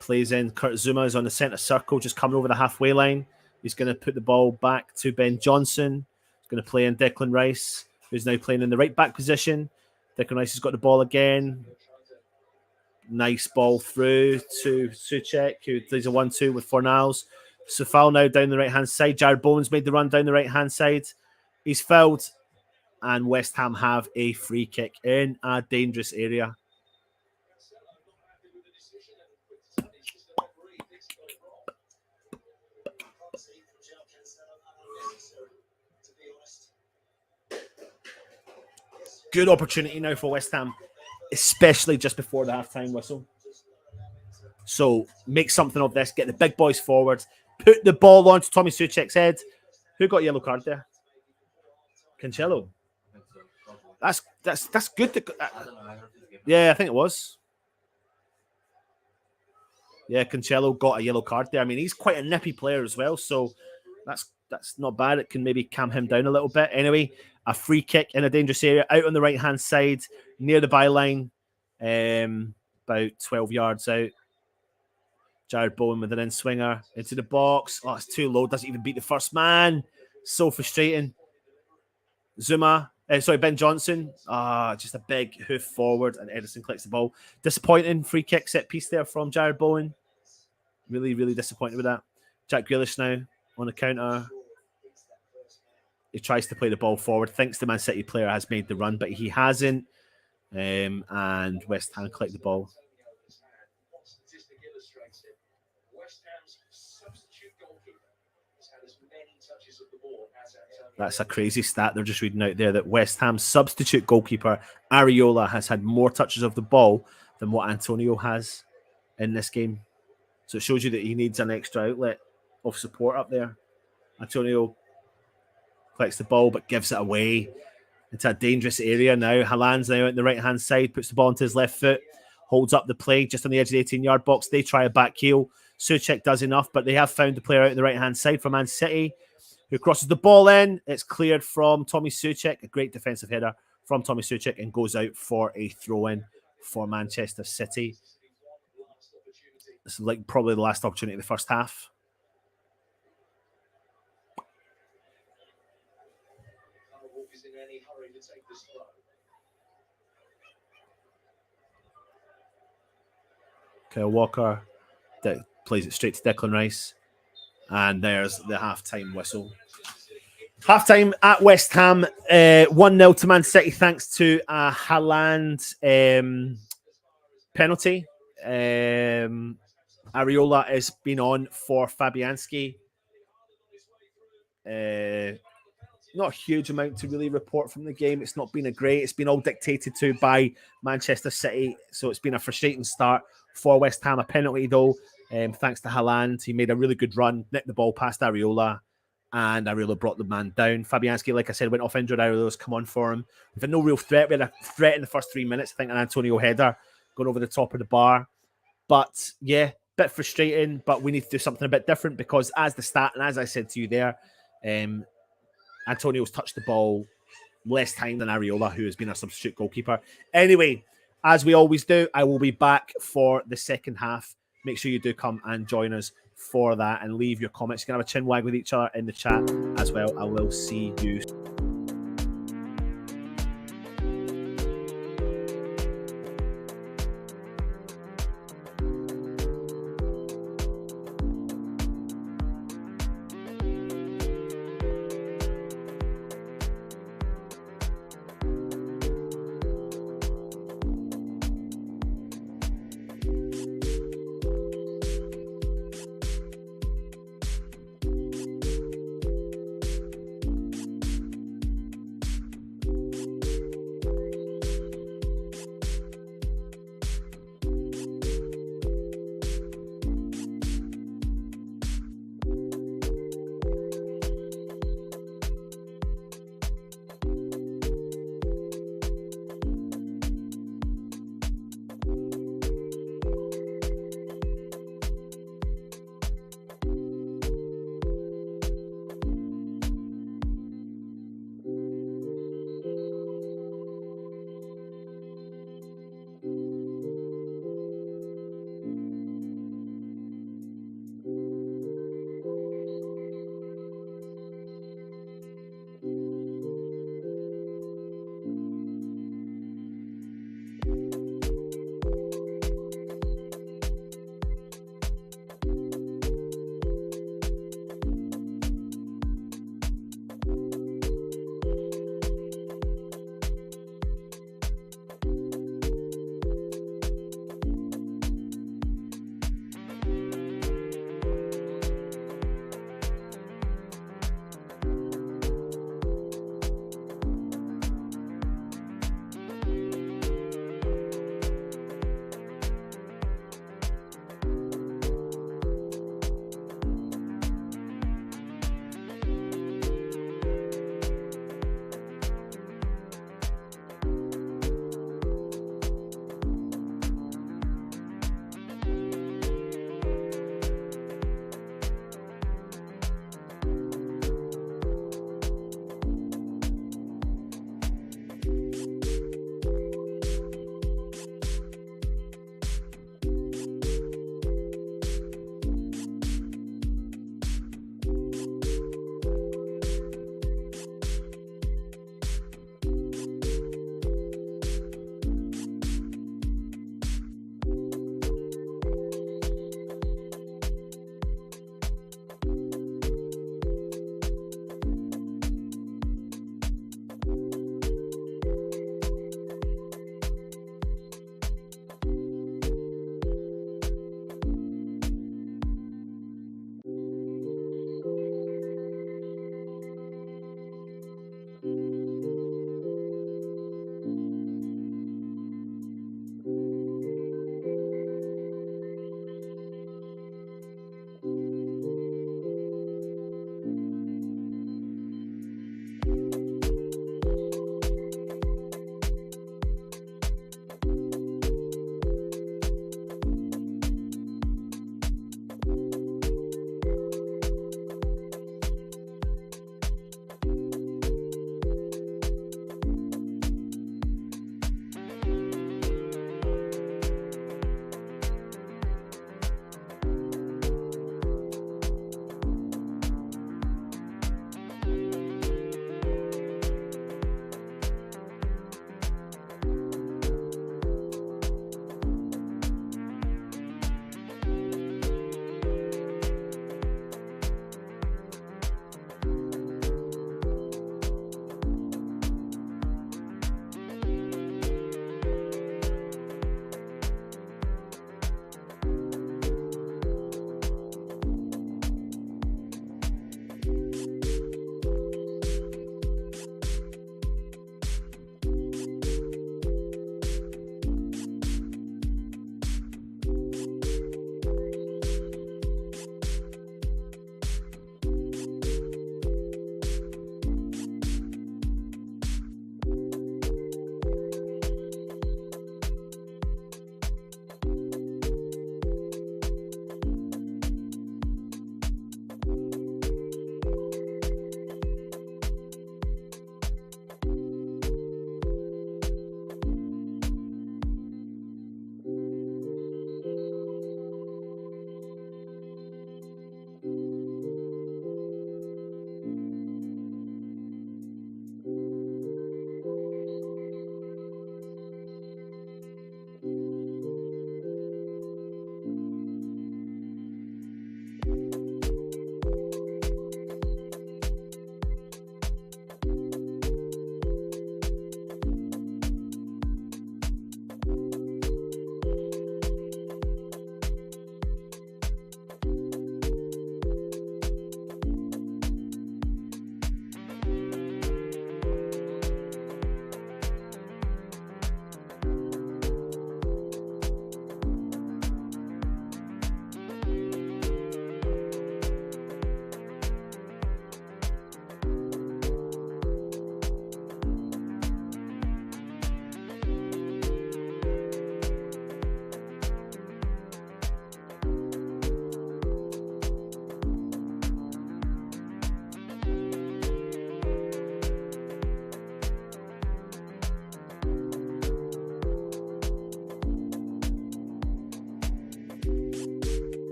Plays in. Kurt Zuma is on the centre circle, just coming over the halfway line. He's going to put the ball back to Ben Johnson. He's going to play in Declan Rice, who's now playing in the right back position. Declan Rice has got the ball again. Nice ball through to Soucek, who does a 1-2 with Fornals. Safal now down the right-hand side. Jared Bowen's made the run down the right-hand side. He's fouled, and West Ham have a free kick in a dangerous area. Good opportunity now for West Ham, especially just before the half-time whistle. So make something of this. Get the big boys forward. Put the ball onto Tommy Soucek's head. Who got a yellow card there? Cancelo. That's good. Yeah, I think it was. Yeah, Cancelo got a yellow card there. I mean, he's quite a nippy player as well, so that's not bad. It can maybe calm him down a little bit. Anyway, a free kick in a dangerous area out on the right-hand side near the byline, about 12 yards out. Jared Bowen with an in-swinger into the box. Oh, it's too low. Doesn't even beat the first man. So frustrating. Ben Johnson. Just a big hoof forward, and Edison collects the ball. Disappointing free kick set piece there from Jared Bowen. Really, really disappointed with that. Jack Grealish now on the counter. He tries to play the ball forward. Thinks the Man City player has made the run, but he hasn't. And West Ham collect the ball. That's a crazy stat they're just reading out there, that West Ham's substitute goalkeeper, Areola, has had more touches of the ball than what Antonio has in this game. So it shows you that he needs an extra outlet of support up there. Antonio collects the ball but gives it away into a dangerous area now. Haaland's now at the right-hand side, puts the ball into his left foot, holds up the play just on the edge of the 18-yard box. They try a back heel. Soucek does enough, but they have found the player out on the right-hand side for Man City, who crosses the ball in. It's cleared from Tommy Soucek, a great defensive header from Tommy Soucek, and goes out for a throw-in for Manchester City. This is like probably the last opportunity of the first half. Kyle Walker plays it straight to Declan Rice. And there's the half-time whistle. Half-time at West Ham, 1-0 to Man City thanks to a Haaland penalty. Areola has been on for Fabianski. Not a huge amount to really report from the game. It's not been a great. It's been all dictated to by Manchester City, so it's been a frustrating start for West Ham. A penalty though, thanks to Haaland. He made a really good run, nicked the ball past Areola, and Areola brought the man down. Fabianski, like I said, went off injured. Areola's come on for him. We've had no real threat. We had a threat in the first 3 minutes. I think an Antonio header going over the top of the bar. But yeah, bit frustrating, but we need to do something a bit different because as the stat, and as I said to you there, Antonio's touched the ball less time than Areola, who has been a substitute goalkeeper. Anyway, as we always do, I will be back for the second half. Make sure you do come and join us for that and leave your comments. You can have a chin wag with each other in the chat as well. I will see you.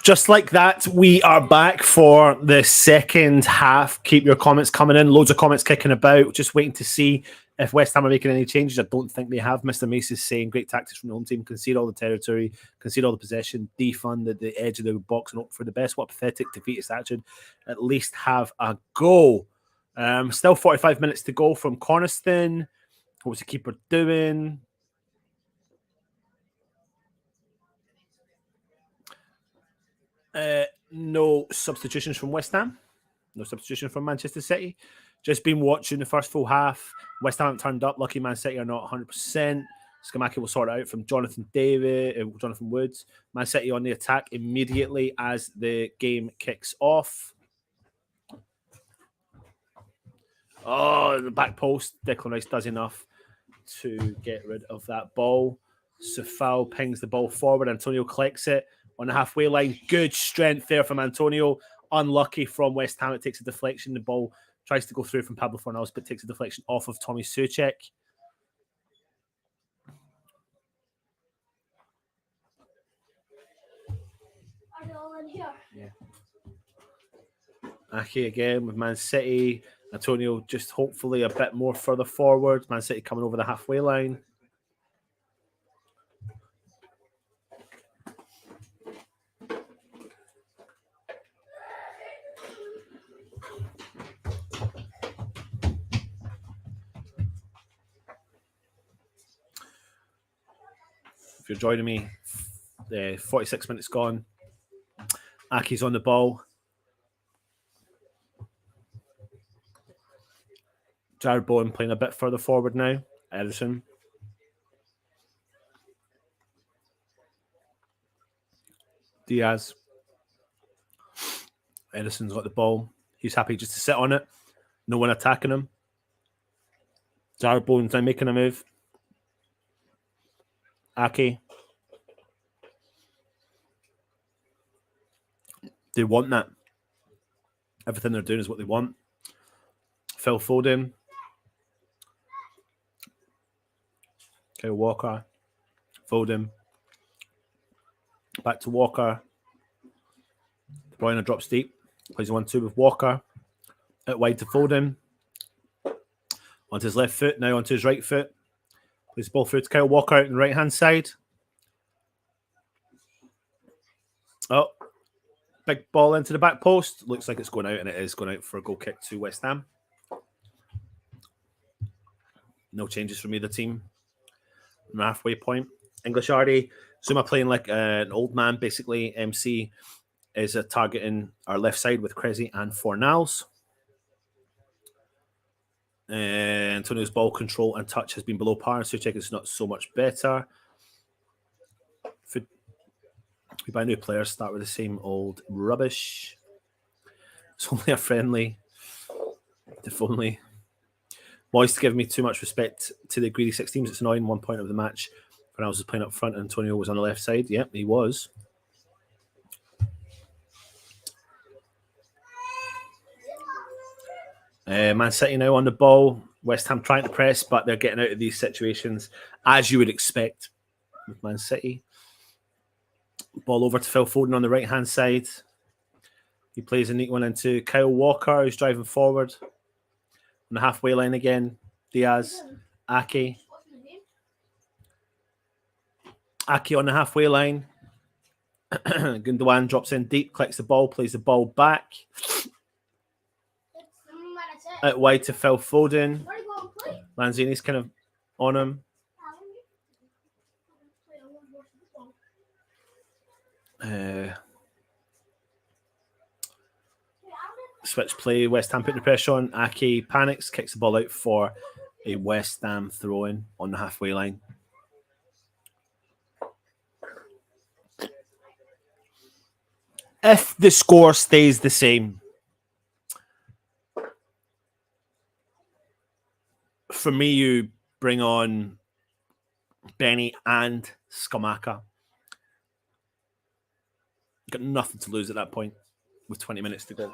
Just like that, we are back for the second half. Keep your comments coming in. Loads of comments kicking about. Just waiting to see if West Ham are making any changes. I don't think they have. Mr. Mace is saying great tactics from the home team. Concede all the territory, concede all the possession, defund the edge of the box and hope for the best. What pathetic defeatist attitude. At least have a go. Still 45 minutes to go from Corniston. What's the keeper doing? No substitutions from West Ham. No substitution from Manchester City. Just been watching the first full half. West Ham haven't turned up. Lucky Man City are not 100%. Scamacca will sort it out from Jonathan Woods. Man City on the attack immediately as the game kicks off. Oh, the back post. Declan Rice does enough to get rid of that ball. Seagull pings the ball forward. Antonio collects it on the halfway line. Good strength there from Antonio. Unlucky from West Ham. It takes a deflection. The ball tries to go through from Pablo Fornals, but takes a deflection off of Tommy Soucek. Are they all in here? Yeah. Ake again with Man City. Antonio just hopefully a bit more further forward. Man City coming over the halfway line. If you're joining me, 46 minutes gone. Ake's on the ball. Jared Bowen playing a bit further forward now. Edison. Diaz. Edison's got the ball. He's happy just to sit on it. No one attacking him. Jared Bowen's now making a move. Ake. They want that. Everything they're doing is what they want. Phil Foden. Kyle Walker. Foden. Back to Walker. De Bruyne drops deep. Plays a 1-2 with Walker. Out wide to Foden. Onto his left foot. Now onto his right foot. Plays the ball through to Kyle Walker out on the right-hand side. Oh. Big ball into the back post. Looks like it's going out, and it is going out for a goal kick to West Ham. No changes from either team. From the halfway point. English Ardy. Zuma playing like an old man, basically. MC is targeting our left side with Cressy and Fornals. Antonio's ball control and touch has been below par. Soucek is not so much better. We buy new players, start with the same old rubbish. It's only a friendly. If only. Moyes to give me too much respect to the greedy six teams. It's annoying. 1 point of the match. When I was playing up front, Antonio was on the left side. Yep, he was. Man City now on the ball. West Ham trying to press, but they're getting out of these situations as you would expect with Man City. Ball over to Phil Foden on the right-hand side. He plays a neat one into Kyle Walker, who's driving forward. On the halfway line again, Diaz, Ake. Ake on the halfway line. Gundogan drops in deep, collects the ball, plays the ball back. Out wide to Phil Foden. Lanzini's kind of on him. Switch play. West Ham putting the pressure on. Ake panics, kicks the ball out for a West Ham throw-in on the halfway line. If the score stays the same, for me, you bring on Benny and Scamacca. Got nothing to lose at that point with 20 minutes to go.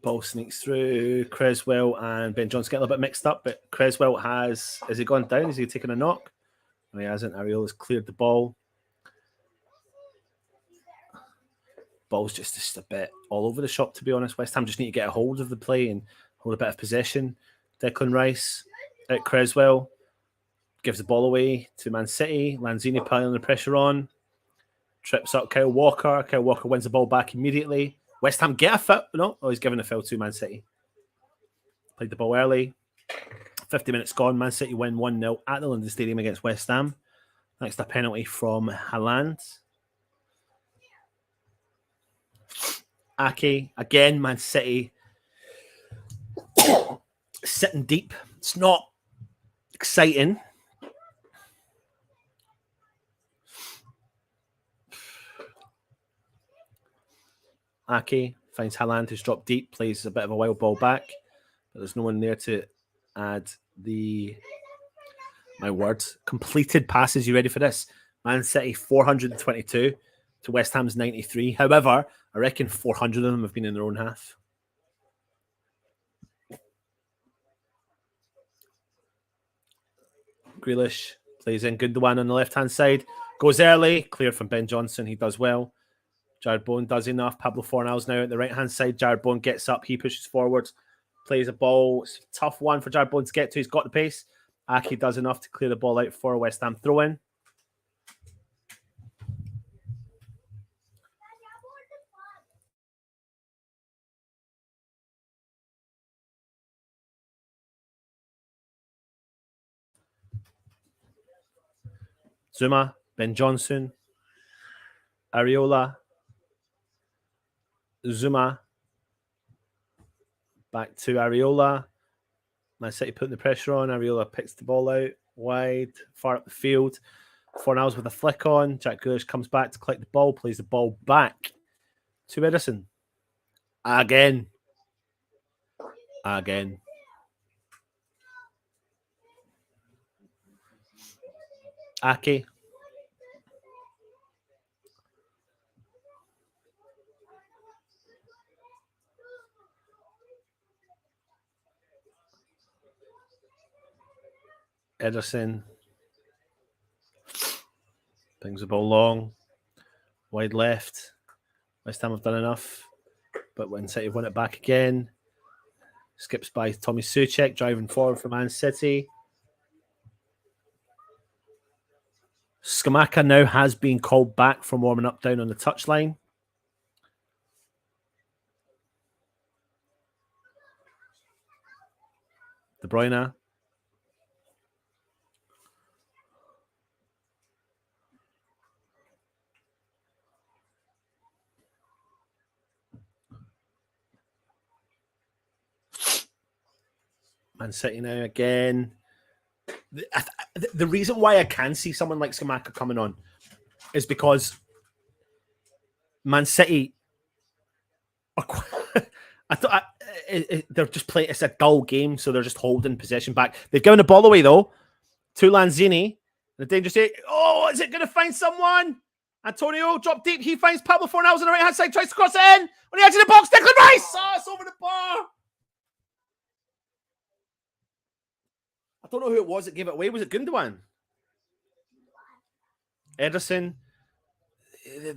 Ball sneaks through. Creswell and Ben Johnson get a little bit mixed up, but Creswell has he gone down? Is he taking a knock? No, he hasn't. Ariola's cleared the ball. Ball's just a bit all over the shop, to be honest. West Ham just need to get a hold of the play and hold a bit of possession. Declan Rice at Creswell gives the ball away to Man City. Lanzini piling the pressure on. Trips up Kyle Walker. Kyle Walker wins the ball back immediately. West Ham get a foul. No, he's given a foul to Man City. Played the ball early. 50 minutes gone. Man City win 1-0 at the London Stadium against West Ham. Next, a penalty from Haaland. Ake, again, Man City sitting deep. It's not exciting. Ake finds Haaland, who's dropped deep, plays a bit of a wild ball back, but there's no one there to add completed passes. You ready for this? Man City 422 to West Ham's 93. However, I reckon 400 of them have been in their own half. Grealish plays in. Gundogan on the left-hand side. Goes early. Cleared from Ben Johnson. He does well. Jared Bowen does enough. Pablo Fornals now at the right-hand side. Jared Bowen gets up. He pushes forward. Plays a ball. It's a tough one for Jared Bowen to get to. He's got the pace. Ake does enough to clear the ball out for a West Ham throw-in. Zuma, Ben Johnson, Areola, Zuma, back to Areola. Man City putting the pressure on. Areola picks the ball out wide, far up the field. Fornals with a flick on. Jack Grealish comes back to collect the ball, plays the ball back to Ederson. Again. Ake. Ederson. Brings the ball long. Wide left. West Ham have done enough. But when City won it back again. Skips by Tommy Soucek, driving forward for Man City. Scamacca now has been called back from warming up down on the touchline. De Bruyne. Man City now again. The reason why I can see someone like Scamacca coming on is because Man City are they're just playing. It's a dull game, so they're just holding possession back. They've given the ball away though to Lanzini. The dangerous. Oh, is it going to find someone? Antonio drop deep. He finds Pablo Fornals on the right hand side. Tries to cross it in. On the edge of the box, Declan Rice. Oh, it's over the bar. I don't know who it was that gave it away. Was it Gundogan? Ederson.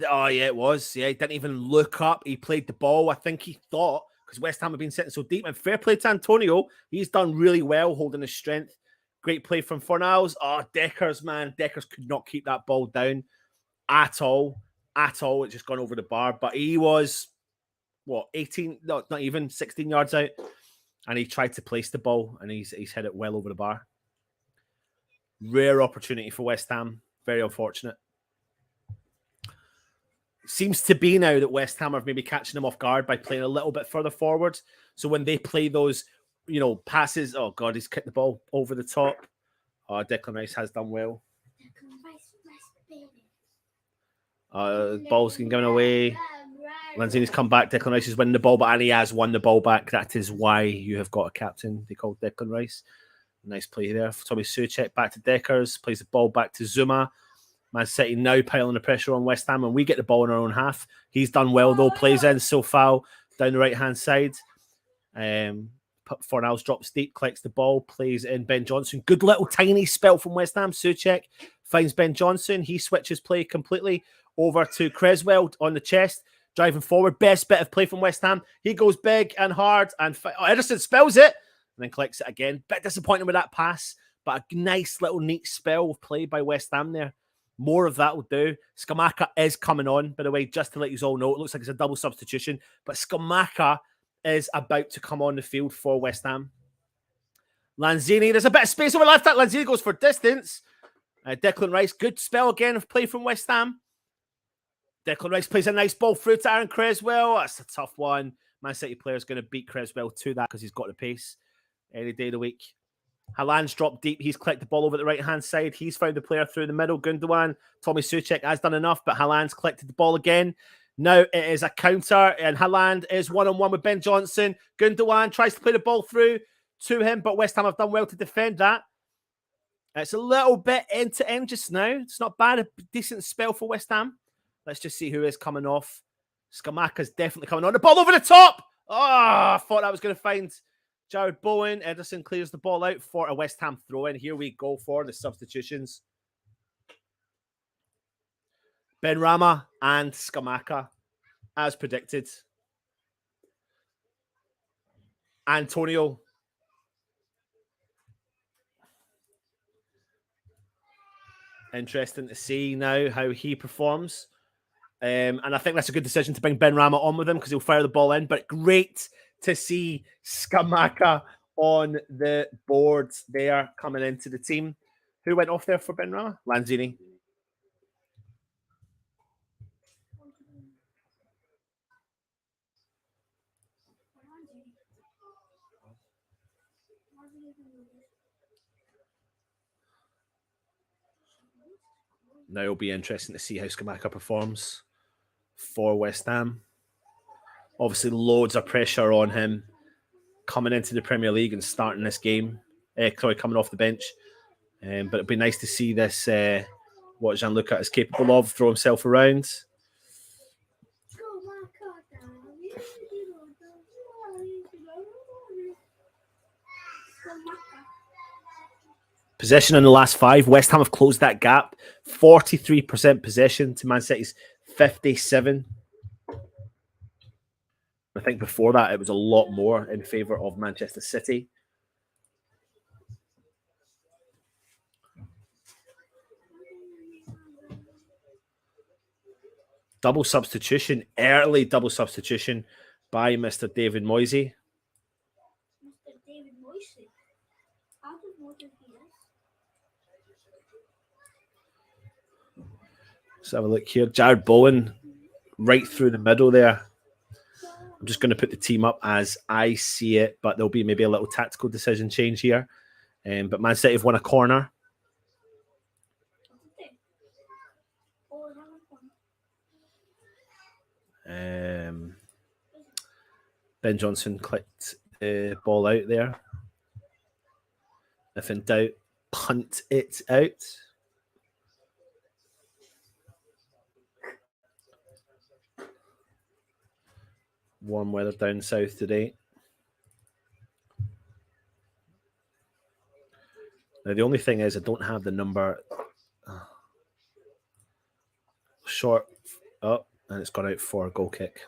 Oh, yeah, it was. Yeah, he didn't even look up. He played the ball. I think he thought, because West Ham have been sitting so deep. And fair play to Antonio. He's done really well holding his strength. Great play from Fornals. Oh, Deckers, man. Deckers could not keep that ball down at all. At all. It's just gone over the bar. But he was, 18? No, not even 16 yards out. And he tried to place the ball, and he's hit it well over the bar. Rare opportunity for West Ham. Very unfortunate. Seems to be now that West Ham are maybe catching them off guard by playing a little bit further forward. So when they play those, passes, oh God, he's kicked the ball over the top. Oh, Declan Rice has done well. Ball's been given away. Lanzini's come back. Declan Rice is winning the ball, but he has won the ball back. That is why you have got a captain. They called Declan Rice. Nice play there. Tommy Soucek back to Deckers. Plays the ball back to Zuma. Man City now piling the pressure on West Ham, and we get the ball in our own half. He's done well, though. Plays in Sofao down the right-hand side. Fornals drops deep, collects the ball, plays in Ben Johnson. Good little tiny spell from West Ham. Souček finds Ben Johnson. He switches play completely over to Creswell on the chest, driving forward. Best bit of play from West Ham. He goes big and hard, and Ederson spells it and then collects it again. Bit disappointing with that pass, but a nice little neat spell of play by West Ham there. More of that will do. Scamacca is coming on, by the way, just to let you all know. It looks like it's a double substitution, but Scamacca is about to come on the field for West Ham. Lanzini, there's a bit of space over left. Lanzini goes for distance. Declan Rice, good spell again of play from West Ham. Declan Rice plays a nice ball through to Aaron Creswell. That's a tough one. Man City player is going to beat Creswell to that because he's got the pace any day of the week. Haaland's dropped deep. He's collected the ball over the right-hand side. He's found the player through the middle. Gundogan, Tommy Souček has done enough, but Haaland's collected the ball again. Now it is a counter, and Haaland is one-on-one with Ben Johnson. Gundogan tries to play the ball through to him, but West Ham have done well to defend that. It's a little bit end-to-end just now. It's not bad. A decent spell for West Ham. Let's just see who is coming off. Scamacca's definitely coming on. The ball over the top! Oh, I thought I was going to find Jared Bowen. Ederson clears the ball out for a West Ham throw-in. Here we go for the substitutions. Benrahma and Scamacca, as predicted. Antonio. Interesting to see now how he performs. And I think that's a good decision to bring Benrahma on with him because he'll fire the ball in. But great to see Scamacca on the board there coming into the team. Who went off there for Benrahma? Lanzini. Now it'll be interesting to see how Scamacca performs for West Ham. Obviously, loads of pressure on him coming into the Premier League and starting this game. Coming off the bench. But it'd be nice to see this, what Gianluca is capable of, throw himself around. Possession in the last 5. West Ham have closed that gap. 43% possession to Man City's 57. I think before that, it was a lot more in favour of Manchester City. Double substitution, early double substitution by Mr. David Moisey. Mr. David Moisey. I don't know if he is. Let's have a look here. Jared Bowen right through the middle there. I'm just going to put the team up as I see it, but there'll be maybe a little tactical decision change here. But Man City have won a corner. Ben Johnson clicked the ball out there. If in doubt, punt it out. Warm weather down south today. Now, the only thing is I don't have the number. Short up, and it's gone out for a goal kick.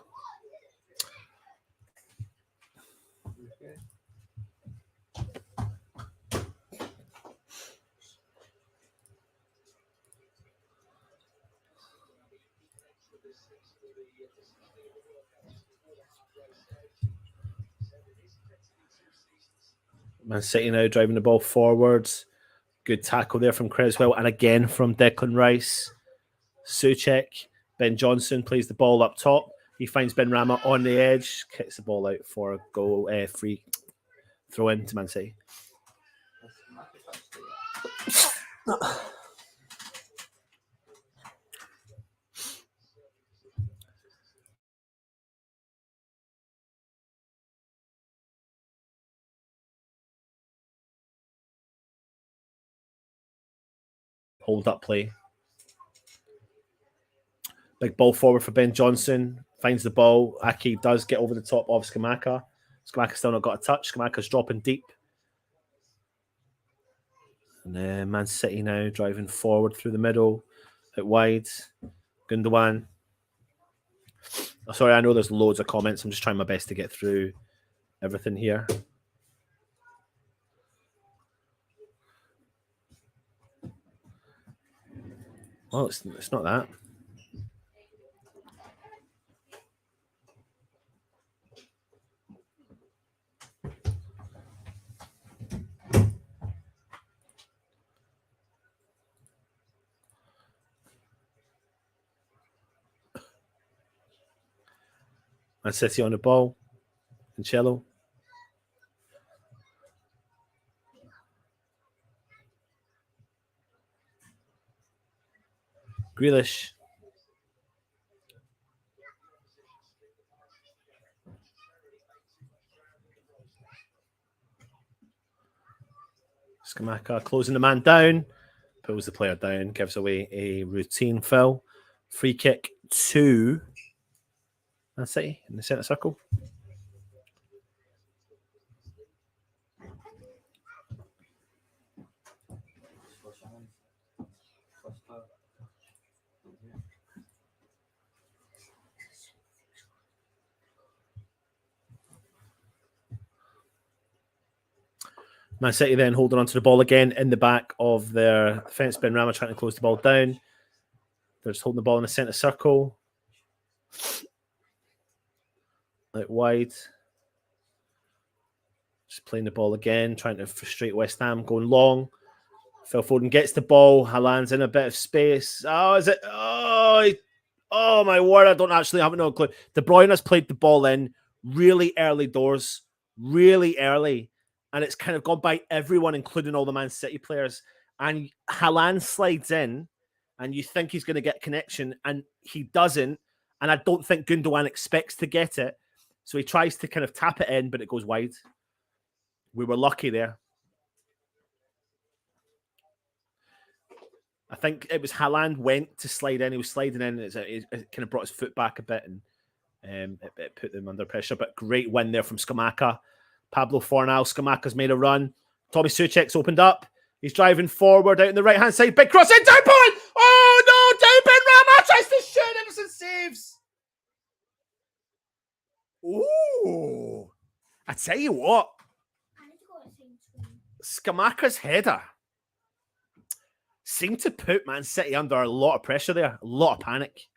Man City now driving the ball forwards. Good tackle there from Creswell. And again from Declan Rice. Souček. Ben Johnson plays the ball up top. He finds Benrahma on the edge. Kicks the ball out for a goal. Free throw in to Man City. Hold up play. Big ball forward for Ben Johnson. Finds the ball. Aki does get over the top of Scamacca. Scamacca still not got a touch. Scamacca's dropping deep. And Man City now driving forward through the middle, out wide. Gundogan. Oh, sorry, I know there's loads of comments. I'm just trying my best to get through everything here. Well, it's not that. Man City on the ball. Cancelo. Grealish. Scamacca closing the man down. Pulls the player down. Gives away a routine foul. Free kick to Man City in the centre circle. Man City then holding onto the ball again in the back of their defence. Benrahma trying to close the ball down. They're just holding the ball in the centre circle. Out wide. Just playing the ball again, trying to frustrate West Ham, going long. Phil Foden gets the ball. Haaland's in a bit of space. Oh, is it? Oh, my word. I don't actually have no clue. De Bruyne has played the ball in really early doors, really early. And it's kind of gone by everyone, including all the Man City players. And Haaland slides in, and you think he's going to get connection, and he doesn't. And I don't think Gundogan expects to get it. So he tries to kind of tap it in, but it goes wide. We were lucky there. I think it was Haaland went to slide in. He was sliding in. It kind of brought his foot back a bit, and it put them under pressure. But great win there from Scamacca. Pablo Fornal. Scamacca's made a run. Tommy Souček's opened up. He's driving forward out on the right-hand side. Big cross in. Down point! Oh, no! Down Benrahma tries to shoot. Emerson saves. Ooh. I tell you what. Scamacca's header seemed to put Man City under a lot of pressure there. A lot of panic.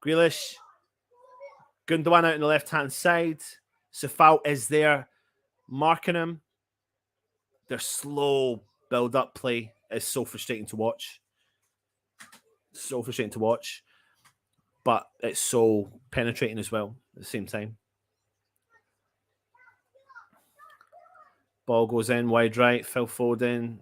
Grealish. Gundogan out on the left-hand side. Seagull is there marking him. Their slow build-up play is so frustrating to watch. So frustrating to watch. But it's so penetrating as well at the same time. Ball goes in wide right. Phil Foden.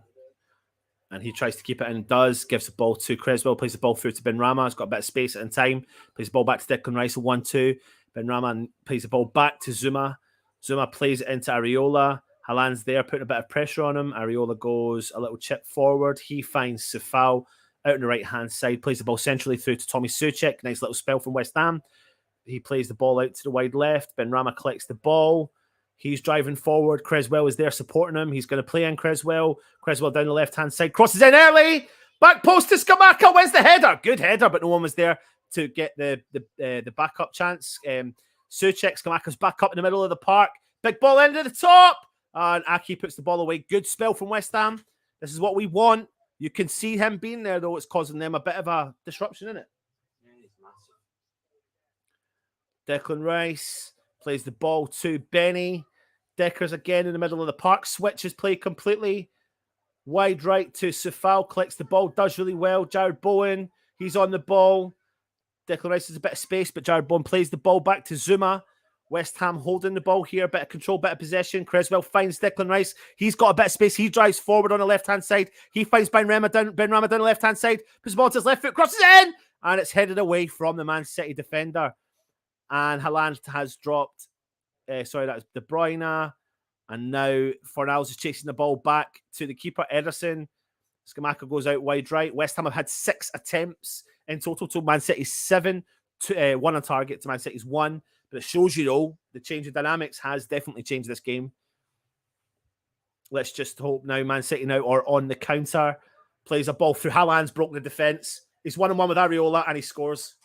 And he tries to keep it in. Does. Gives the ball to Creswell. Plays the ball through to Benrahma. He's got a bit of space and time. Plays the ball back to Declan Rice. 1-2. Benrahma plays the ball back to Zuma. Zuma plays it into Areola. Haaland's there, putting a bit of pressure on him. Areola goes a little chip forward. He finds Seagull out on the right-hand side. Plays the ball centrally through to Tommy Souček. Nice little spell from West Ham. He plays the ball out to the wide left. Benrahma collects the ball. He's driving forward. Creswell is there supporting him. He's going to play in Creswell. Creswell down the left-hand side. Crosses in early. Back post to Scamacca. Wins the header. Good header, but no one was there to get the backup chance. Souček, Scamacca's back up in the middle of the park. Big ball into the top. And Aki puts the ball away. Good spell from West Ham. This is what we want. You can see him being there, though. It's causing them a bit of a disruption, isn't it? Declan Rice plays the ball to Benny. Decker's again in the middle of the park. Switches play completely. Wide right to Seagull. Collects the ball. Does really well. Jared Bowen. He's on the ball. Declan Rice has a bit of space, but Jared Bowen plays the ball back to Zuma. West Ham holding the ball here. Bit of control, bit of possession. Creswell finds Declan Rice. He's got a bit of space. He drives forward on the left-hand side. He finds Benrahma down the left-hand side. Puts the ball to his left foot. Crosses it in. And it's headed away from the Man City defender. And Haaland has dropped. That's De Bruyne. And now Fornals is chasing the ball back to the keeper, Ederson. Scamacca goes out wide right. West Ham have had 6 attempts in total to Man City's 7. 1 on target to Man City's 1. But it shows you, though, the change of dynamics has definitely changed this game. Let's just hope now Man City now are on the counter. Plays a ball through. Haaland's broken the defence. He's 1-on-1 with Areola and he scores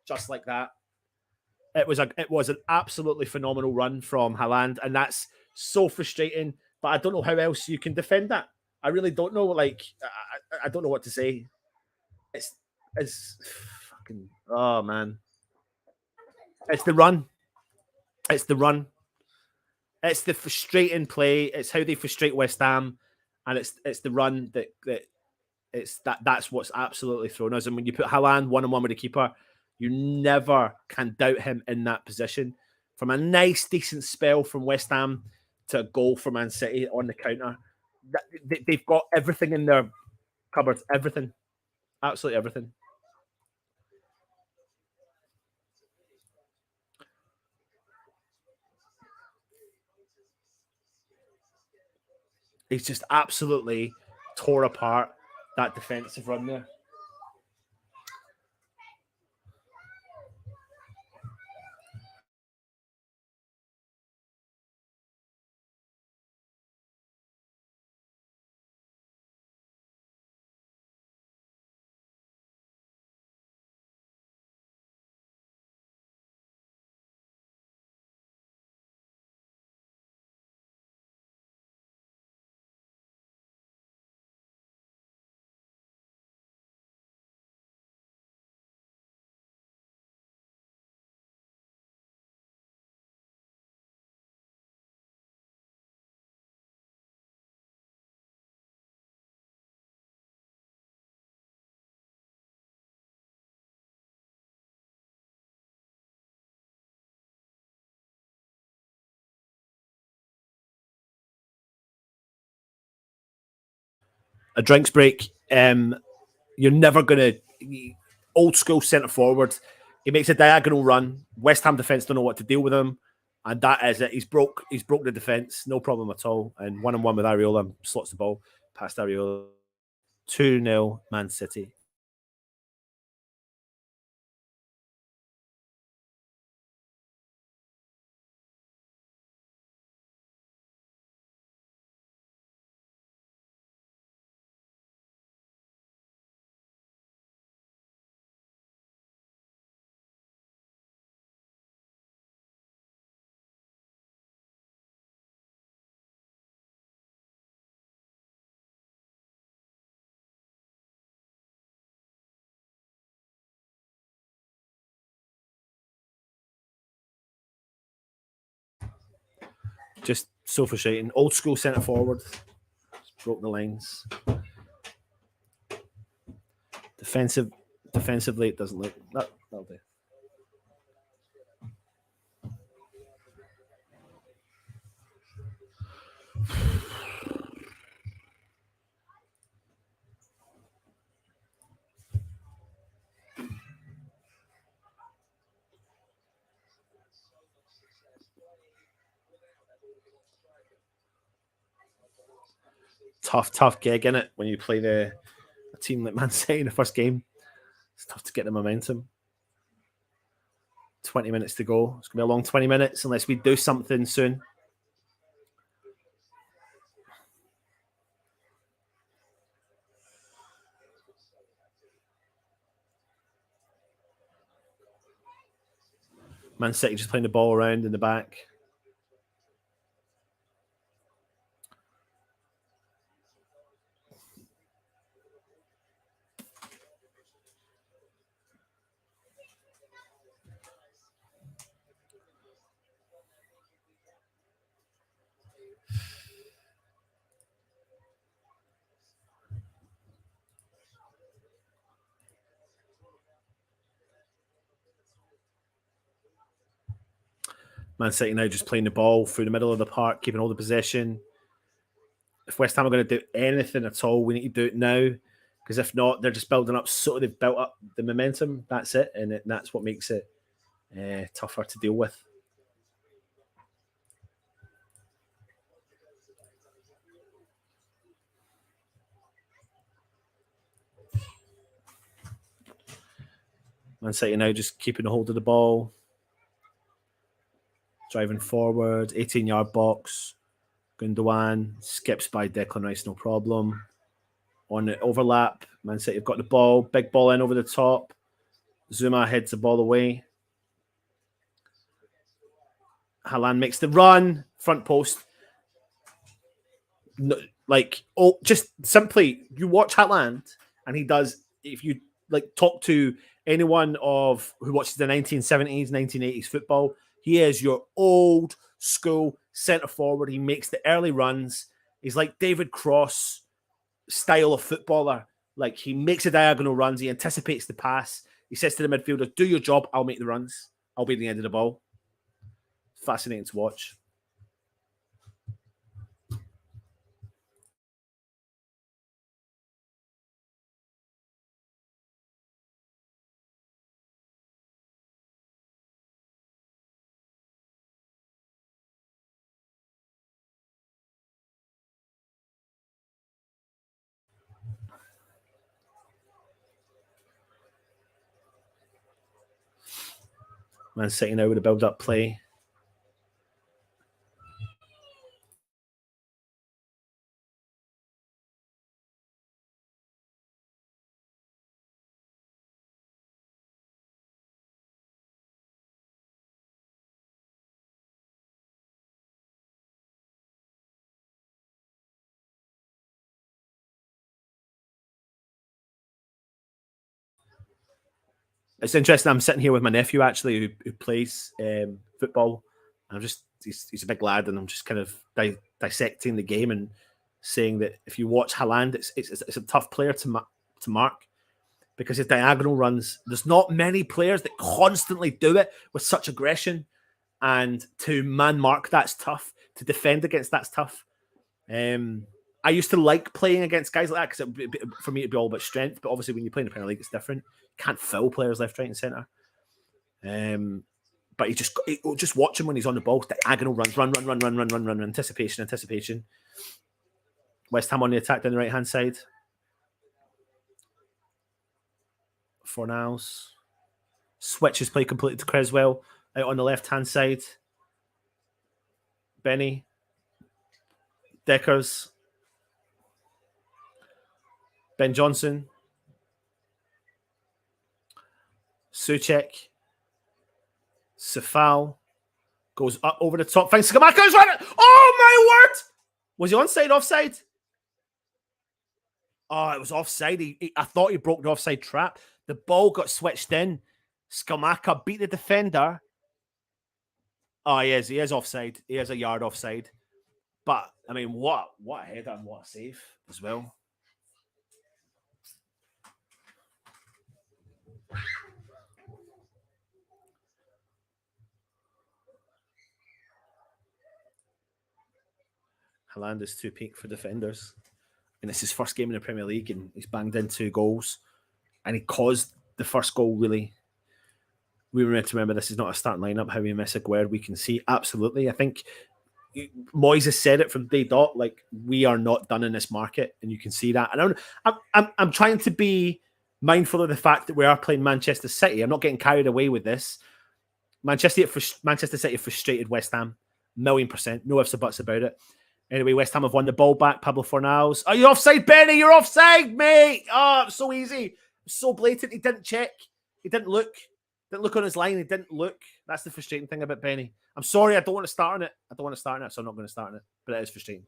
just like that. It was an absolutely phenomenal run from Haaland, and that's so frustrating. But I don't know how else you can defend that. I really don't know. Like, I don't know what to say. It's fucking, oh man. It's the run. It's the run. It's the frustrating play. It's how they frustrate West Ham, and it's the run that's what's absolutely thrown us. And when you put Haaland 1-on-1 with the keeper, you never can doubt him in that position. From a nice, decent spell from West Ham to a goal for Man City on the counter, they've got everything in their cupboards. Everything. Absolutely everything. He's just absolutely tore apart that defensive run there. A drinks break. You're never going to... Old school centre forward. He makes a diagonal run. West Ham defence don't know what to deal with him. And that is it. He's broke the defence. No problem at all. And 1-on-1 with Areola. Slots the ball past Areola. 2-0 Man City. Just so frustrating. Old school centre forward. Just broke the lines. Defensively, it doesn't look... That'll do. Tough gig, innit? When you play a team like Man City in the first game. It's tough to get the momentum. 20 minutes to go. It's going to be a long 20 minutes unless we do something soon. Man City just playing the ball around in the back. Man City now just playing the ball through the middle of the park, keeping all the possession. If West Ham are going to do anything at all, we need to do it now. Because if not, they're just building up. So they've built up the momentum. That's it. And that's what makes it tougher to deal with. Man City now just keeping a hold of the ball. Driving forward, 18-yard box. Gundogan skips by Declan Rice, no problem. On the overlap, Man City have got the ball. Big ball in over the top. Zuma heads the ball away. Haaland makes the run. Front post. No, just simply, you watch Haaland, and he does, if you talk to anyone who watches the 1970s, 1980s football, he is your old school centre forward. He makes the early runs. He's like David Cross style of footballer. Like, he makes the diagonal runs. He anticipates the pass. He says to the midfielder, do your job. I'll make the runs. I'll be at the end of the ball. Fascinating to watch. Man City now with a build-up play. It's interesting. I'm sitting here with my nephew, actually, who plays football. And he's a big lad, and I'm just kind of dissecting the game and saying that if you watch Haaland, it's a tough player to mark because his diagonal runs, there's not many players that constantly do it with such aggression, and to man mark, that's tough. To defend against, that's tough. I used to like playing against guys like that because for me it'd be all about strength, but obviously when you play in the Premier League, it's different. You can't foul players left, right, and centre. But you just watch him when he's on the ball. Diagonal runs, run, anticipation. West Ham on the attack down the right hand side. Fornals switches play completely to Creswell out on the left hand side. Benny, Deckers, Ben Johnson, Souček, Seagull goes up over the top. Finds Scamacca's running. Oh my word! Was he onside, offside? Oh, it was offside. I thought he broke the offside trap. The ball got switched in. Scamacca beat the defender. Oh, he is offside. He is a yard offside. But I mean, what a header and what a save as well. Haaland is too peak for defenders. And it's his first game in the Premier League, and he's banged in 2 goals. And he caused the first goal, really. We were meant to remember this is not a starting lineup. How we miss Aguerd, we can see. Absolutely. I think Moyes has said it from day dot, like, we are not done in this market, and you can see that. And I'm trying to be mindful of the fact that we are playing Manchester City. I'm not getting carried away with this. Manchester City frustrated West Ham, 1,000,000%. No ifs or buts about it. Anyway, West Ham have won the ball back. Pablo Fornals. Are you offside, Benny? You're offside, mate. Oh, it's so easy. So blatant. He didn't check. He didn't look. Didn't look on his line. He didn't look. That's the frustrating thing about Benny. I'm sorry. I don't want to start on it. So I'm not going to start on it. But it is frustrating.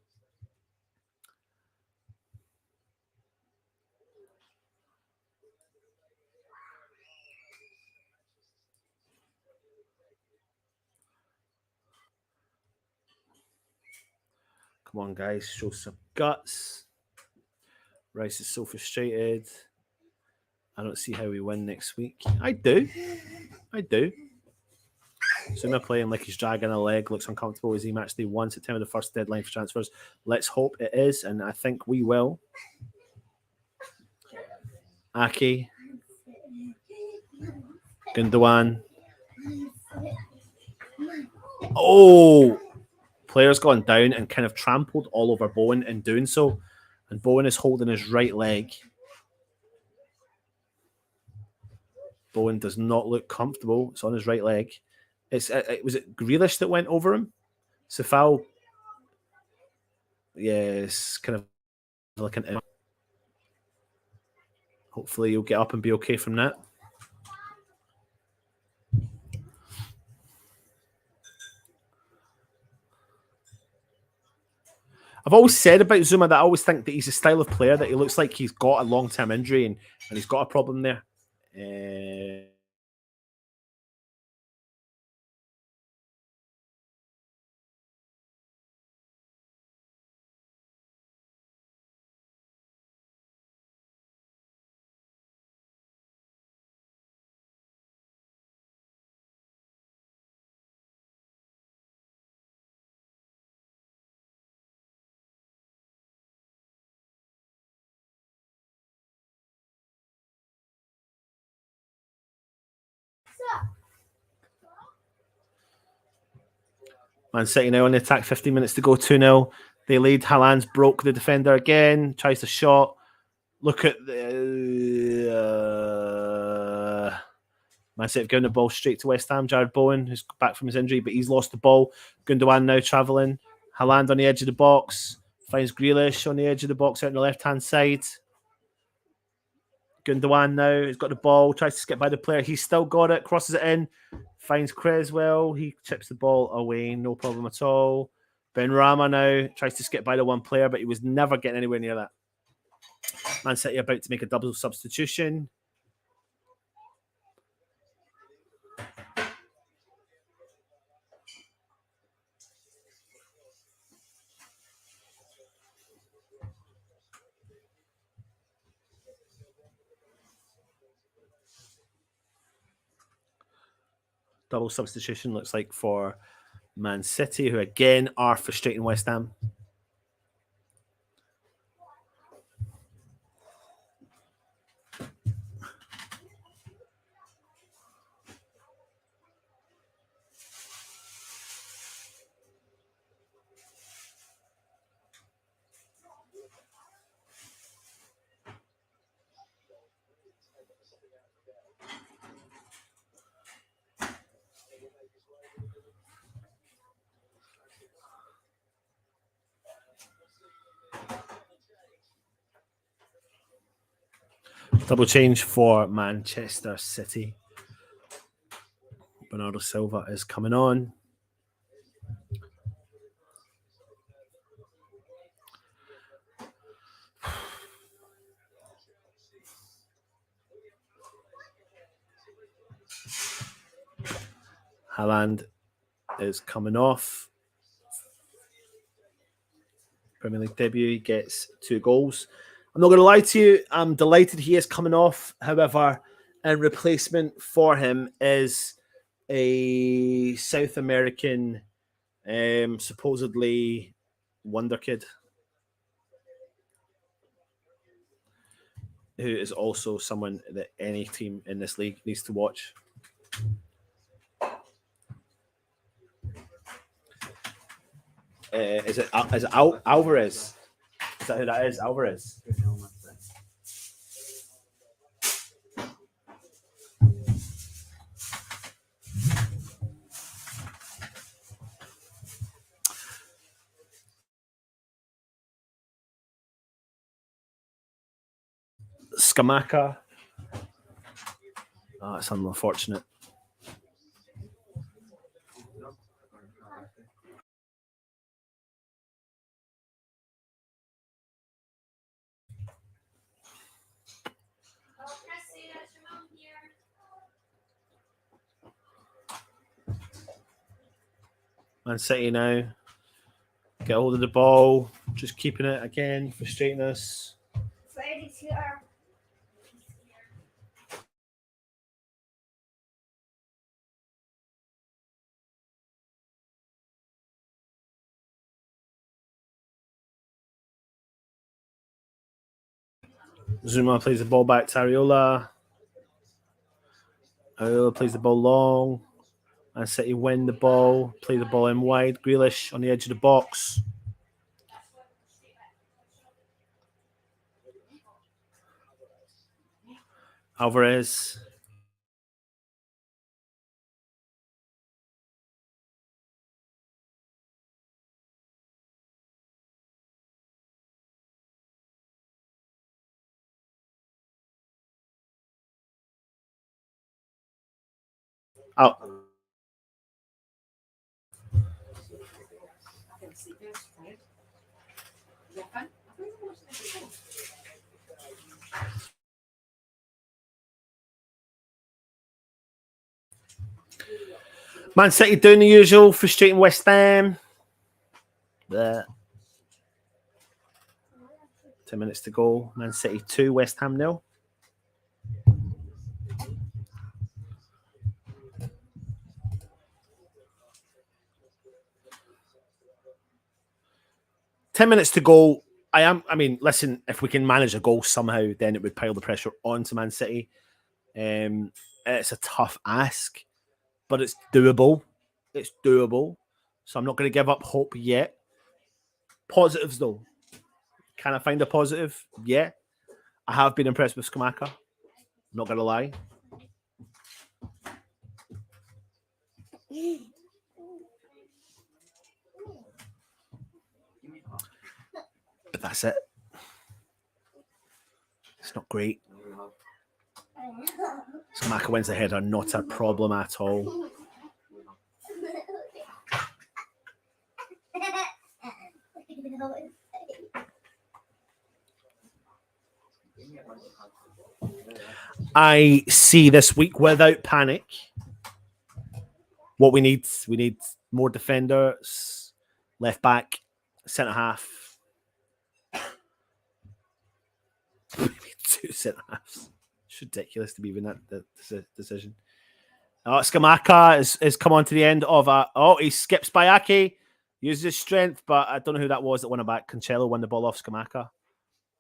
Come on, guys. Show some guts. Rice is so frustrated. I don't see how we win next week. I do. Zuma playing like he's dragging a leg. Looks uncomfortable. Is he Matchday 1 September, the first deadline for transfers? Let's hope it is, and I think we will. Aki. Gundogan. Oh! Player's gone down and kind of trampled all over Bowen in doing so. And Bowen is holding his right leg. Bowen does not look comfortable. It's on his right leg. Was it Grealish that went over him? So foul. Yes, kind of like an. Hopefully, you'll get up and be okay from that. I've always said about Zuma that I always think that he's a style of player that he looks like he's got a long-term injury and he's got a problem there. Man City now on the attack, 15 minutes to go, 2-0. They lead. Haaland's broke the defender again, tries the shot. Look at the... Man City have given the ball straight to West Ham. Jared Bowen, who's back from his injury, but he's lost the ball. Gundogan now travelling. Haaland on the edge of the box. Finds Grealish on the edge of the box out on the left-hand side. Gundogan now has got the ball, tries to skip by the player. He's still got it, crosses it in, finds Creswell. He chips the ball away, no problem at all. Benrahma now tries to skip by the one player, but he was never getting anywhere near that. Man City about to make a double substitution. Double substitution looks like for Man City, who again are frustrating West Ham. Double change for Manchester City. Bernardo Silva is coming on. Haaland is coming off. Premier League debut, he gets 2 goals. I'm not going to lie to you, I'm delighted he is coming off. However, in replacement for him is a South American, supposedly wonder kid, who is also someone that any team in this league needs to watch. Is it Alvarez? Is that who that is? Alvarez. Scamacca. Oh, it's unfortunate. Man City now get hold of the ball, just keeping it again, frustrating us. Freddy's here. Zuma plays the ball back to Areola. Areola plays the ball long. Man City win the ball, play the ball in wide. Grealish on the edge of the box. Alvarez. Oh, Man City doing the usual, frustrating West Ham. There. 10 minutes to go. Man City 2, West Ham 0. Ten minutes to go. I mean, listen, if we can manage a goal somehow, then it would pile the pressure onto Man City. It's a tough ask, but it's doable. It's doable. So I'm not going to give up hope yet. Positives, though. Can I find a positive? Yeah. I have been impressed with Scamacca. Not going to lie. But that's it. It's not great. Scamacca wins the header, not a problem at all. I see this week without panic. What we need more defenders, left back, centre half. Two centre halves. It's ridiculous to be even that decision. Scamacca has come on to the end of a. Oh, he skips by Aki, uses his strength, but I don't know who that was that won it back. Cancelo won the ball off Scamacca.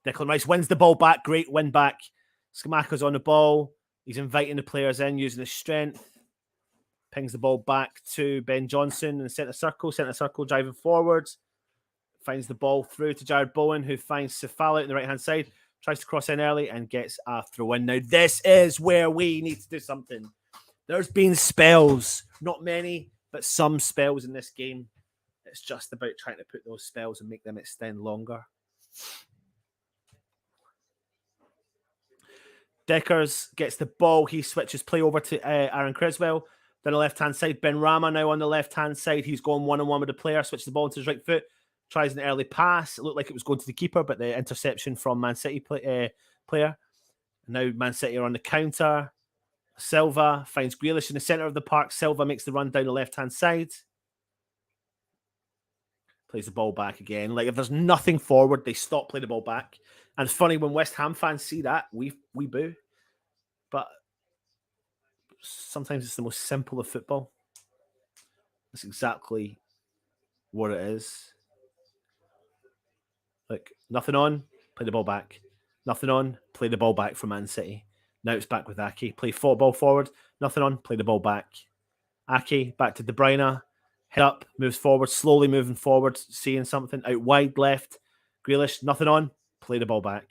Declan Rice wins the ball back. Great win back. Scamacca's on the ball. He's inviting the players in using his strength. Pings the ball back to Ben Johnson in the centre circle. Centre circle driving forwards. Finds the ball through to Jared Bowen, who finds Sefala on the right-hand side. Tries to cross in early and gets a throw in. Now, this is where we need to do something. There's been spells. Not many, but some spells in this game. It's just about trying to put those spells and make them extend longer. Deckers gets the ball. He switches play over to Aaron Creswell. Then the left-hand side. Ben Rama now on the left-hand side. He's going one-on-one with the player. Switches the ball into his right foot. Tries an early pass. It looked like it was going to the keeper, but the interception from Man City player. Now Man City are on the counter. Silva finds Grealish in the centre of the park. Silva makes the run down the left-hand side. Plays the ball back again. Like, if there's nothing forward, they stop playing the ball back. And it's funny, when West Ham fans see that, we boo. But sometimes it's the most simple of football. That's exactly what it is. Like, nothing on, play the ball back. Nothing on, play the ball back for Man City. Now it's back with Aki. Play football forward. Nothing on, play the ball back. Aki, back to De Bruyne. Head up, moves forward, slowly moving forward, seeing something. Out wide, left. Grealish, nothing on, play the ball back.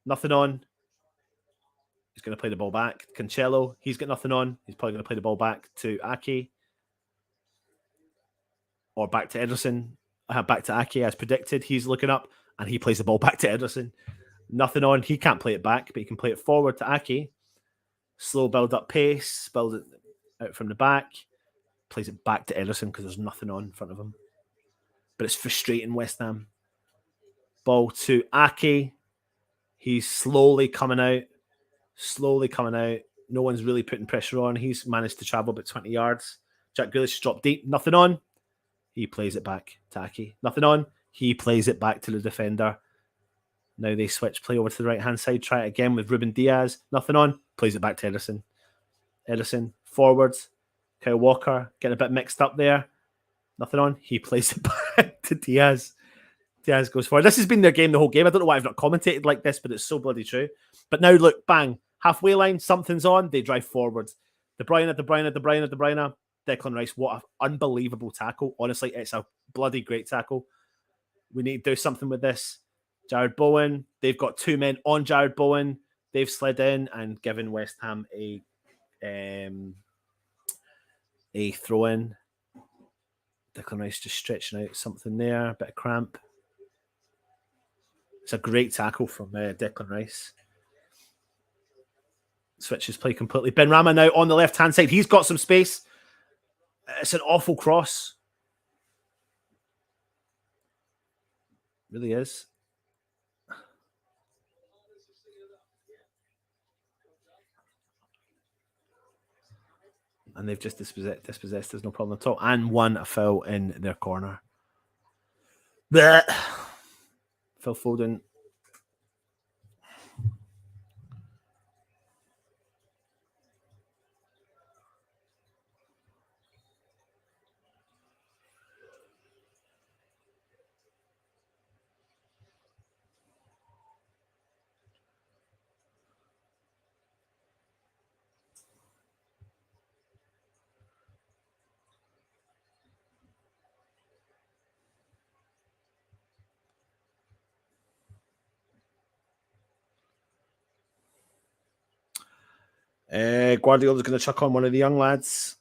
Nothing on. He's going to play the ball back. Cancelo, he's got nothing on. He's probably going to play the ball back to Aki. Or back to Ederson. Back to Aki as predicted. He's looking up and he plays the ball back to Ederson. Nothing on. He can't play it back, but he can play it forward to Aki. Slow build up pace. Build it out from the back. Plays it back to Ederson because there's nothing on in front of him. But it's frustrating West Ham. Ball to Aki. He's slowly coming out. Slowly coming out. No one's really putting pressure on. He's managed to travel about 20 yards. Jack Grealish dropped deep. Nothing on. He plays it back to Aki. Nothing on. He plays it back to the defender. Now they switch play over to the right-hand side. Try it again with Ruben Diaz. Nothing on. Plays it back to Ederson. Ederson forwards. Kyle Walker getting a bit mixed up there. Nothing on. He plays it back to Diaz. Diaz goes forward. This has been their game the whole game. I don't know why I've not commentated like this, but it's so bloody true. But now look, bang. Halfway line, something's on. They drive forwards. De Bruyne. Declan Rice. What an unbelievable tackle. Honestly, it's a bloody great tackle. We need to do something with this. Jared Bowen. They've got two men on Jared Bowen. They've slid in and given West Ham a throw-in. Declan Rice just stretching out something there. A bit of cramp. It's a great tackle from Declan Rice. Switches play completely. Ben Rama now on the left-hand side. He's got some space. It's an awful cross. Really is. And they've just dispossessed. There's no problem at all. And won a foul in their corner. Blech. Phil Foden. Guardiola's going to chuck on one of the young lads.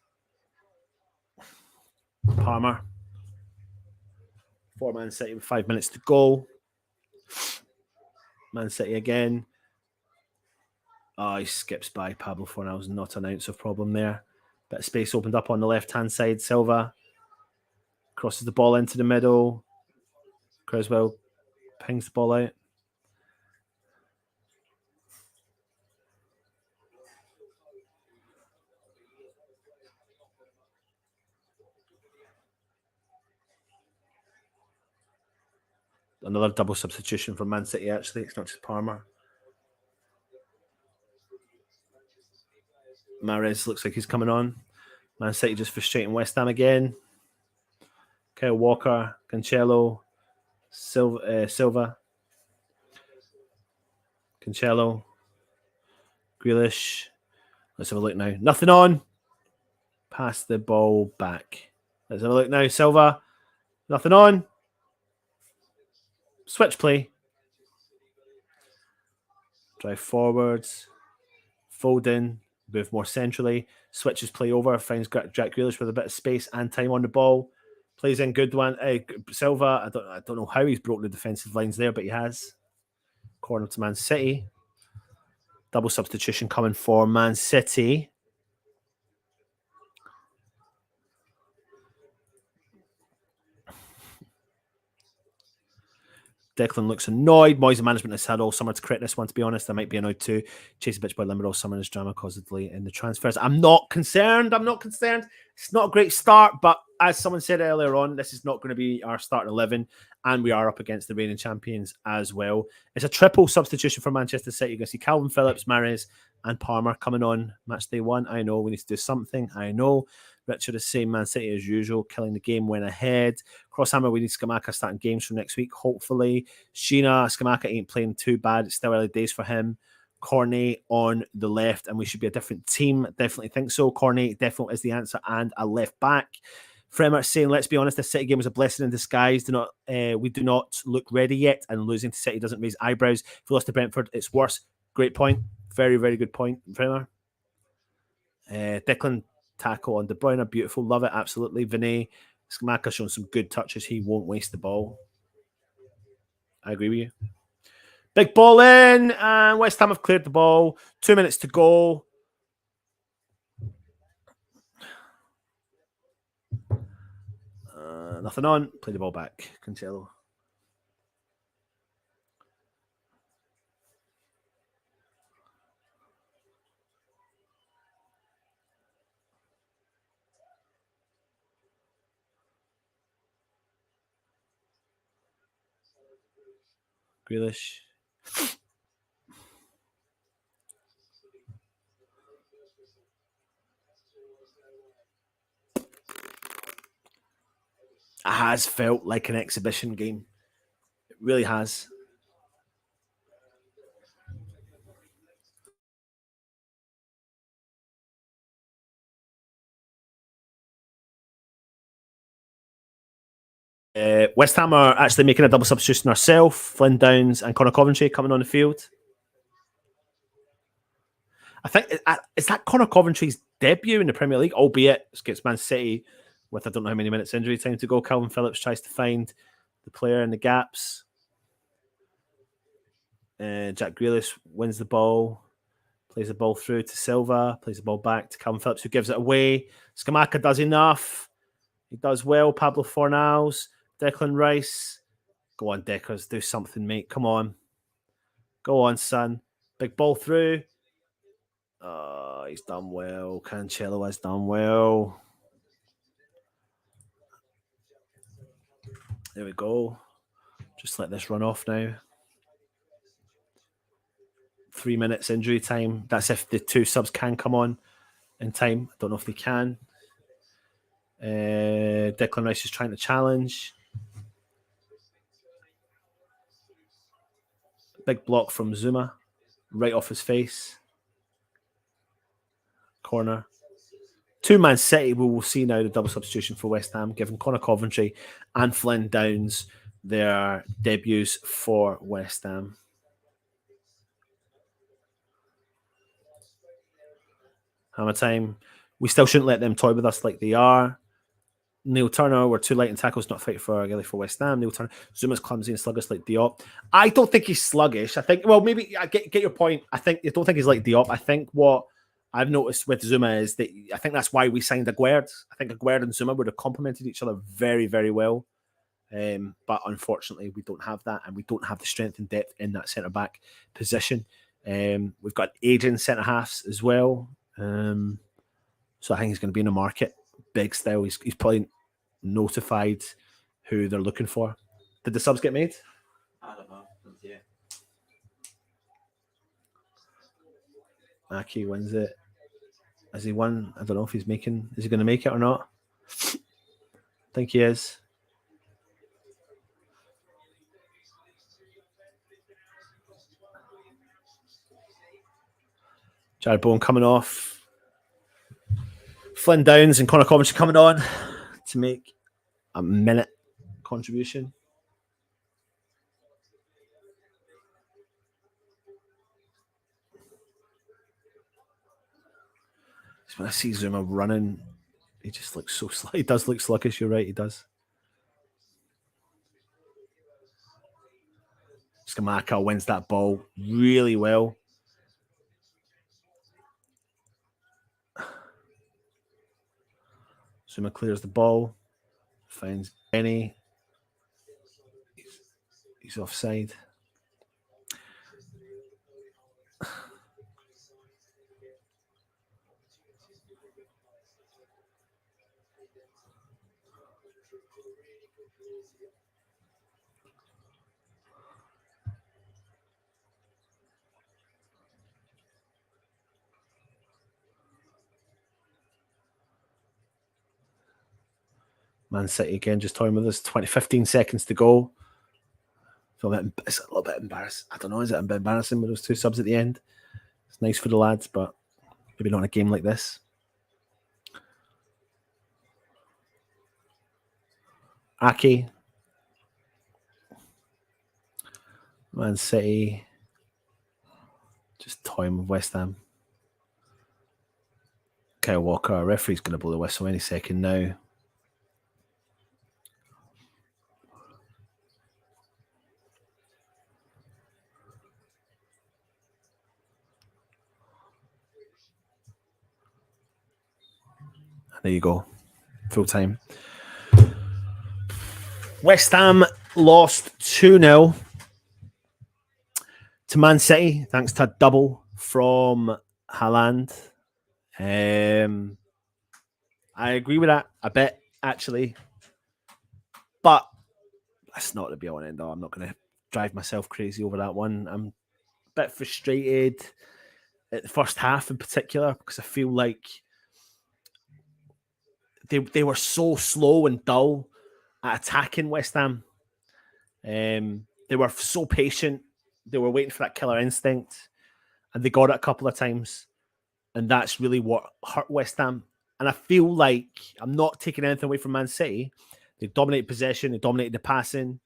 Palmer. 4 Man City with 5 minutes to go. Man City again. Oh, he skips by Pablo Fornals. Not an ounce of problem there. Bit of space opened up on the left-hand side. Silva crosses the ball into the middle. Creswell pings the ball out. Another double substitution for Man City, actually. It's not just Palmer. Mahrez looks like he's coming on. Man City just frustrating West Ham again. Kyle Walker, Cancelo, Silva. Cancelo. Grealish. Let's have a look now. Nothing on. Pass the ball back. Let's have a look now. Silva. Nothing on. Switch play. Drive forwards. Foden. Move more centrally. Switches play over. Finds Jack Grealish with a bit of space and time on the ball. Plays in good one. Silva. I don't know how he's broken the defensive lines there, but he has. Corner to Man City. Double substitution coming for Man City. Declan looks annoyed. Moyes management has had all summer to correct this one, to be honest. I might be annoyed too. Chase a bitch by limit all summer as drama caused delay in the transfers. I'm not concerned. It's not a great start, but as someone said earlier on, this is not going to be our starting 11, and we are up against the reigning champions as well. It's a triple substitution for Manchester City. You're going to see Calvin Phillips, Mahrez, and Palmer coming on match day 1. I know we need to do something. I know. Richard is saying Man City as usual, killing the game when ahead. Crosshammer, we need Scamacca starting games from next week, hopefully. Sheena, Scamacca ain't playing too bad. It's still early days for him. Cornet on the left, and we should be a different team. Definitely think so. Cornet definitely is the answer, and a left back. Fremer saying, let's be honest, the City game was a blessing in disguise. We do not look ready yet, and losing to City doesn't raise eyebrows. If we lost to Brentford, it's worse. Great point. Very, very good point, Fremer. Declan tackle on De Bruyne, beautiful, love it, absolutely. Vinay, Scamacca showing some good touches. He won't waste the ball. I agree with you. Big ball in, and West Ham have cleared the ball. 2 minutes to go. Nothing on. Play the ball back. Cancelo. Grealish. It has felt like an exhibition game. It really has. West Ham are actually making a double substitution ourselves. Flynn Downs and Connor Coventry coming on the field. I think, is that Connor Coventry's debut in the Premier League? Albeit, against Man City with I don't know how many minutes injury time to go. Calvin Phillips tries to find the player in the gaps. Jack Grealish wins the ball. Plays the ball through to Silva. Plays the ball back to Calvin Phillips, who gives it away. Scamacca does enough. He does well. Pablo Fornals. Declan Rice. Go on, Deckers. Do something, mate. Come on. Go on, son. Big ball through. Oh, he's done well. Cancelo has done well. There we go. Just let this run off now. 3 minutes injury time. That's if the two subs can come on in time. I don't know if they can. Declan Rice is trying to challenge. Big block from Zuma. Right off his face. Corner. Two-Man City, we will see now the double substitution for West Ham, giving Connor Coventry and Flynn Downs their debuts for West Ham. Hammer time. We still shouldn't let them toy with us like they are. Neil Turner, we're too light in tackles, not fight for West Ham. Neil Turner, Zuma's clumsy and sluggish like Diop. I don't think he's sluggish. I think, well, maybe I get your point. I don't think he's like Diop. I think what I've noticed with Zuma is that I think that's why we signed Aguerd. I think Aguerd and Zuma would have complemented each other very, very well. But unfortunately, we don't have that, and we don't have the strength and depth in that centre back position. We've got aging centre halves as well. So I think he's going to be in the market, big style. He's probably notified who they're looking for. Did the subs get made? I don't know. Yeah. Aki wins it. Has he won? I don't know if he's making. Is he going to make it or not? I think he is. Jared Bowen coming off. Flynn Downs and Connor Coventry coming on to make a minute contribution. When I see Zuma running, he just looks so he does look sluggish. You're right, he does. Scamacca wins that ball really well. Zuma clears the ball, finds Benny. He's offside. Man City again, just toying with us. 15 seconds to go. It's a little bit embarrassing. I don't know, is it a bit embarrassing with those two subs at the end? It's nice for the lads, but maybe not in a game like this. Aki. Man City. Just toying with West Ham. Kyle Walker, our referee's going to blow the whistle any second now. There you go. Full time. West Ham lost 2-0 to Man City, thanks to a double from Haaland. I agree with that a bit, actually. But that's not the be all and end all. I'm not going to drive myself crazy over that one. I'm a bit frustrated at the first half in particular because I feel like they were so slow and dull at attacking West Ham. They were so patient. They were waiting for that killer instinct, and they got it a couple of times. And that's really what hurt West Ham. And I feel like I'm not taking anything away from Man City. They dominated possession. They dominated the passing.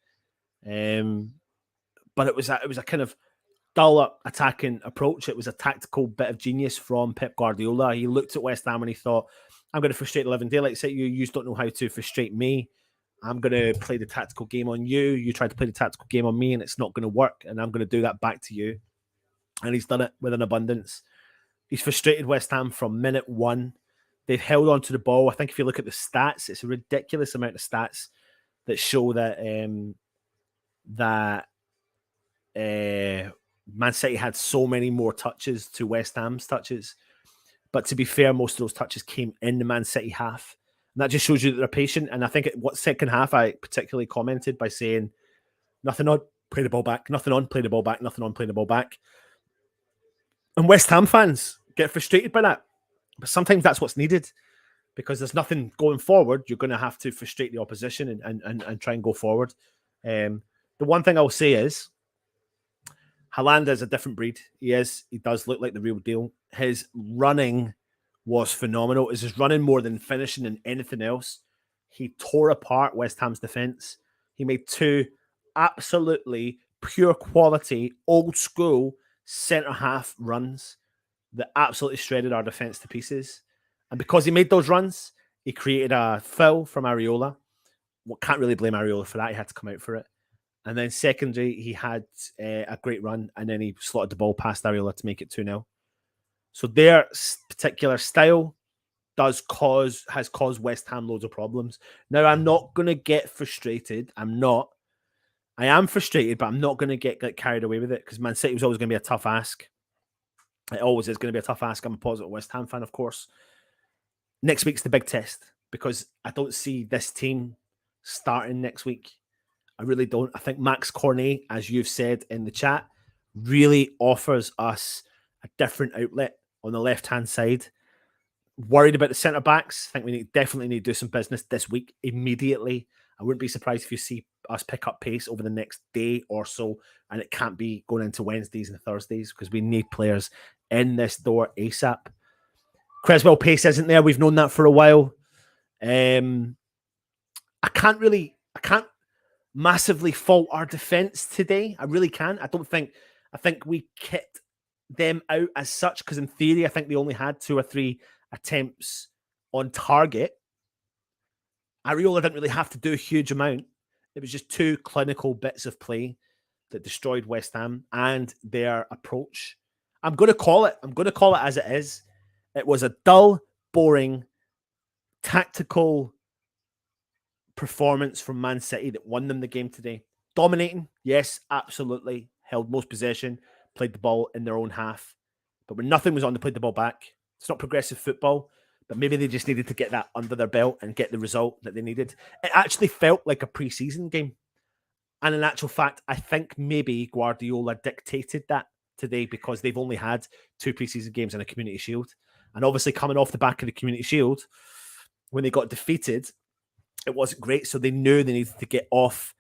But it was a kind of dull attacking approach. It was a tactical bit of genius from Pep Guardiola. He looked at West Ham and he thought, I'm going to frustrate the living daylights at you. You just don't know how to frustrate me. I'm going to play the tactical game on you. You tried to play the tactical game on me and it's not going to work. And I'm going to do that back to you. And he's done it with an abundance. He's frustrated West Ham from minute one. They've held on to the ball. I think if you look at the stats, it's a ridiculous amount of stats that show that Man City had so many more touches to West Ham's touches. But to be fair, most of those touches came in the Man City half. And that just shows you that they're patient. And I think what second half I particularly commented by saying, nothing on, play the ball back, nothing on, play the ball back, nothing on, play the ball back. And West Ham fans get frustrated by that. But sometimes that's what's needed because there's nothing going forward. You're going to have to frustrate the opposition and try and go forward. The one thing I'll say is Haaland is a different breed. He does look like the real deal. His running was phenomenal. Is his running more than finishing and anything else? He tore apart West Ham's defense. He made two absolutely pure quality, old school centre half runs that absolutely shredded our defense to pieces. And because he made those runs, he created a foul from Areola. Well, can't really blame Areola for that. He had to come out for it. And then secondary, he had a great run, and then he slotted the ball past Areola to make it 2-0. So their particular style has caused West Ham loads of problems. Now, I'm not going to get frustrated. I am frustrated, but I'm not going to get carried away with it because Man City was always going to be a tough ask. It always is going to be a tough ask. I'm a positive West Ham fan, of course. Next week's the big test because I don't see this team starting next week. I really don't. I think Max Cornet, as you've said in the chat, really offers us a different outlet on the left-hand side. Worried about the centre-backs. I think we definitely need to do some business this week immediately. I wouldn't be surprised if you see us pick up pace over the next day or so, and it can't be going into Wednesdays and Thursdays because we need players in this door ASAP. Creswell pace isn't there. We've known that for a while. I can't massively fault our defense today. I really can't. I think we kit them out as such because in theory, I think they only had 2 or 3 attempts on target. Areola didn't really have to do a huge amount. It was just 2 clinical bits of play that destroyed West Ham and their approach. I'm going to call it as it is. It was a dull, boring, tactical performance from Man City that won them the game today. Dominating, yes, absolutely. Held most possession, played the ball in their own half. But when nothing was on, they played the ball back. It's not progressive football, but maybe they just needed to get that under their belt and get the result that they needed. It actually felt like a pre-season game. And in actual fact, I think maybe Guardiola dictated that today because they've only had 2 pre-season games and a Community Shield. And obviously coming off the back of the Community Shield, when they got defeated, it wasn't great. So they knew they needed to get off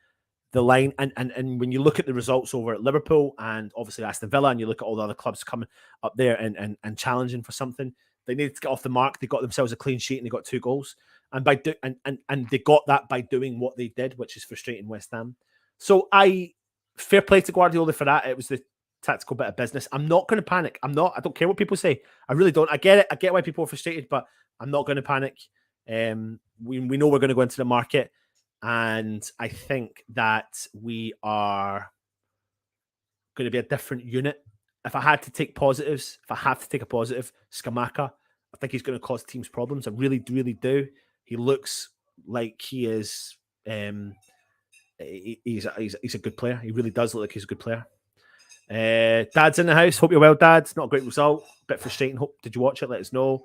the line. And when you look at the results over at Liverpool and obviously Aston Villa, and you look at all the other clubs coming up there and challenging for something, they needed to get off the mark. They got themselves a clean sheet and they got 2 goals. And they got that by doing what they did, which is frustrating West Ham. So fair play to Guardiola for that. It was the tactical bit of business. I'm not going to panic. I don't care what people say. I really don't. I get it. I get why people are frustrated, but I'm not going to panic. We know we're going to go into the market, and I think that we are going to be a different unit. If I had to take positives, if I have to take a positive, Scamacca, I think he's going to cause teams problems. I really, really do. He looks like he is. He's a good player. He really does look like he's a good player. Dad's in the house. Hope you're well, Dad. It's not a great result. Bit frustrating. Did you watch it? Let us know.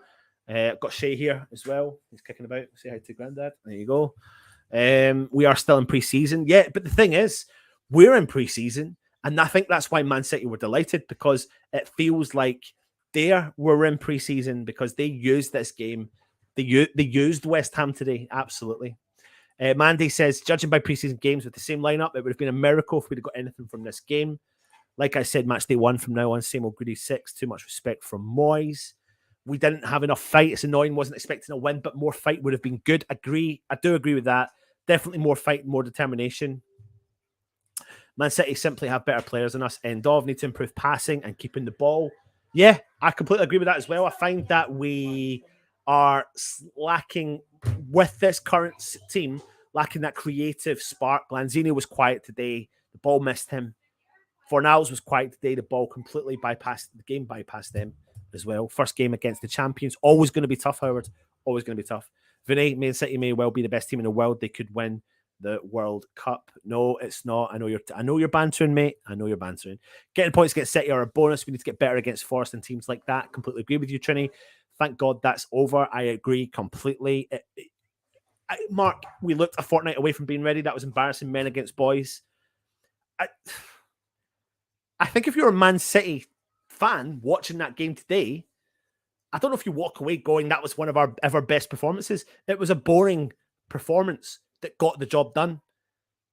Got Shay here as well. He's kicking about. Say hi to Granddad. There you go. We are still in pre-season. Yeah, but the thing is, we're in pre-season, and I think that's why Man City were delighted because it feels like we're in pre-season because they used this game. They used West Ham today. Absolutely. Mandy says, judging by pre-season games with the same lineup, it would have been a miracle if we'd have got anything from this game. Like I said, match day 1 from now on, same old greedy 6. Too much respect from Moyes. We didn't have enough fight. It's annoying. Wasn't expecting a win, but more fight would have been good. I do agree with that. Definitely more fight, more determination. Man City simply have better players than us. End of. Need to improve passing and keeping the ball. Yeah, I completely agree with that as well. I find that we are lacking with this current team, lacking that creative spark. Lanzini was quiet today. The ball missed him. Fornals was quiet today. The ball completely bypassed the game, bypassed them as well. First game against the champions. Always going to be tough, Howard. Always going to be tough. Vinny, Man City may well be the best team in the world. They could win the World Cup. No, it's not. I know you're bantering, mate. I know you're bantering. Getting points against City are a bonus. We need to get better against Forest and teams like that. Completely agree with you, Trini. Thank God that's over. I agree completely. Mark, we looked a fortnight away from being ready. That was embarrassing. Men against boys. I think if you're a Man City fan watching that game today, I don't know if you walk away going, that was one of our ever best performances. It was a boring performance that got the job done.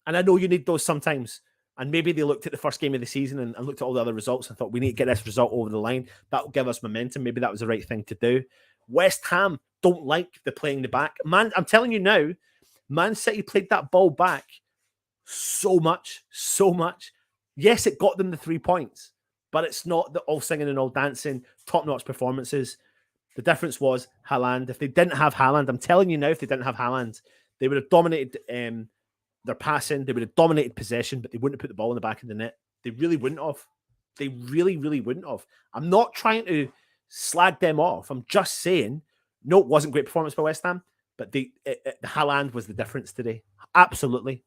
And I know you need those sometimes. And maybe they looked at the first game of the season and looked at all the other results and thought, we need to get this result over the line. That'll give us momentum. Maybe that was the right thing to do. West Ham don't like the playing the back. Man, I'm telling you now, Man City played that ball back so much. Yes, it got them the 3 points, but it's not the all singing and all dancing, top-notch performances. The difference was Haaland. If they didn't have Haaland, I'm telling you now, if they didn't have Haaland, they would have dominated their passing. They would have dominated possession, but they wouldn't have put the ball in the back of the net. They really wouldn't have. They really, really wouldn't have. I'm not trying to slag them off. I'm just saying, no, it wasn't a great performance by West Ham, but the Haaland was the difference today. Absolutely.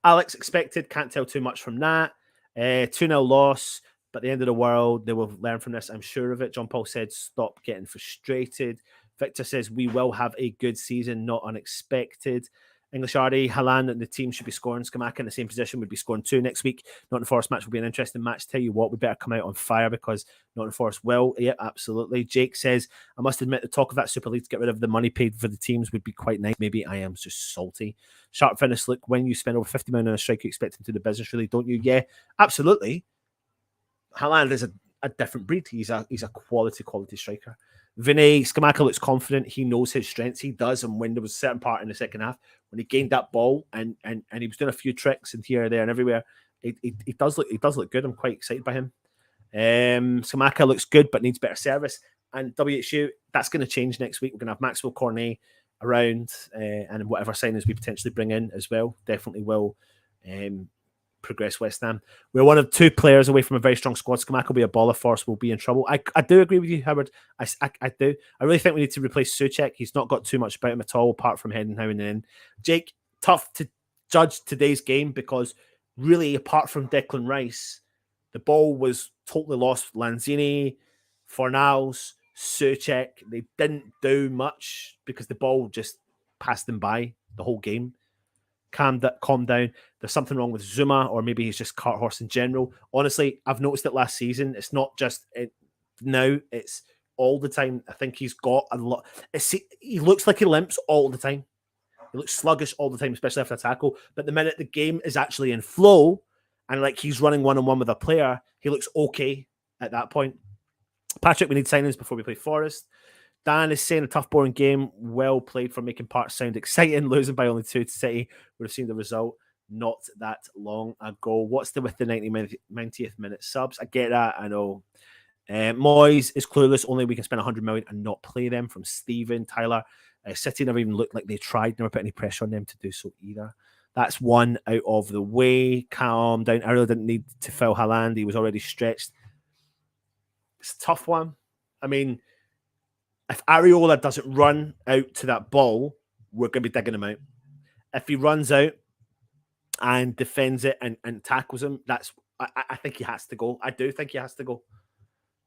Alex expected, can't tell too much from that. 2-0 loss, but the end of the world, they will learn from this, I'm sure of it. John Paul said, stop getting frustrated. Victor says, we will have a good season, not unexpected. English Ardy, Haaland and the team should be scoring. Scamacca in the same position would be scoring 2 next week. Nottingham Forest match will be an interesting match. Tell you what, we better come out on fire because Nottingham Forest will. Yeah, absolutely. Jake says, I must admit the talk of that Super League to get rid of the money paid for the teams would be quite nice. Maybe I am just salty. Sharp finish, look, when you spend over 50 million on a striker, you expect him to do the business, really, don't you? Yeah, absolutely. Haaland is a different breed. He's a quality striker. Vinay, Scamacca looks confident. He knows his strengths. He does. And when there was a certain part in the second half, when he gained that ball and he was doing a few tricks and here, there, and everywhere, he does look good. I'm quite excited by him. Scamacca looks good, but needs better service. And WHU, that's going to change next week. We're going to have Maxwell Cornet around and whatever signings we potentially bring in as well. Definitely will progress West Ham. We're one of 2 players away from a very strong squad. Scamacca will be a baller. Force will be in trouble. I do agree with you, Howard. I do. I really think we need to replace Souček. He's not got too much about him at all, apart from heading now and then. Jake, tough to judge today's game because really, apart from Declan Rice, the ball was totally lost. Lanzini, Fornals, Souček, they didn't do much because the ball just passed them by the whole game. Calm down. There's something wrong with Zuma, or maybe he's just cart horse in general. Honestly, I've noticed it last season. It's not just now, it's all the time. I think he's got a lot. He looks like he limps all the time. He looks sluggish all the time, especially after a tackle. But the minute the game is actually in flow and like he's running one-on-one with a player, he looks okay at that point. Patrick, we need signings before we play Forest. Dan is saying a tough, boring game. Well played for making parts sound exciting. Losing by only 2 to City. Would have seen the result not that long ago. What's with the 90th minute subs? I get that. I know. Moyes is clueless. Only we can spend 100 million and not play them. From Stephen. Tyler. City never even looked like they tried. Never put any pressure on them to do so either. That's one out of the way. Calm down. I really didn't need to foul Haaland. He was already stretched. It's a tough one. I mean, if Areola doesn't run out to that ball, we're going to be digging him out. If he runs out and defends it and tackles him, I think he has to go. I do think he has to go.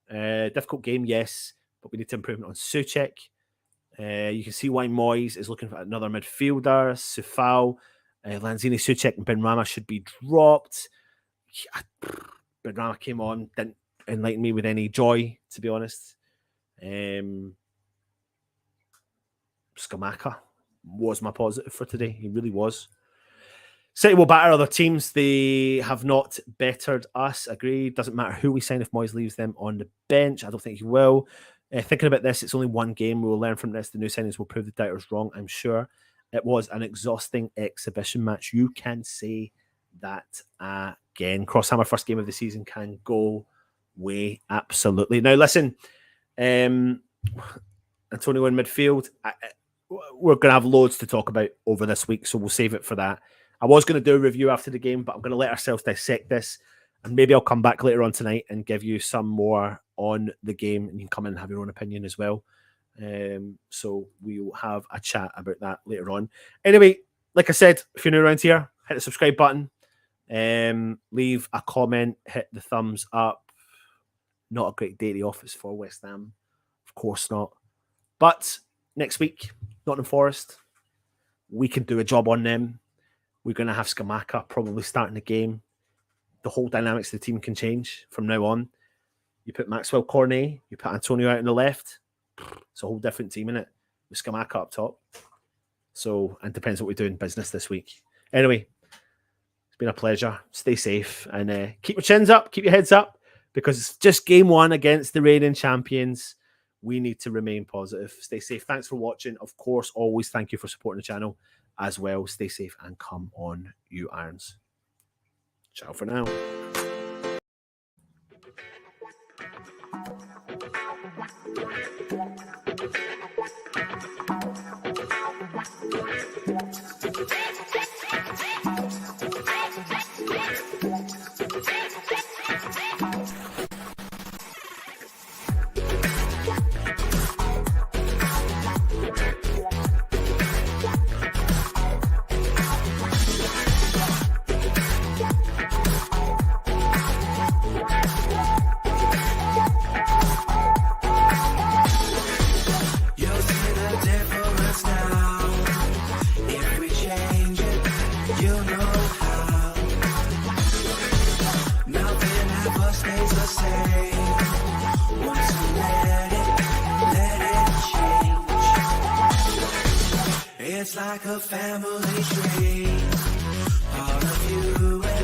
Difficult game, yes, but we need to improve on Souček. You can see why Moyes is looking for another midfielder. Sufal, Lanzini, Souček, and Benrahma should be dropped. Benrahma came on, didn't enlighten me with any joy, to be honest. Scamacca was my positive for today. He really was. City will batter other teams. They have not bettered us. Agreed. Doesn't matter who we sign if Moyes leaves them on the bench. I don't think he will. Thinking about this, it's only one game. We will learn from this. The new signings will prove the doubters wrong, I'm sure. It was an exhausting exhibition match. You can say that again. Crosshammer first game of the season can go way. Absolutely. Now, listen. Antonio in midfield. We're going to have loads to talk about over this week, so we'll save it for that. I was going to do a review after the game, but I'm going to let ourselves dissect this. And maybe I'll come back later on tonight and give you some more on the game, and you can come in and have your own opinion as well. So we'll have a chat about that later on. Anyway, like I said, if you're new around here, hit the subscribe button, leave a comment, hit the thumbs up. Not a great day at the office for West Ham, of course not. But next week, Nottingham Forest, we can do a job on them. We're going to have Scamacca probably starting the game. The whole dynamics of the team can change from now on. You put Maxwell Cornet, you put Antonio out on the left. It's a whole different team, innit? With Scamacca up top. So, and depends what we do in business this week. Anyway, it's been a pleasure. Stay safe and keep your chins up, keep your heads up, because it's just game one against the reigning champions. We need to remain positive. Stay safe. Thanks for watching. Of course, always thank you for supporting the channel as well. Stay safe and come on, you Irons. Ciao for now. It's like a family tree, all of you.